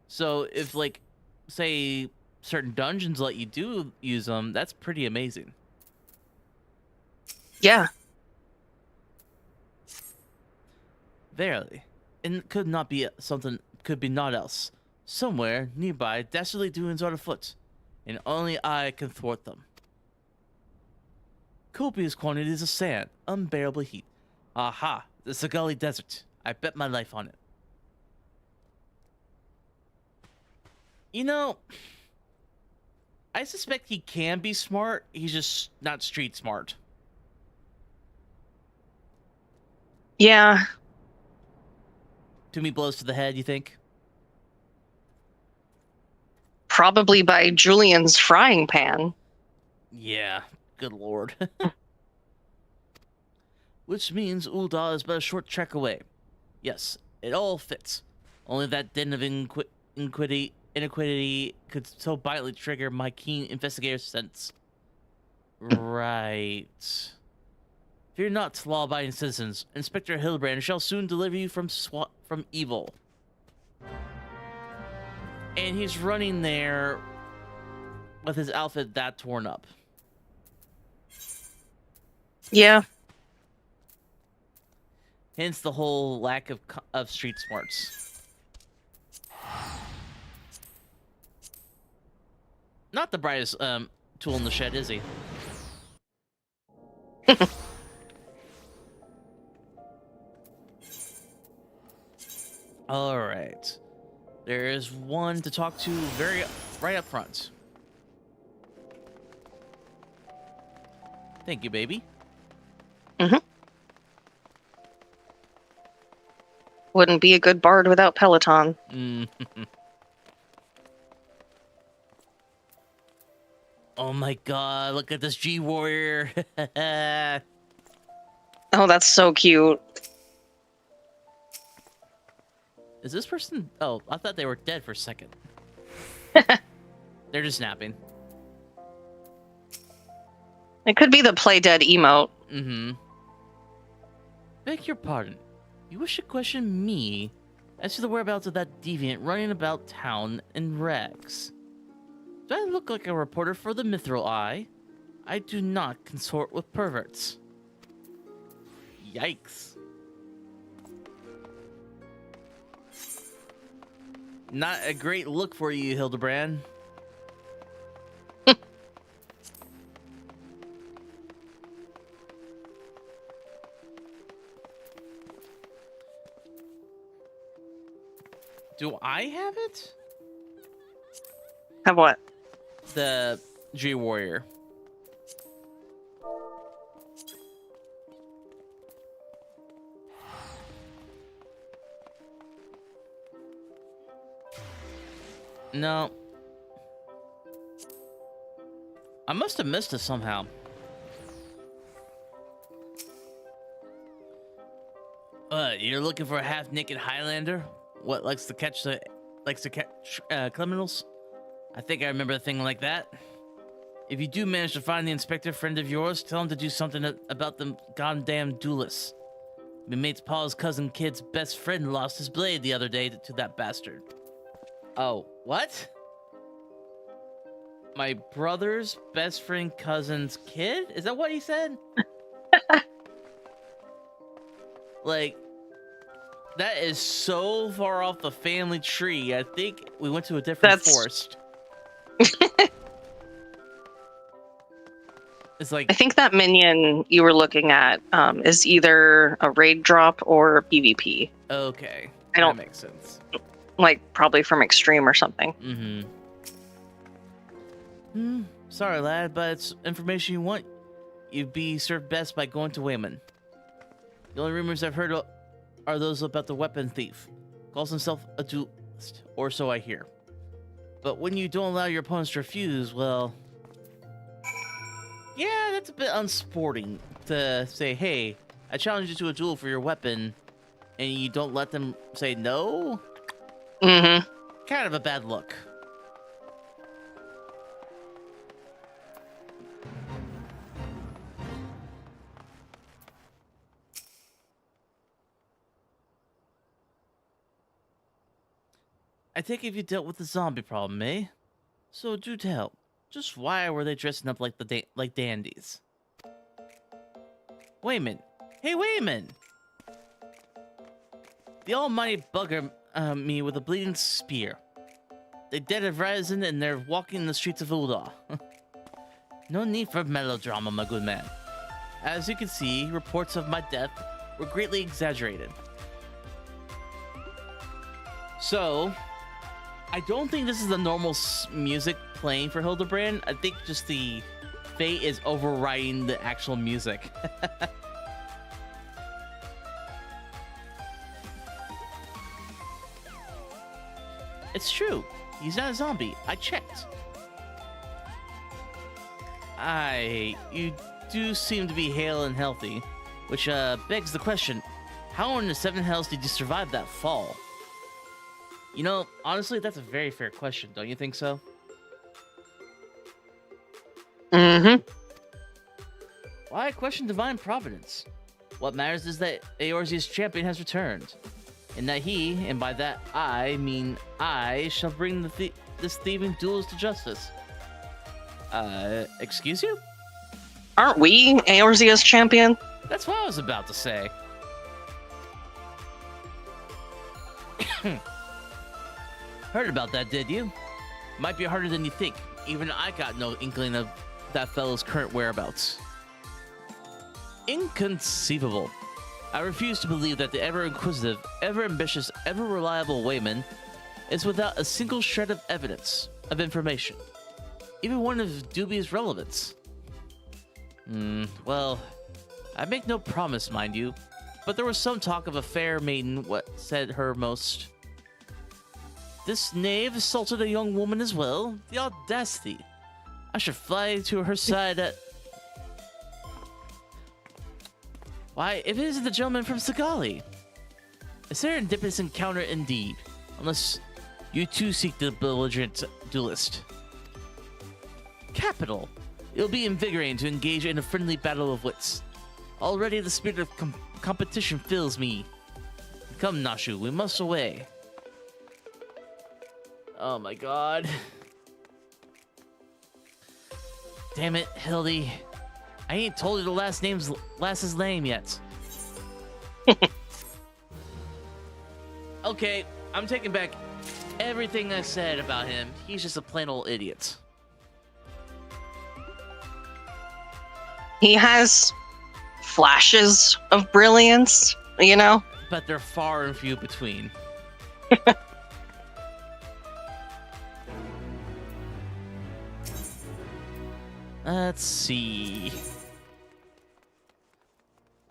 So if, like, say, certain dungeons let you do use them, that's pretty amazing. Yeah. Verily. And could not be something, could be naught else. Somewhere nearby, dastardly doings are afoot, and only I can thwart them. Copious quantities of sand, unbearable heat. Aha, the Sagali Desert. I bet my life on it. You know, I suspect he can be smart. He's just not street smart. Yeah. Too many blows to the head, you think? Probably by Julian's frying pan. Yeah, good lord. Which means Ul'dah is but a short trek away. Yes, it all fits. Only that den of iniquity could so vitally trigger my keen investigator's sense. Right. Fear not, law-abiding citizens. Inspector Hildebrand shall soon deliver you from evil. And he's running there with his outfit that torn up. Yeah. Hence the whole lack of street smarts. Not the brightest tool in the shed, is he? All right. There is one to talk to right up front. Thank you, baby. Wouldn't be a good bard without Peloton. Oh my god, look at this G Warrior. Oh, that's so cute. Is this person? Oh, I thought they were dead for a second. They're just napping. It could be the play dead emote. Mm-hmm. Beg your pardon. You wish to question me as to the whereabouts of that deviant running about town in rags? Do I look like a reporter for the Mithril Eye? I do not consort with perverts. Yikes. Not a great look for you, Hildebrand. Do I have it? Have what? The G Warrior. No. I must have missed it somehow. You're looking for a half-naked Highlander? What likes to catch criminals? I think I remember a thing like that. If you do manage to find the inspector friend of yours, tell him to do something about them goddamn duelists. My mate's Paul's cousin kid's best friend lost his blade the other day to that bastard. Oh, what? My brother's best friend cousin's kid? Is that what he said? Like, that is so far off the family tree. I think we went to a different forest. It's like, I think that minion you were looking at is either a raid drop or PvP. okay. That makes sense. Like, probably from Extreme or something. Sorry, lad, but it's information you want. You'd be served best by going to Wayman. The only rumors I've heard are those about the weapon thief. Calls himself a duelist, or so I hear. But when you don't allow your opponents to refuse, well... yeah, that's a bit unsporting to say, hey, I challenge you to a duel for your weapon, and you don't let them say no? Kind of a bad look. I think if you dealt with the zombie problem, eh? So do tell, just why were they dressing up like like dandies? Wayman! Hey, Wayman! The almighty bugger me with a bleeding spear. The dead have risen and they're walking the streets of Ul'dah. No need for melodrama, my good man. As you can see, reports of my death were greatly exaggerated. So, I don't think this is the normal music playing for Hildebrand. I think just the fate is overriding the actual music. It's true. He's not a zombie. I checked. You do seem to be hale and healthy, which begs the question, how in the seven hells did you survive that fall? You know, honestly, that's a very fair question, don't you think so? Why question divine providence? What matters is that Eorzea's champion has returned, and that he, and by that I mean I, shall bring this thieving duelist to justice. Excuse you? Aren't we Eorzea's champion? That's what I was about to say. Heard about that, did you? Might be harder than you think. Even I got no inkling of that fellow's current whereabouts. Inconceivable. I refuse to believe that the ever-inquisitive, ever-ambitious, ever-reliable Wayman is without a single shred of evidence, of information, even one of dubious relevance. Well, I make no promise, mind you, but there was some talk of a fair maiden what said her most. This knave assaulted a young woman as well? The audacity! I should fly to her side at... Why, if it isn't the gentleman from Sagali! A serendipitous encounter indeed, unless you too seek the belligerent duelist. Capital! It'll be invigorating to engage in a friendly battle of wits. Already the spirit of competition fills me. Come, Nashu, we must away. Oh my god. Damn it, Hildy. I ain't told you the last's name yet. Okay, I'm taking back everything I said about him. He's just a plain old idiot. He has flashes of brilliance, you know? But they're far and few between. Let's see.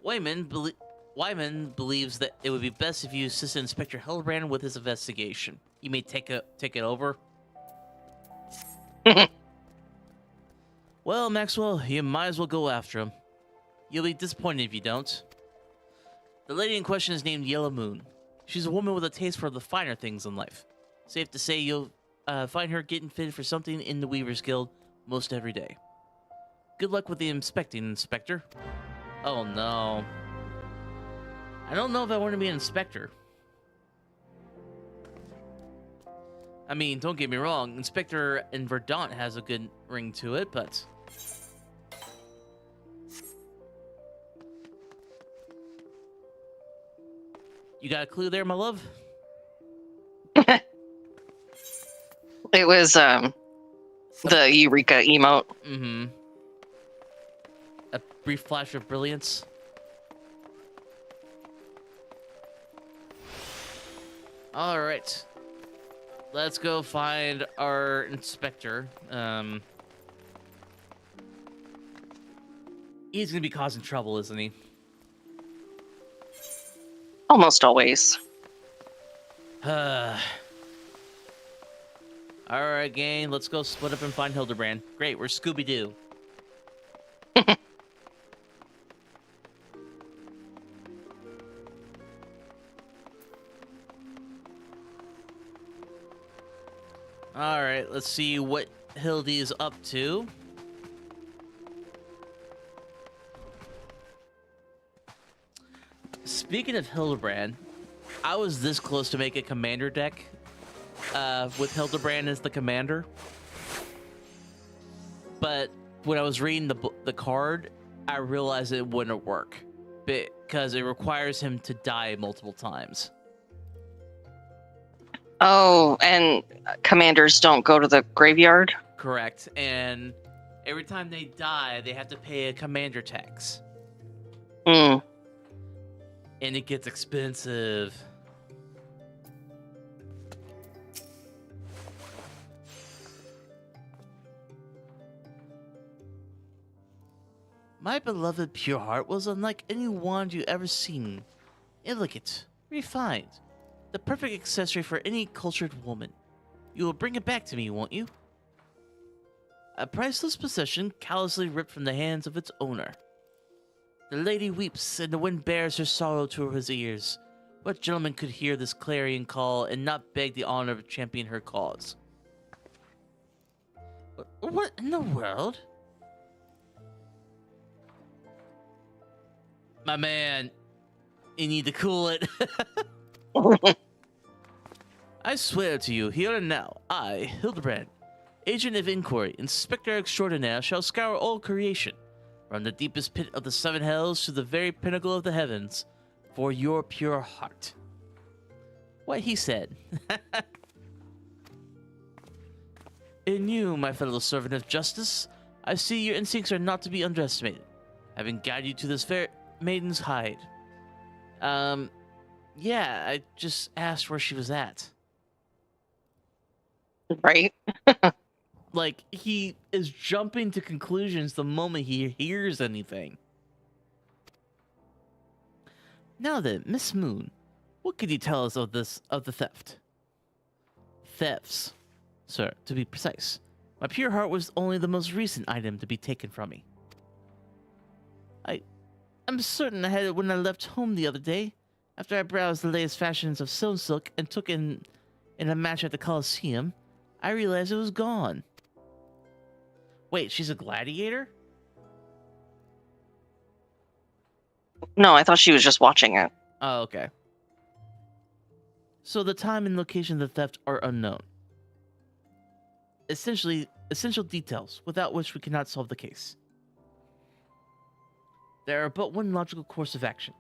Wyman believes that it would be best if you assist Inspector Hellbrand with his investigation. You may take it over. Well, Maxwell, you might as well go after him. You'll be disappointed if you don't. The lady in question is named Yellow Moon. She's a woman with a taste for the finer things in life. Safe to say you'll find her getting fitted for something in the Weavers Guild most every day. Good luck with the inspecting, Inspector. Oh no. I don't know if I want to be an inspector. I mean, don't get me wrong, Inspector in Verdant has a good ring to it, but... You got a clue there, my love? It was the Eureka emote. Mm-hmm. A brief flash of brilliance. All right. Let's go find our inspector. He's gonna be causing trouble, isn't he? Almost always. Alright, gang, let's go split up and find Hildebrand. Great, we're Scooby-Doo. Alright, let's see what Hildy is up to. Speaking of Hildebrand, I was this close to make a commander deck with Hildebrand as the commander. But when I was reading the card, I realized it wouldn't work because it requires him to die multiple times. Oh, and commanders don't go to the graveyard? Correct. And every time they die, they have to pay a commander tax. Hmm. And it gets expensive. My beloved Pureheart was unlike any wand you ever seen. Elegant, refined, the perfect accessory for any cultured woman. You will bring it back to me, won't you? A priceless possession callously ripped from the hands of its owner. The lady weeps, and the wind bears her sorrow to his ears. What gentleman could hear this clarion call and not beg the honor of championing her cause? What in the world? My man, you need to cool it. I swear to you, here and now, I, Hildebrand, agent of inquiry, inspector extraordinaire, shall scour all creation, from the deepest pit of the seven hells to the very pinnacle of the heavens, for your pure heart. What he said. In you, my fellow servant of justice, I see your instincts are not to be underestimated. Having guided you to this fair maiden's hide, Yeah, I just asked where she was at. Right? Like, he is jumping to conclusions the moment he hears anything. Now then, Miss Moon, what could you tell us of the theft? Thefts, sir, to be precise. My pure heart was only the most recent item to be taken from me. I'm certain I had it when I left home the other day, after I browsed the latest fashions of sewn silk and took in a match at the Colosseum. I realized it was gone. Wait, she's a gladiator? No, I thought she was just watching it. Oh, okay. So the time and location of the theft are unknown. Essentially, essential details without which we cannot solve the case. There are but one logical course of action.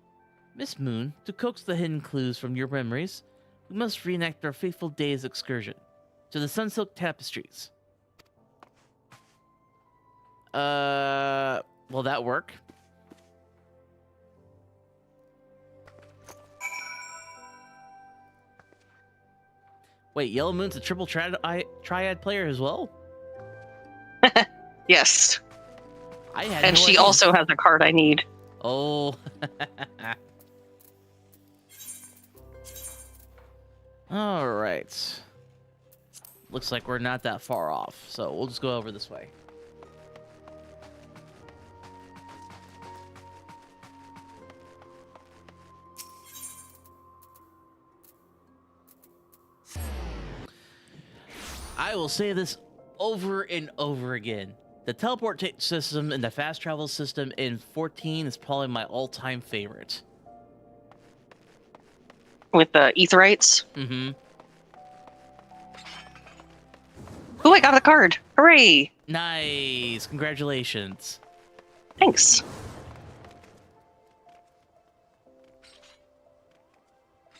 Miss Moon, to coax the hidden clues from your memories, we must reenact our fateful day's excursion to the Sunsilk Tapestries. Will that work? Wait, Yellow Moon's a triple triad player as well? Yes. I had And no she idea. also has a card I need. Oh. All right. Looks like we're not that far off, so we'll just go over this way. I will say this over and over again. The teleport system and the fast travel system in 14 is probably my all-time favorite. With the Aetherites. Mm-hmm. Oh, I got a card. Hooray. Nice. Congratulations. Thanks.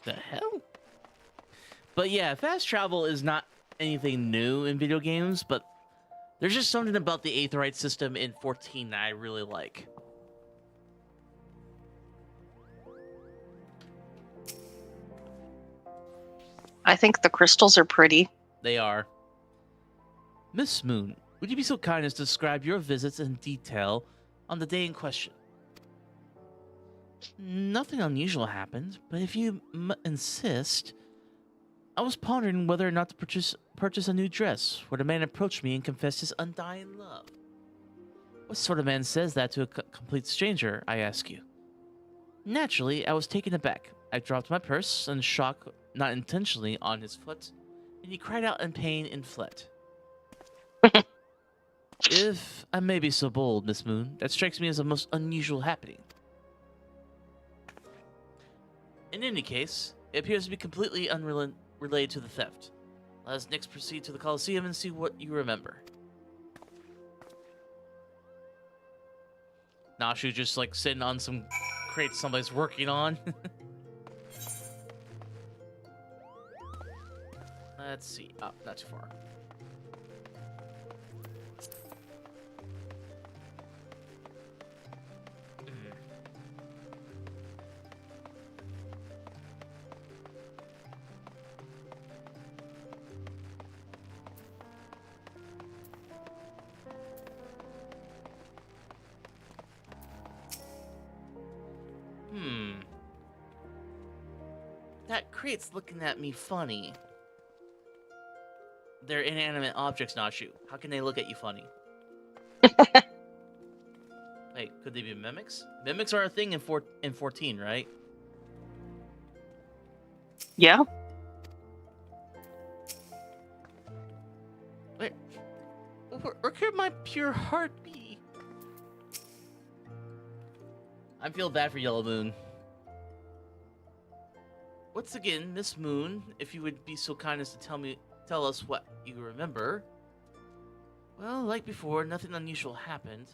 The hell? But yeah, fast travel is not anything new in video games, but there's just something about the Aetherite system in 14 that I really like. I think the crystals are pretty. They are. Miss Moon, would you be so kind as to describe your visits in detail on the day in question? Nothing unusual happened, but if you insist, I was pondering whether or not to purchase a new dress when a man approached me and confessed his undying love. What sort of man says that to a complete stranger, I ask you? Naturally, I was taken aback. I dropped my purse in shock, not intentionally, on his foot, and he cried out in pain and fled. If I may be so bold, Miss Moon, that strikes me as a most unusual happening. In any case, it appears to be completely unrelated to the theft. Let us next proceed to the Colosseum and see what you remember. Nashu just like sitting on some crates somebody's working on. Let's see. Oh, not too far. That crate's looking at me funny. They're inanimate objects, Nashu. How can they look at you funny? Wait, could they be mimics? Mimics are a thing in 14, right? Yeah. Wait, where could my pure heart be? I feel bad for Yellow Moon. Once again, Miss Moon, if you would be so kind as to tell us what you remember. Well, like before, nothing unusual happened.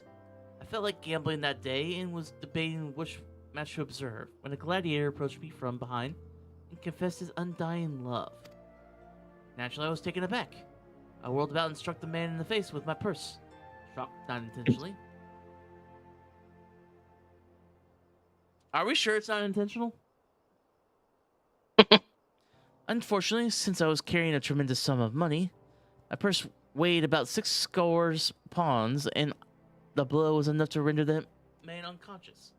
I felt like gambling that day and was debating which match to observe when a gladiator approached me from behind and confessed his undying love. Naturally, I was taken aback. I whirled about and struck the man in the face with my purse. Struck, not intentionally. Are we sure it's not intentional? Unfortunately, since I was carrying a tremendous sum of money, my purse weighed about 6 scores pawns, and the blow was enough to render the man unconscious.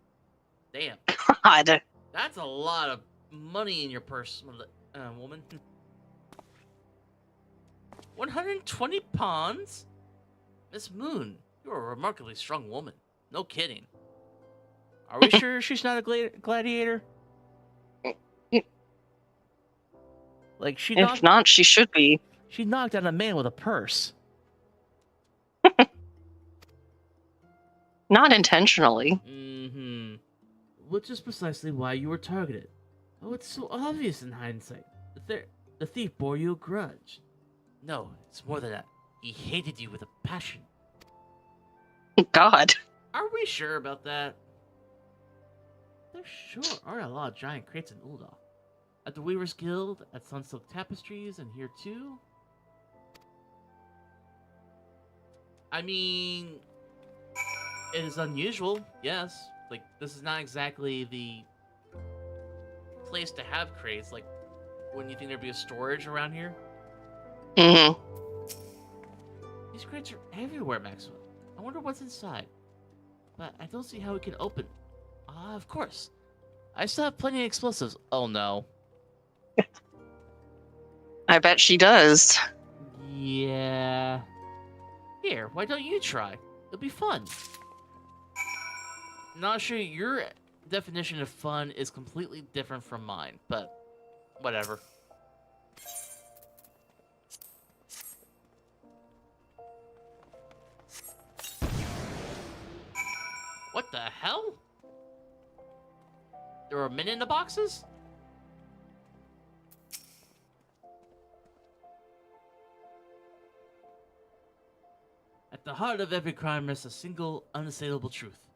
Damn, God. that's a lot of money in your purse, woman. 120 pawns? Miss Moon, you're a remarkably strong woman. No kidding. Are we sure she's not a gladiator? Like, If not, she should be. she knocked out a man with a purse. Not intentionally. Mm-hmm. Which is precisely why you were targeted. Oh, it's so obvious in hindsight. The thief bore you a grudge. No, it's more than that. He hated you with a passion. God. Are we sure about that? There sure are a lot of giant crates in Ul'dah. At the Weaver's Guild, at Sunsilk Tapestries, and here too. I mean, it is unusual, yes. Like, this is not exactly the place to have crates. Like, wouldn't you think there'd be a storage around here? Hmm. These crates are everywhere, Maxwell. I wonder what's inside. But I don't see how we can open. Ah, of course. I still have plenty of explosives. Oh no. I bet she does. Yeah. Here, why don't you try? It'll be fun. Not sure your definition of fun is completely different from mine, but whatever. What the hell? There were men in the boxes? At the heart of every crime rests a single, unassailable truth,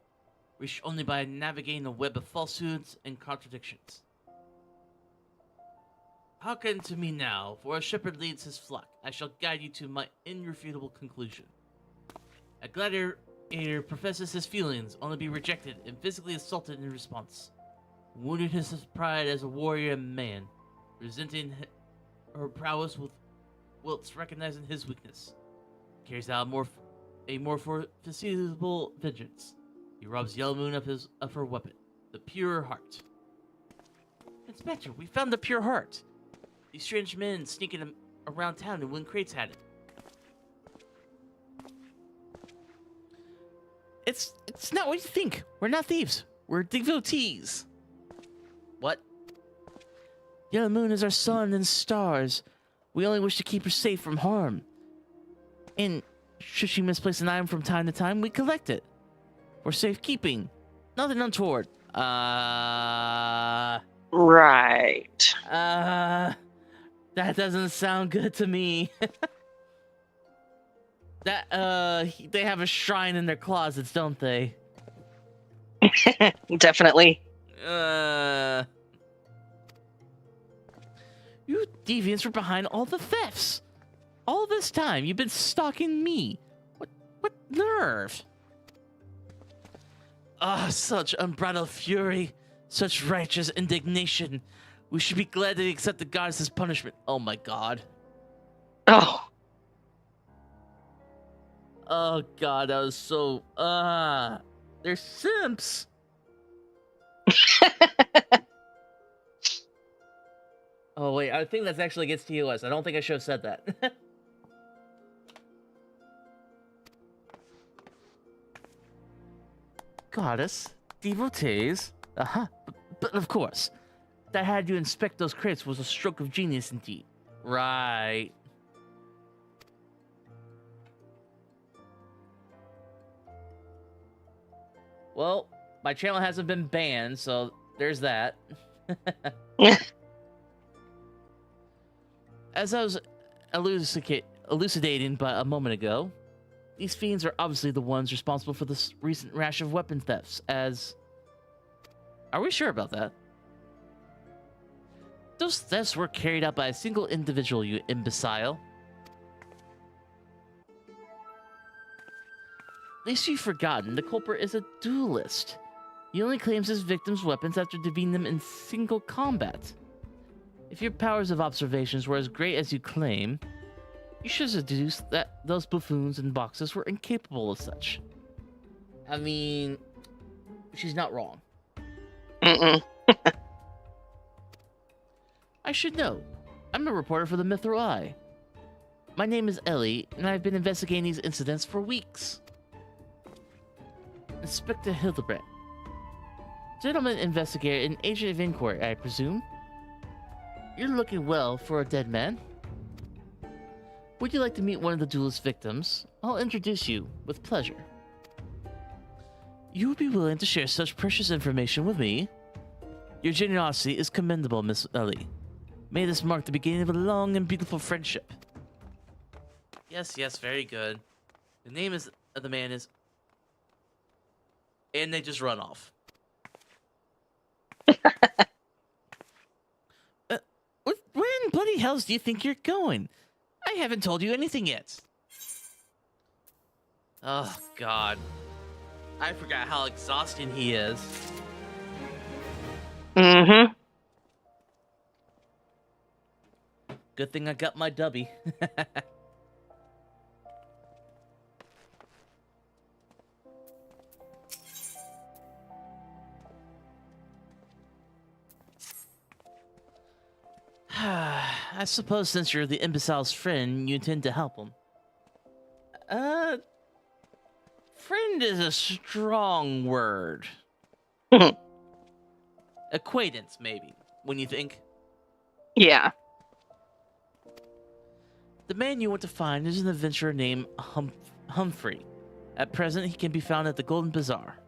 reached only by navigating a web of falsehoods and contradictions. Hearken to me now, for a shepherd leads his flock. I shall guide you to my irrefutable conclusion. A gladiator professes his feelings, only to be rejected and physically assaulted in response. Wounded his pride as a warrior and man, resenting her prowess whilst recognizing his weakness. Carries out a more foreseeable vengeance. He robs Yellow Moon of her weapon, the pure heart. Inspector, we found the pure heart. These strange men sneaking around town and when crates had it. It's not what you think. We're not thieves. We're devotees. What? Yellow Moon is our sun and stars. We only wish to keep her safe from harm. And should she misplace an item from time to time, we collect it. For safekeeping. Nothing untoward. Right. That doesn't sound good to me. They have a shrine in their closets, don't they? Definitely. You deviants were behind all the thefts. All this time, you've been stalking me. What nerve? Ah, such unbridled fury. Such righteous indignation. We should be glad to accept the goddess's punishment. Oh my god. Oh. Oh god, that was so... they're simps. Oh wait, I think that's actually against TOS. I don't think I should have said that. Goddess, devotees. But of course, that had you inspect those crates was a stroke of genius indeed. Right. Well, my channel hasn't been banned, so there's that. As I was elucidating but a moment ago, these fiends are obviously the ones responsible for this recent rash of weapon thefts, as... Are we sure about that? Those thefts were carried out by a single individual, you imbecile. At least you've forgotten the culprit is a duelist. He only claims his victims' weapons after defeating them in single combat. If your powers of observations were as great as you claim, you should deduce that those buffoons and boxes were incapable of such. I mean, she's not wrong. Mm-mm. I should know. I'm a reporter for the Mithril Eye. My name is Ellie, and I've been investigating these incidents for weeks. Inspector Hildebrandt. Gentleman investigator and agent of inquiry, I presume. You're looking well for a dead man. Would you like to meet one of the duelist victims? I'll introduce you, with pleasure. You would be willing to share such precious information with me? Your generosity is commendable, Miss Ellie. May this mark the beginning of a long and beautiful friendship. Yes, very good. The name of the man is... And they just run off. Where in bloody hells do you think you're going? I haven't told you anything yet. Oh, God. I forgot how exhausting he is. Mm-hmm. Good thing I got my dubby. I suppose since you're the imbecile's friend, you intend to help him. Friend is a strong word. Acquaintance, maybe, when you think. Yeah. The man you want to find is an adventurer named Humphrey. At present, he can be found at the Golden Bazaar.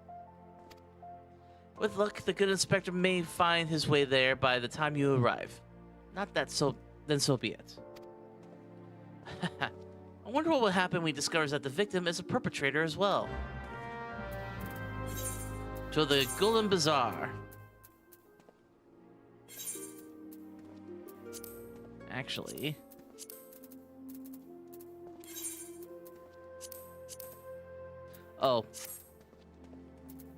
With luck, the good inspector may find his way there by the time you arrive. Not that so, then so be it. I wonder what will happen when he discovers that the victim is a perpetrator as well. To the Golden Bazaar. Actually... Oh.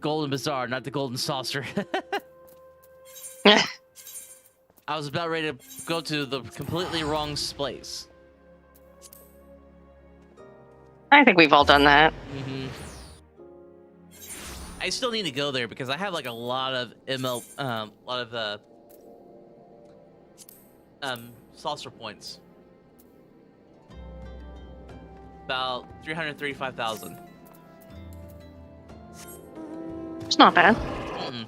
Golden Bazaar, not the Golden Saucer. I was about ready to go to the completely wrong place. I think we've all done that. Mm-hmm. I still need to go there because I have like a lot of saucer points. About 335,000. It's not bad. Mm-mm.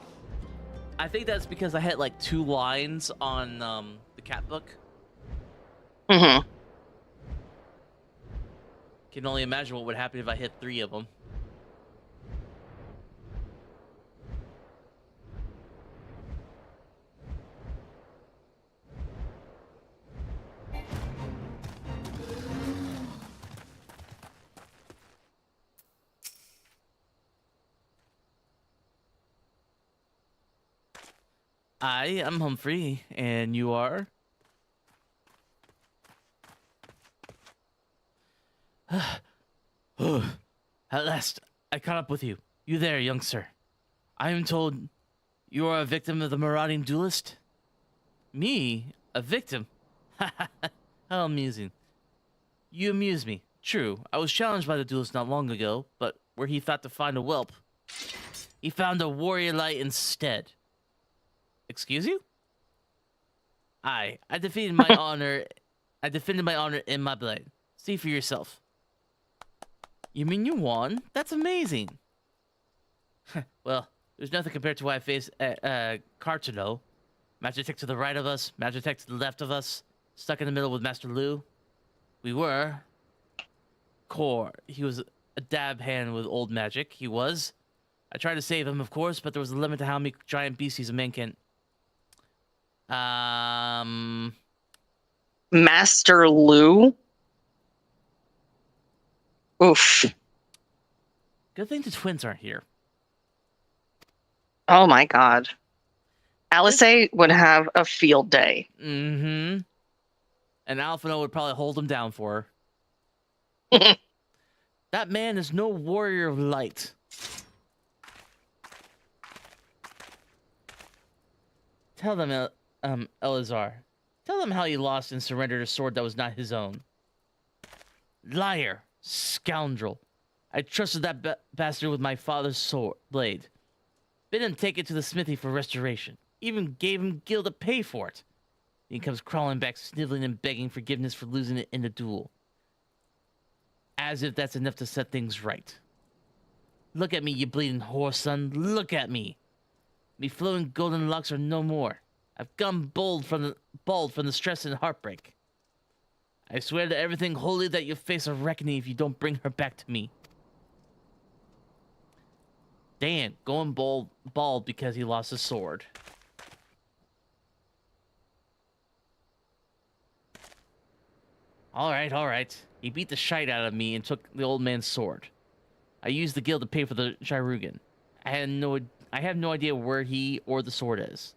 I think that's because I hit like 2 lines on the cat book. Mm-hmm. Can only imagine what would happen if I hit 3 of them. I am Humphrey, and you are? At last, I caught up with you. You there, young sir. I am told you are a victim of the marauding duelist? Me? A victim? How amusing. You amuse me. True, I was challenged by the duelist not long ago, but where he thought to find a whelp, he found a warrior light instead. Excuse you? I defeated my honor. I defended my honor in my blade. See for yourself. You mean you won? That's amazing. Well, there's nothing compared to what I faced at Cartano. Magitek to the right of us, Magitek to the left of us, stuck in the middle with Master Lu. We were. Core. He was a dab hand with old magic. He was. I tried to save him, of course, but there was a limit to how many giant beasties a man can... Master Lu? Oof. Good thing the twins aren't here. Oh my god. Alice would have a field day. Mm-hmm. And Alphino would probably hold him down for her. That man is no warrior of light. Tell them, Elazar, Tell him how he lost and surrendered a sword that was not his own. Liar! Scoundrel! I trusted that bastard with my father's sword blade. Bid him take it to the smithy for restoration. Even gave him gil to pay for it. He comes crawling back, sniveling and begging forgiveness for losing it in the duel. As if that's enough to set things right. Look at me, you bleeding whore, son. Look at me. Me flowing golden locks are no more. I've gone bald from the stress and heartbreak. I swear to everything holy that you'll face a reckoning if you don't bring her back to me. Dan, going bald because he lost his sword. All right. He beat the shite out of me and took the old man's sword. I used the gil to pay for the Chirurgan. I have no idea where he or the sword is.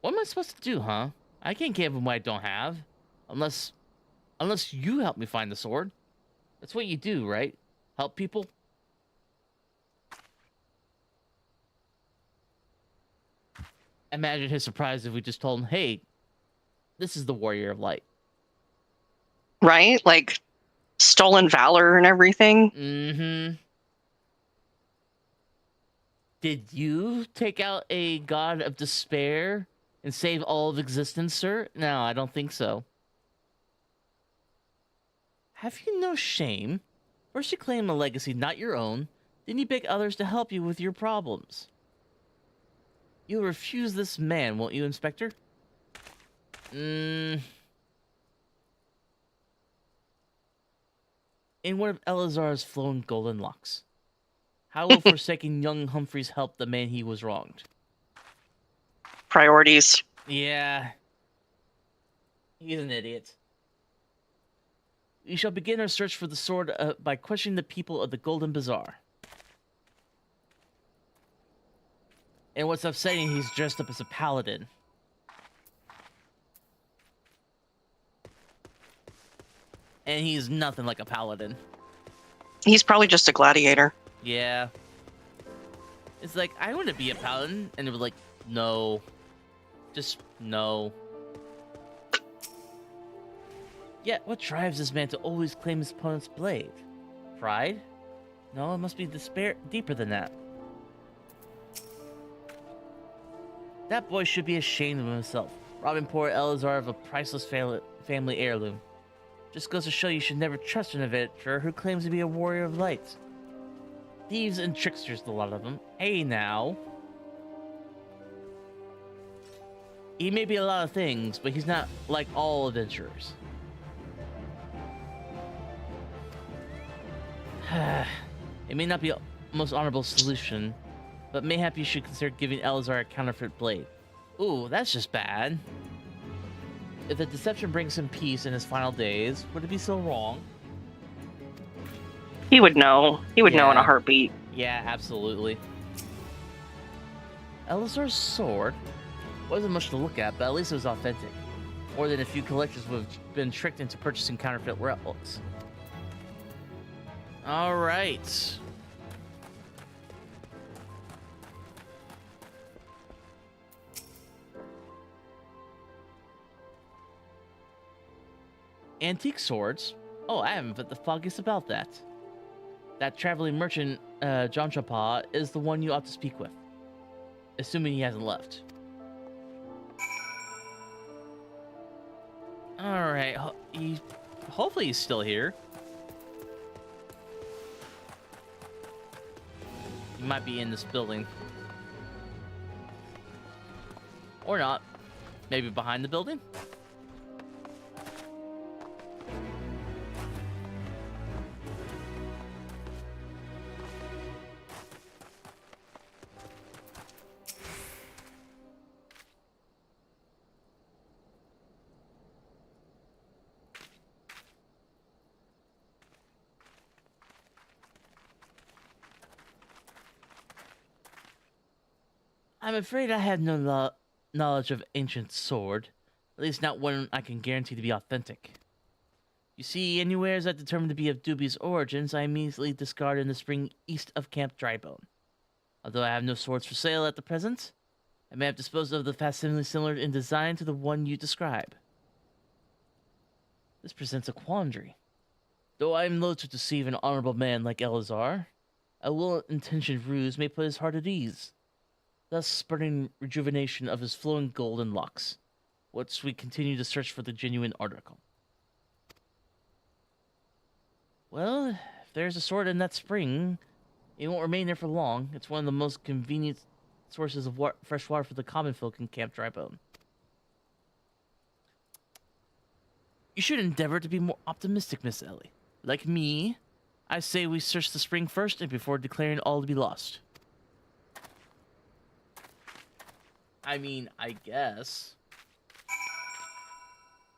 What am I supposed to do, huh? I can't give him what I don't have. Unless you help me find the sword. That's what you do, right? Help people? Imagine his surprise if we just told him, hey, this is the Warrior of Light. Right? Like, stolen valor and everything. Mm-hmm. Did you take out a god of despair and save all of existence, sir? No, I don't think so. Have you no shame? First you claim a legacy not your own, then you beg others to help you with your problems. You'll refuse this man, won't you, Inspector? In one of Elazar's flown golden locks. How will forsaking young Humphreys help the man he was wronged? Priorities. Yeah. He's an idiot. We shall begin our search for the sword by questioning the people of the Golden Bazaar. And what's upsetting, he's dressed up as a paladin. And he's nothing like a paladin. He's probably just a gladiator. Yeah. It's like, I want to be a paladin. And they were like, no. Just no. Yet, what drives this man to always claim his opponent's blade? Pride? No, it must be despair deeper than that. That boy should be ashamed of himself, robbing poor Elazar of a priceless family heirloom. Just goes to show you should never trust an adventurer who claims to be a warrior of light. Thieves and tricksters, a lot of them. Hey now. He may be a lot of things, but he's not like all adventurers. It may not be the most honorable solution, but mayhap you should consider giving Elazar a counterfeit blade. Ooh, that's just bad. If the deception brings him peace in his final days, would it be so wrong? He would know. He would know in a heartbeat. Yeah, absolutely. Elazar's sword wasn't much to look at, but at least it was authentic. More than a few collectors would have been tricked into purchasing counterfeit relics. All right. Antique swords? Oh, I haven't put the foggiest about that. That traveling merchant, John Chapa, is the one you ought to speak with. Assuming he hasn't left. Alright, hopefully he's still here. He might be in this building. Or not. Maybe behind the building? I'm afraid I have no knowledge of ancient sword. At least not one I can guarantee to be authentic. You see, anywheres that determine to be of dubious origins, I immediately discard in the spring east of Camp Drybone. Although I have no swords for sale at the present, I may have disposed of the facsimile similar in design to the one you describe. This presents a quandary. Though I am loath to deceive an honorable man like Elazar, a well-intentioned ruse may put his heart at ease, thus spurring rejuvenation of his flowing golden locks, whilst we continue to search for the genuine article. Well, if there's a sword in that spring, it won't remain there for long. It's one of the most convenient sources of fresh water for the common folk in Camp Drybone. You should endeavor to be more optimistic, Miss Ellie. Like me, I say we search the spring first and before declaring all to be lost. I mean, I guess.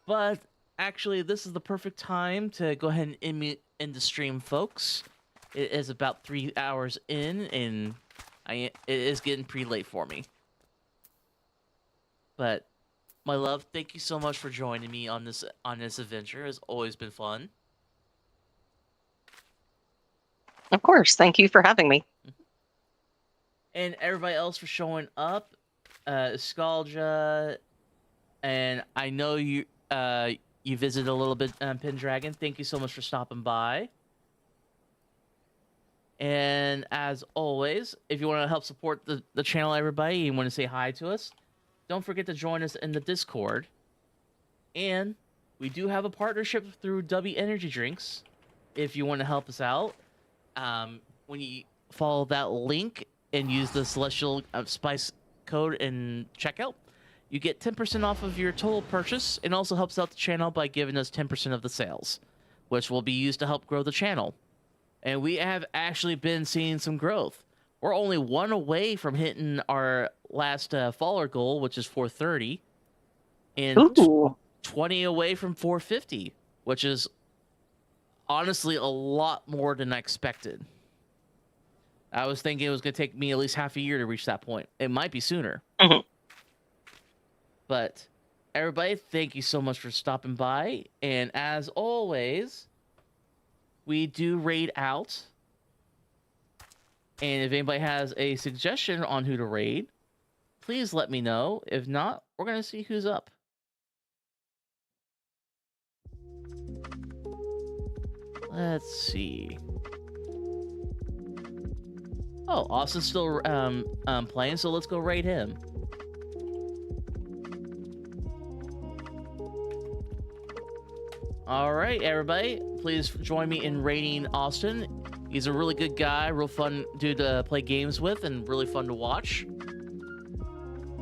But actually, this is the perfect time to go ahead and end the stream, folks. It is about 3 hours in, and it is getting pretty late for me. But my love, thank you so much for joining me on this adventure. It's always been fun. Of course. Thank you for having me. And everybody else for showing up. Skalja, and I know you visited a little bit, Pendragon. Thank you so much for stopping by. And as always, if you want to help support the channel, everybody, you want to say hi to us, don't forget to join us in the Discord. And we do have a partnership through W Energy Drinks. If you want to help us out, when you follow that link and use the Celestial Spice code in checkout, you get 10% off of your total purchase, and also helps out the channel by giving us 10% of the sales, which will be used to help grow the channel. And we have actually been seeing some growth. We're only 1 away from hitting our last follower goal, which is 430, and 20 away from 450, which is honestly a lot more than I expected. I was thinking it was going to take me at least half a year to reach that point. It might be sooner. Mm-hmm. But everybody, thank you so much for stopping by. And as always, we do raid out. And if anybody has a suggestion on who to raid, please let me know. If not, we're going to see who's up. Let's see. Oh, Austin's still playing, so let's go raid him. All right, everybody, please join me in raiding Austin. He's a really good guy, real fun dude to play games with, and really fun to watch.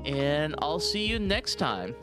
And I'll see you next time.